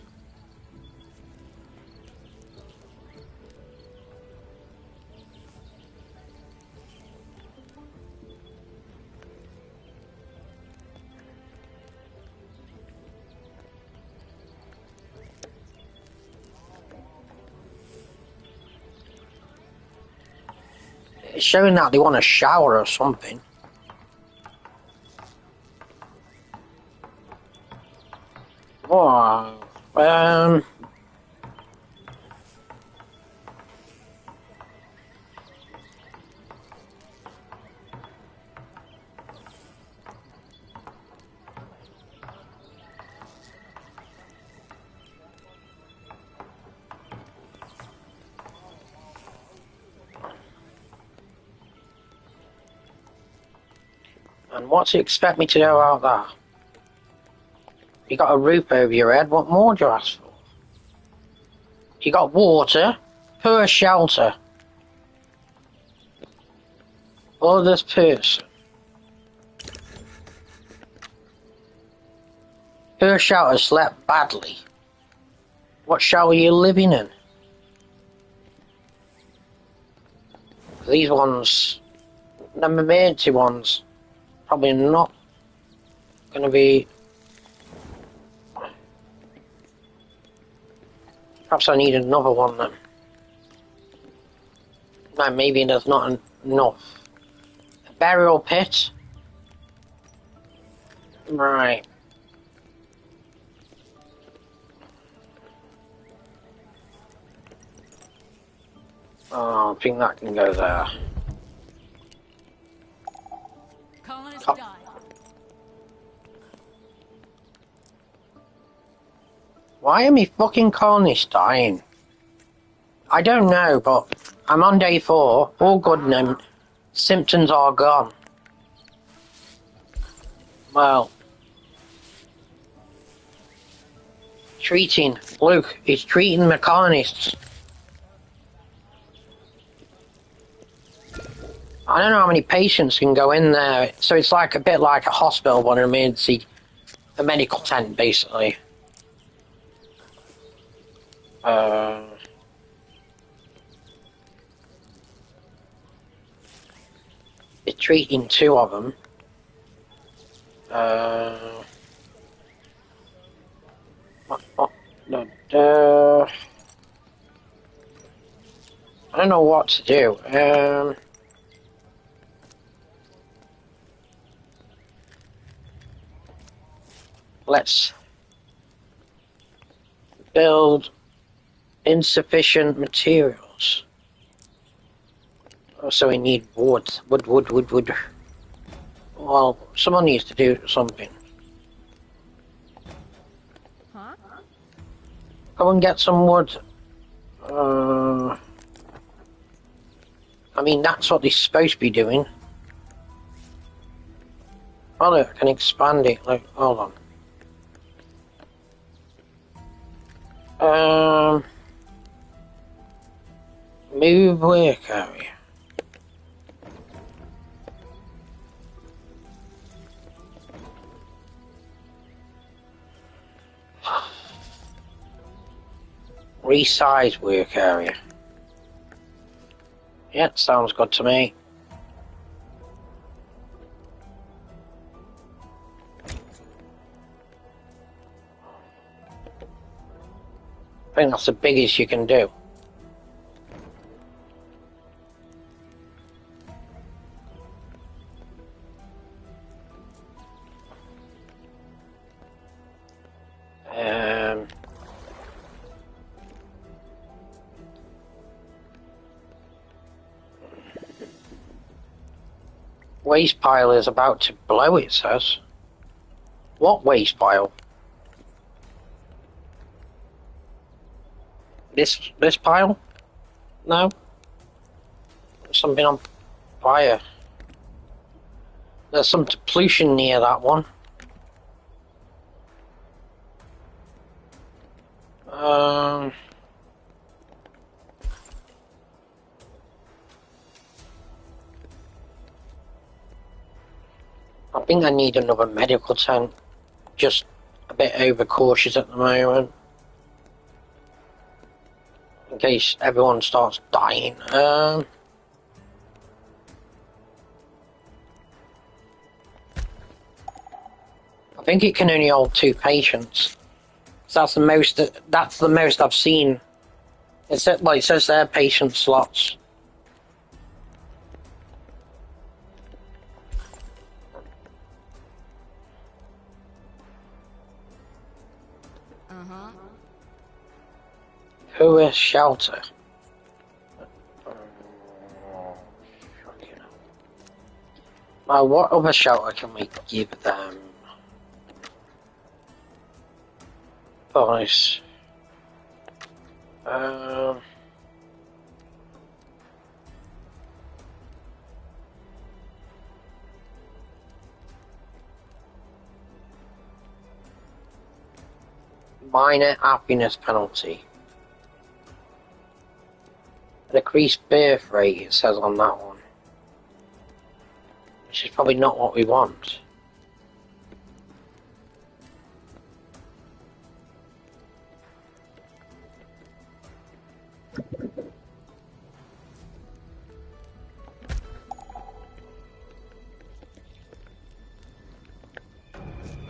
It's showing that they want a shower or something. Oh, and what's he expect me to do about that? You got a roof over your head, what more do you ask for? You got water, poor shelter. Others person. Poor shelter slept badly. What shower are you living in? These ones, the emergency ones, probably not going to be. Perhaps I need another one then. No, maybe there's not enough. A burial pit? Right. Oh, I think that can go there. Colonists Oh. die. Why are me fucking colonists dying? I don't know, but I'm on day 4, all good and symptoms are gone. Well, Luke is treating the colonists. I don't know how many patients can go in there, so it's like a bit like a hospital, but a medical tent, basically. It's treating 2 of them. I don't know what to do. Let's build insufficient materials. So we need wood. Wood. Well, someone needs to do something. Huh? Go and get some wood. I mean, that's what they're supposed to be doing. Oh, look, I can expand it. Like, hold on. Move work area. Resize work area. Yeah, sounds good to me. I think that's the biggest you can do. Waste pile is about to blow, it says. What waste pile? This pile? No? something on fire. There's some pollution near that one. I think I need another medical tent. Just a bit overcautious at the moment. In case everyone starts dying. I think it can only hold 2 patients. So that's the most. That's the most I've seen. It says there patient slots. Who is shelter? What other shelter can we give them? Bonus. Minor happiness penalty. Decreased birth rate, it says on that one. Which is probably not what we want.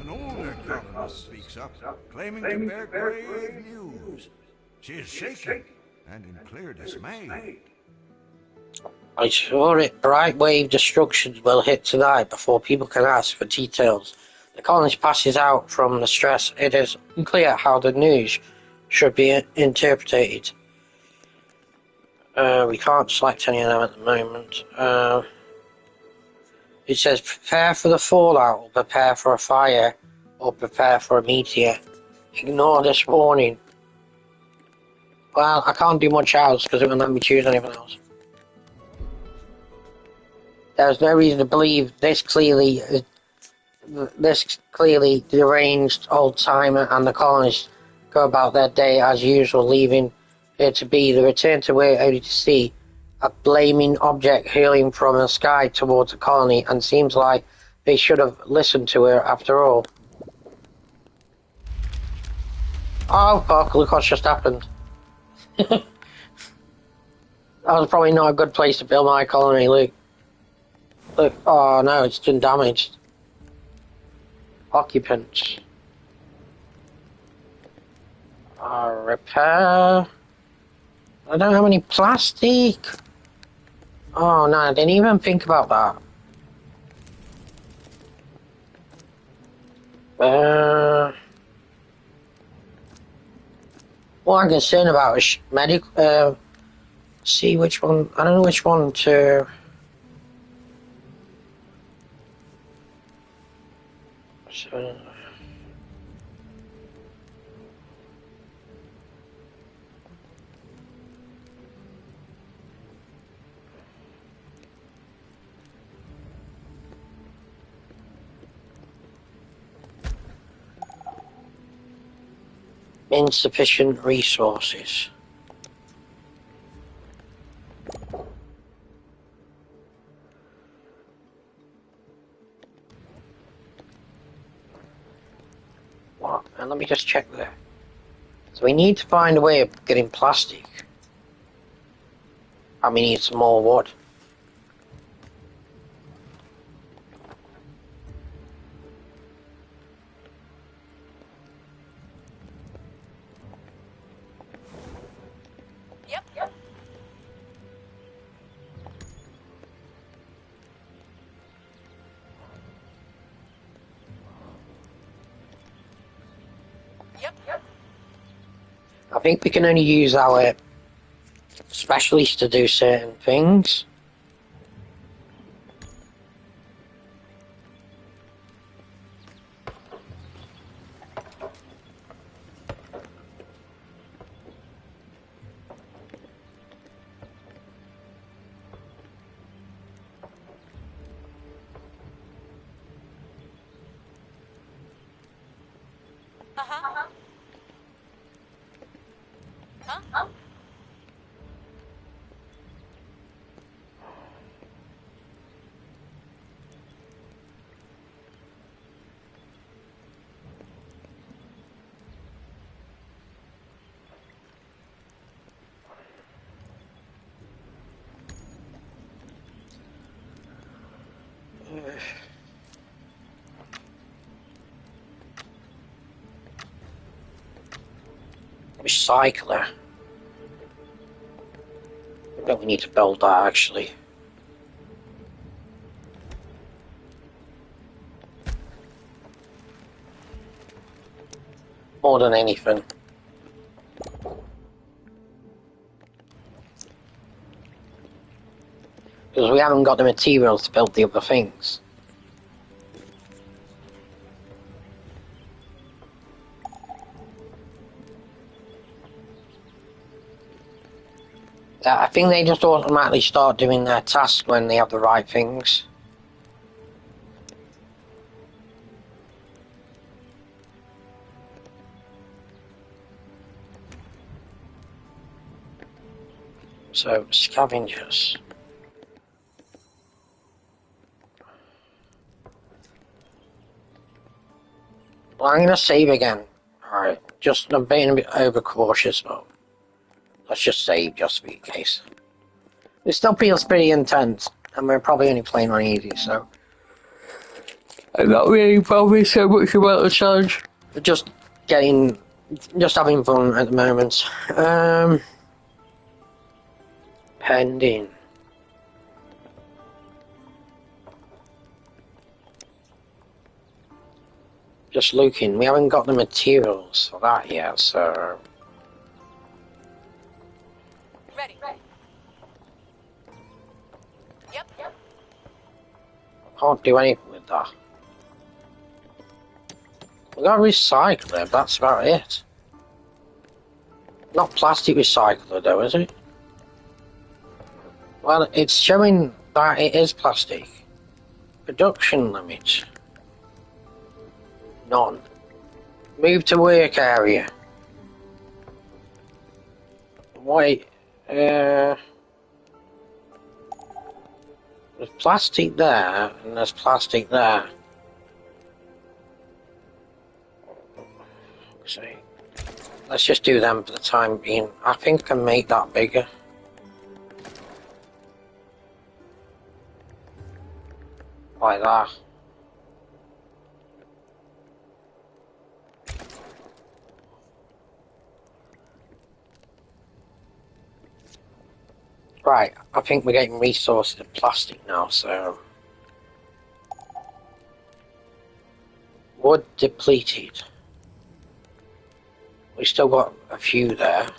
An older colonist speaks up, claiming to bear grave news. She is shaken and in clear dismay. I saw it. Bright wave destruction will hit tonight before people can ask for details. The colonist passes out from the stress. It is unclear how the news should be interpreted. We can't select any of them at the moment. It says prepare for the fallout, or prepare for a fire, or prepare for a meteor. Ignore this warning. Well, I can't do much else because it won't let me choose anything else. There's no reason to believe this clearly deranged old timer and the colonists go about their day as usual, leaving it to be the return to work only to see a blaming object hurling from the sky towards the colony, and seems like they should have listened to her after all. Oh fuck, look what's just happened. That was probably not a good place to build my colony, Luke. Look, oh no, it's been damaged. Occupants. Repair. I don't have any plastic. Oh no, I didn't even think about that. What I'm concerned about is medical. See which one. I don't know which one to. So, insufficient resources. What? And let me just check there. So we need to find a way of getting plastic. And we need some more wood. Yep. I think we can only use our specialists to do certain things. Huh? Recycler. I don't need to build that actually. More than anything. Because we haven't got the materials to build the other things. I think they just automatically start doing their tasks when they have the right things. So, scavengers. Well, I'm going to save again. Alright, I'm being a bit overcautious, but let's just save just in case. It still feels pretty intense, and we're probably only playing on easy, so I'm not really bothered so much about the challenge. Just having fun at the moment. Pending. Just looking, we haven't got the materials for that yet, so... Ready. Yep. Can't do anything with that. We got a recycler, that's about it. Not plastic recycler though, is it? Well, it's showing that it is plastic. Production limit. None. Move to work area. Wait, there's plastic there, and there's plastic there. So, let's just do them for the time being. I think I can make that bigger. Like that. Right, I think we're getting resources of plastic now, so... Wood depleted. We still got a few there.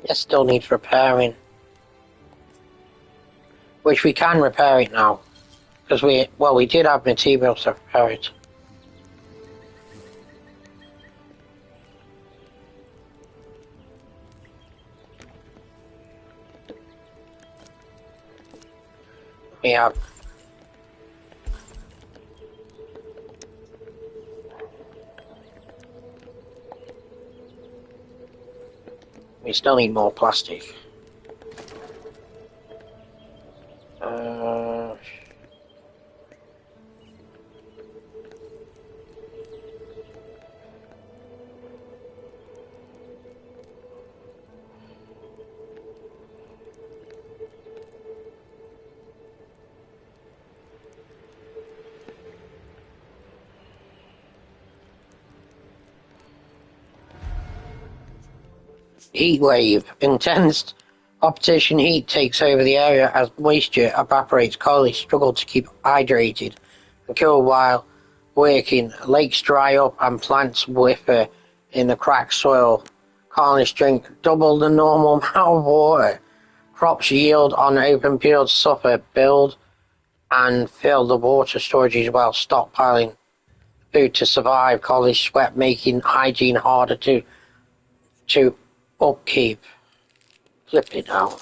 It still needs repairing. Which we can repair it now. Because we did have materials to repair it. We have. We still need more plastic. Heat wave. Intense opposition heat takes over the area as moisture evaporates. Colonies struggle to keep hydrated and cool while working. Lakes dry up and plants wither in the cracked soil. Colonists drink double the normal amount of water. Crops yield on open fields suffer. Build and fill the water storages while stockpiling food to survive. Colonists sweat, making hygiene harder to upkeep. Flipping out.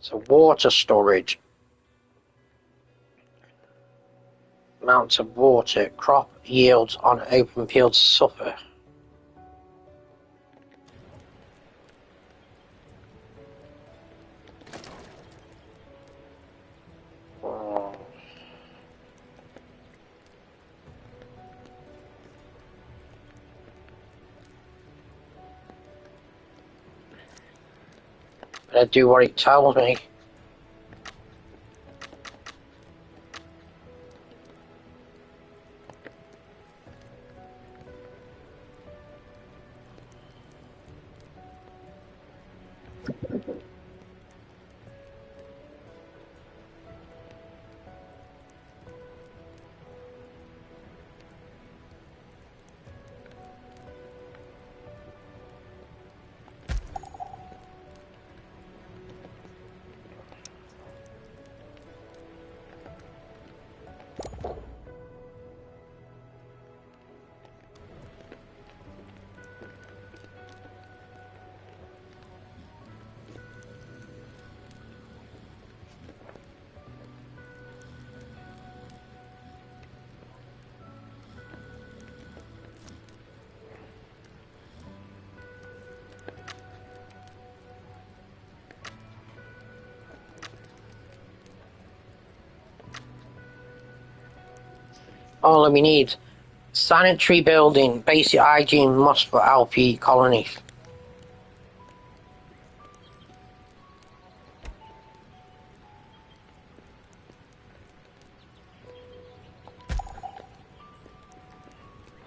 So water storage. Amounts of water. Crop yields on open fields suffer. I do what it tells me. All we need. Sanitary building. Basic hygiene must for LP colonies.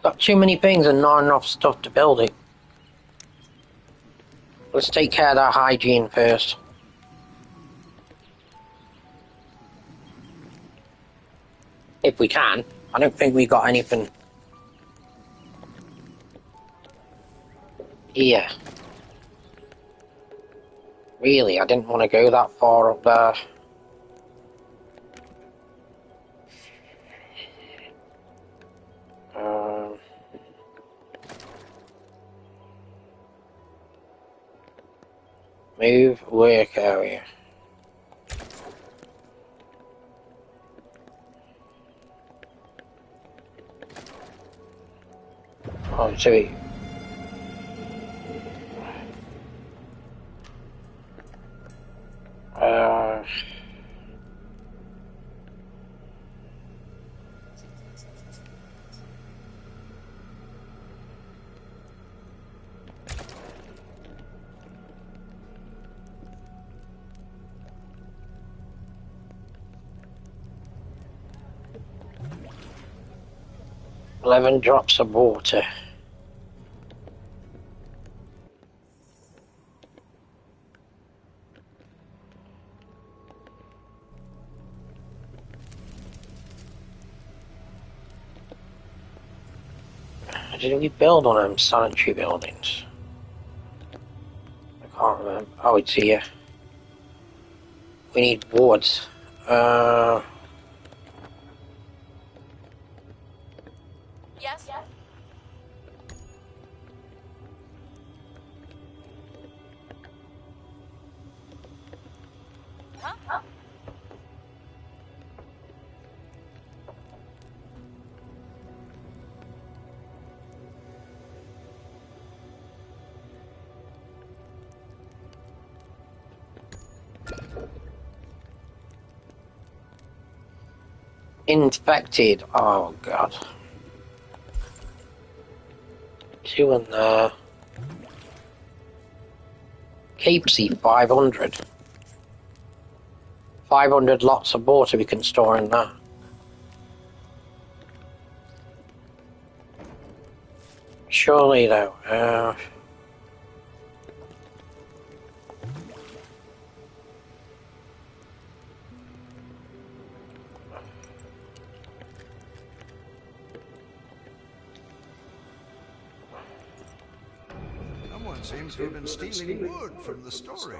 Got too many things and not enough stuff to build it. Let's take care of that hygiene first. If we can. I don't think we got anything here. Really, I didn't want to go that far up there. Move work area. Oh, so 11 drops of water. Did we build one of them sanitary buildings? I can't remember. Oh, it's here. We need wood. Yes? Huh? Infected. Oh, God. 2 in there. Capesy 500. 500 lots of water we can store in that. surely though. Someone seems to have been stealing wood from the storage.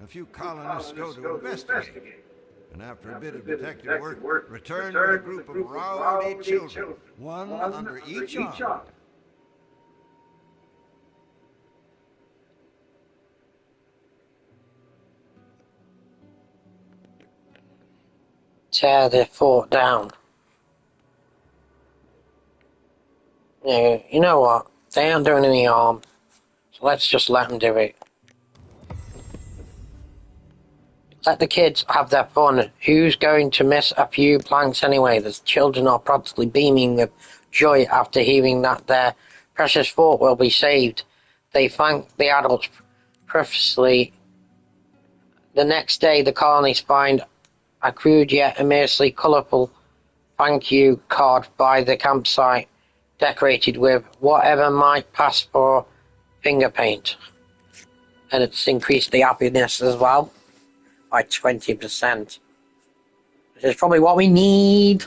A few colonists go to investigate, and after a bit of detective work, return with a group of rowdy children, one under each arm. Tear their fort down. Yeah, you know what? They aren't doing any harm, so let's just let them do it. Let the kids have their fun. Who's going to miss a few planks anyway? The children are practically beaming with joy after hearing that their precious fort will be saved. They thank the adults profusely. The next day, the colonists find a crude yet immensely colourful thank you card by the campsite, decorated with whatever might pass for finger paint. And it's increased the happiness as well by 20%. Which is probably what we need.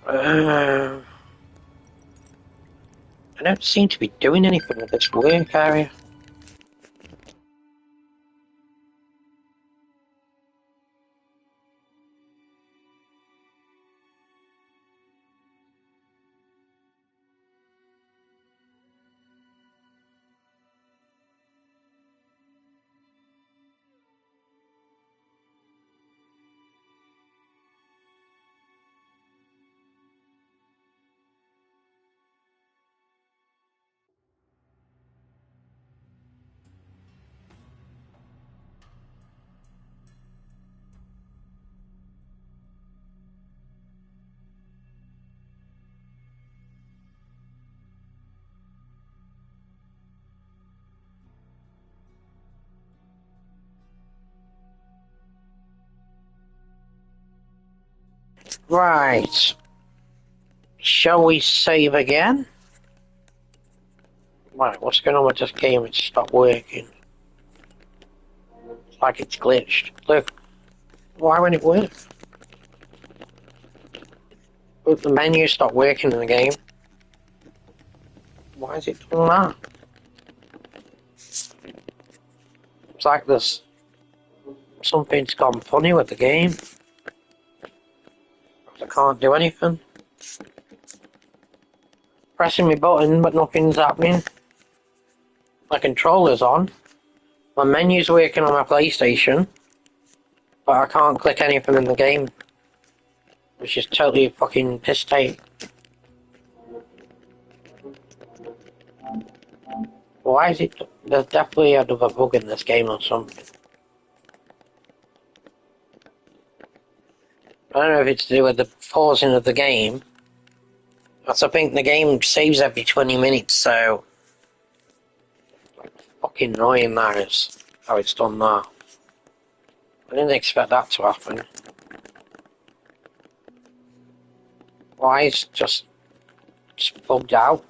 I don't seem to be doing anything with this work area. Right. Shall we save again? Right, what's going on with this game? It's stopped working. It's like it's glitched. Look, why won't it work? Look, the menu stopped working in the game. Why is it doing that? It's like there's something's gone funny with the game. I can't do anything. Pressing my button, but nothing's happening. My controller's on. My menu's working on my PlayStation, but I can't click anything in the game, which is totally fucking piss take. Why is it? There's definitely another bug in this game or something. I don't know if it's to do with the pausing of the game. I think the game saves every 20 minutes, so fucking annoying that is, how it's done that. I didn't expect that to happen. Why is it just bugged out?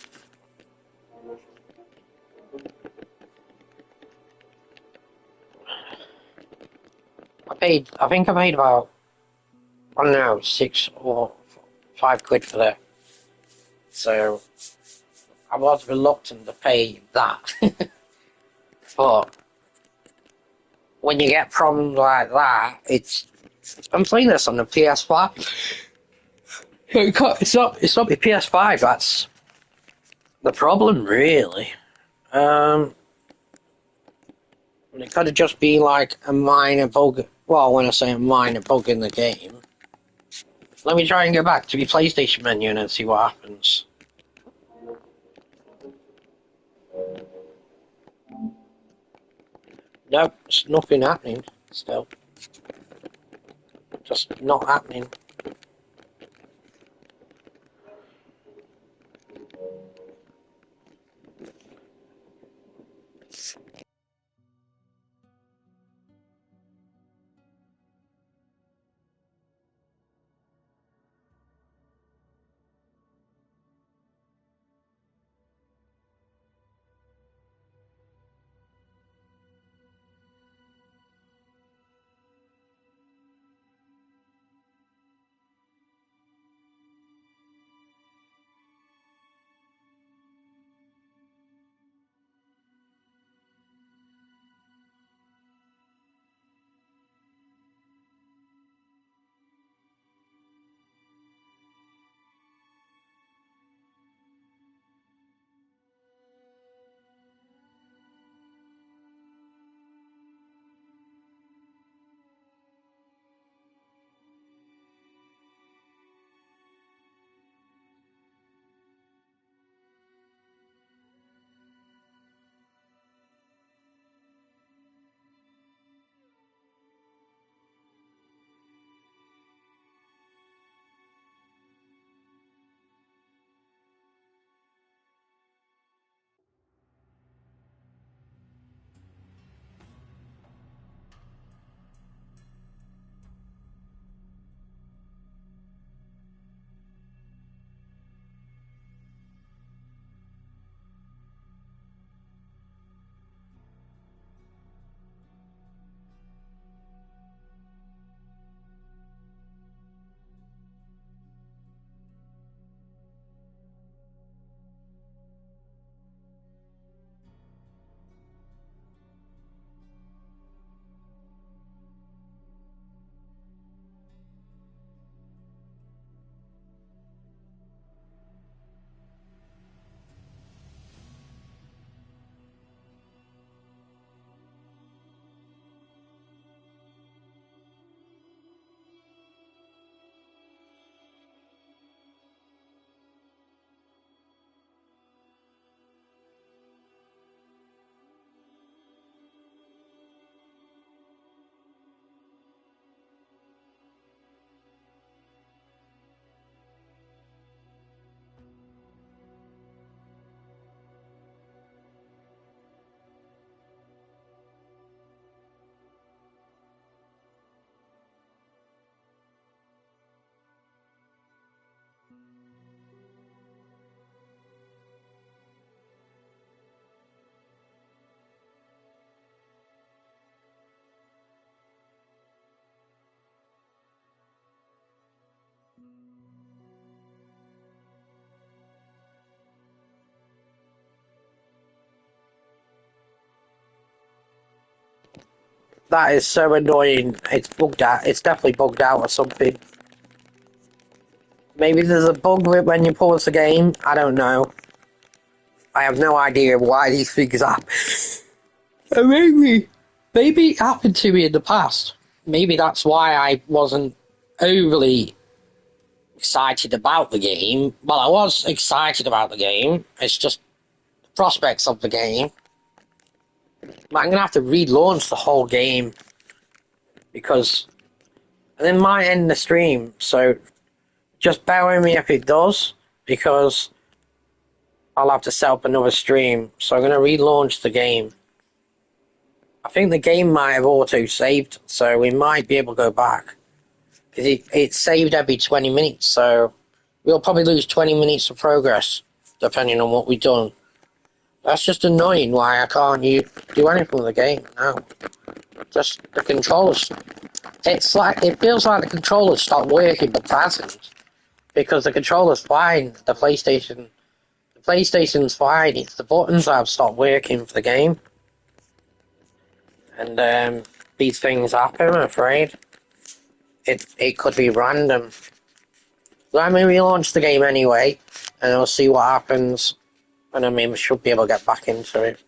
I think I paid about, I don't know, 6 or 5 quid for that. So, I was reluctant to pay that. But, when you get problems like that, I'm playing this on the PS5. It's not the PS5, that's the problem, really. It could have just been like a minor bug. Well, when I say a minor bug in the game. Let me try and go back to the PlayStation menu and see what happens. Nope, it's nothing happening still. Just not happening. That is so annoying. It's bugged out. It's definitely bugged out or something. Maybe there's a bug with when you pause the game. I don't know. I have no idea why these things happen. Maybe it happened to me in the past. Maybe that's why I wasn't overly excited about the game. Well, I was excited about the game. It's just the prospects of the game. But I'm going to have to relaunch the whole game because and it might end the stream. So just bear with me if it does because I'll have to set up another stream. So I'm going to relaunch the game. I think the game might have auto-saved, so we might be able to go back. Because it's saved every 20 minutes, so we'll probably lose 20 minutes of progress, depending on what we've done. That's just annoying why I can't do anything with the game now. Just the controllers. It feels like the controllers stopped working, but it hasn't. Because the controller's fine, the PlayStation's fine, it's the buttons that have stopped working for the game. And these things happen, I'm afraid. It could be random. Let me relaunch the game anyway, and we'll see what happens. And I mean, we should be able to get back into it.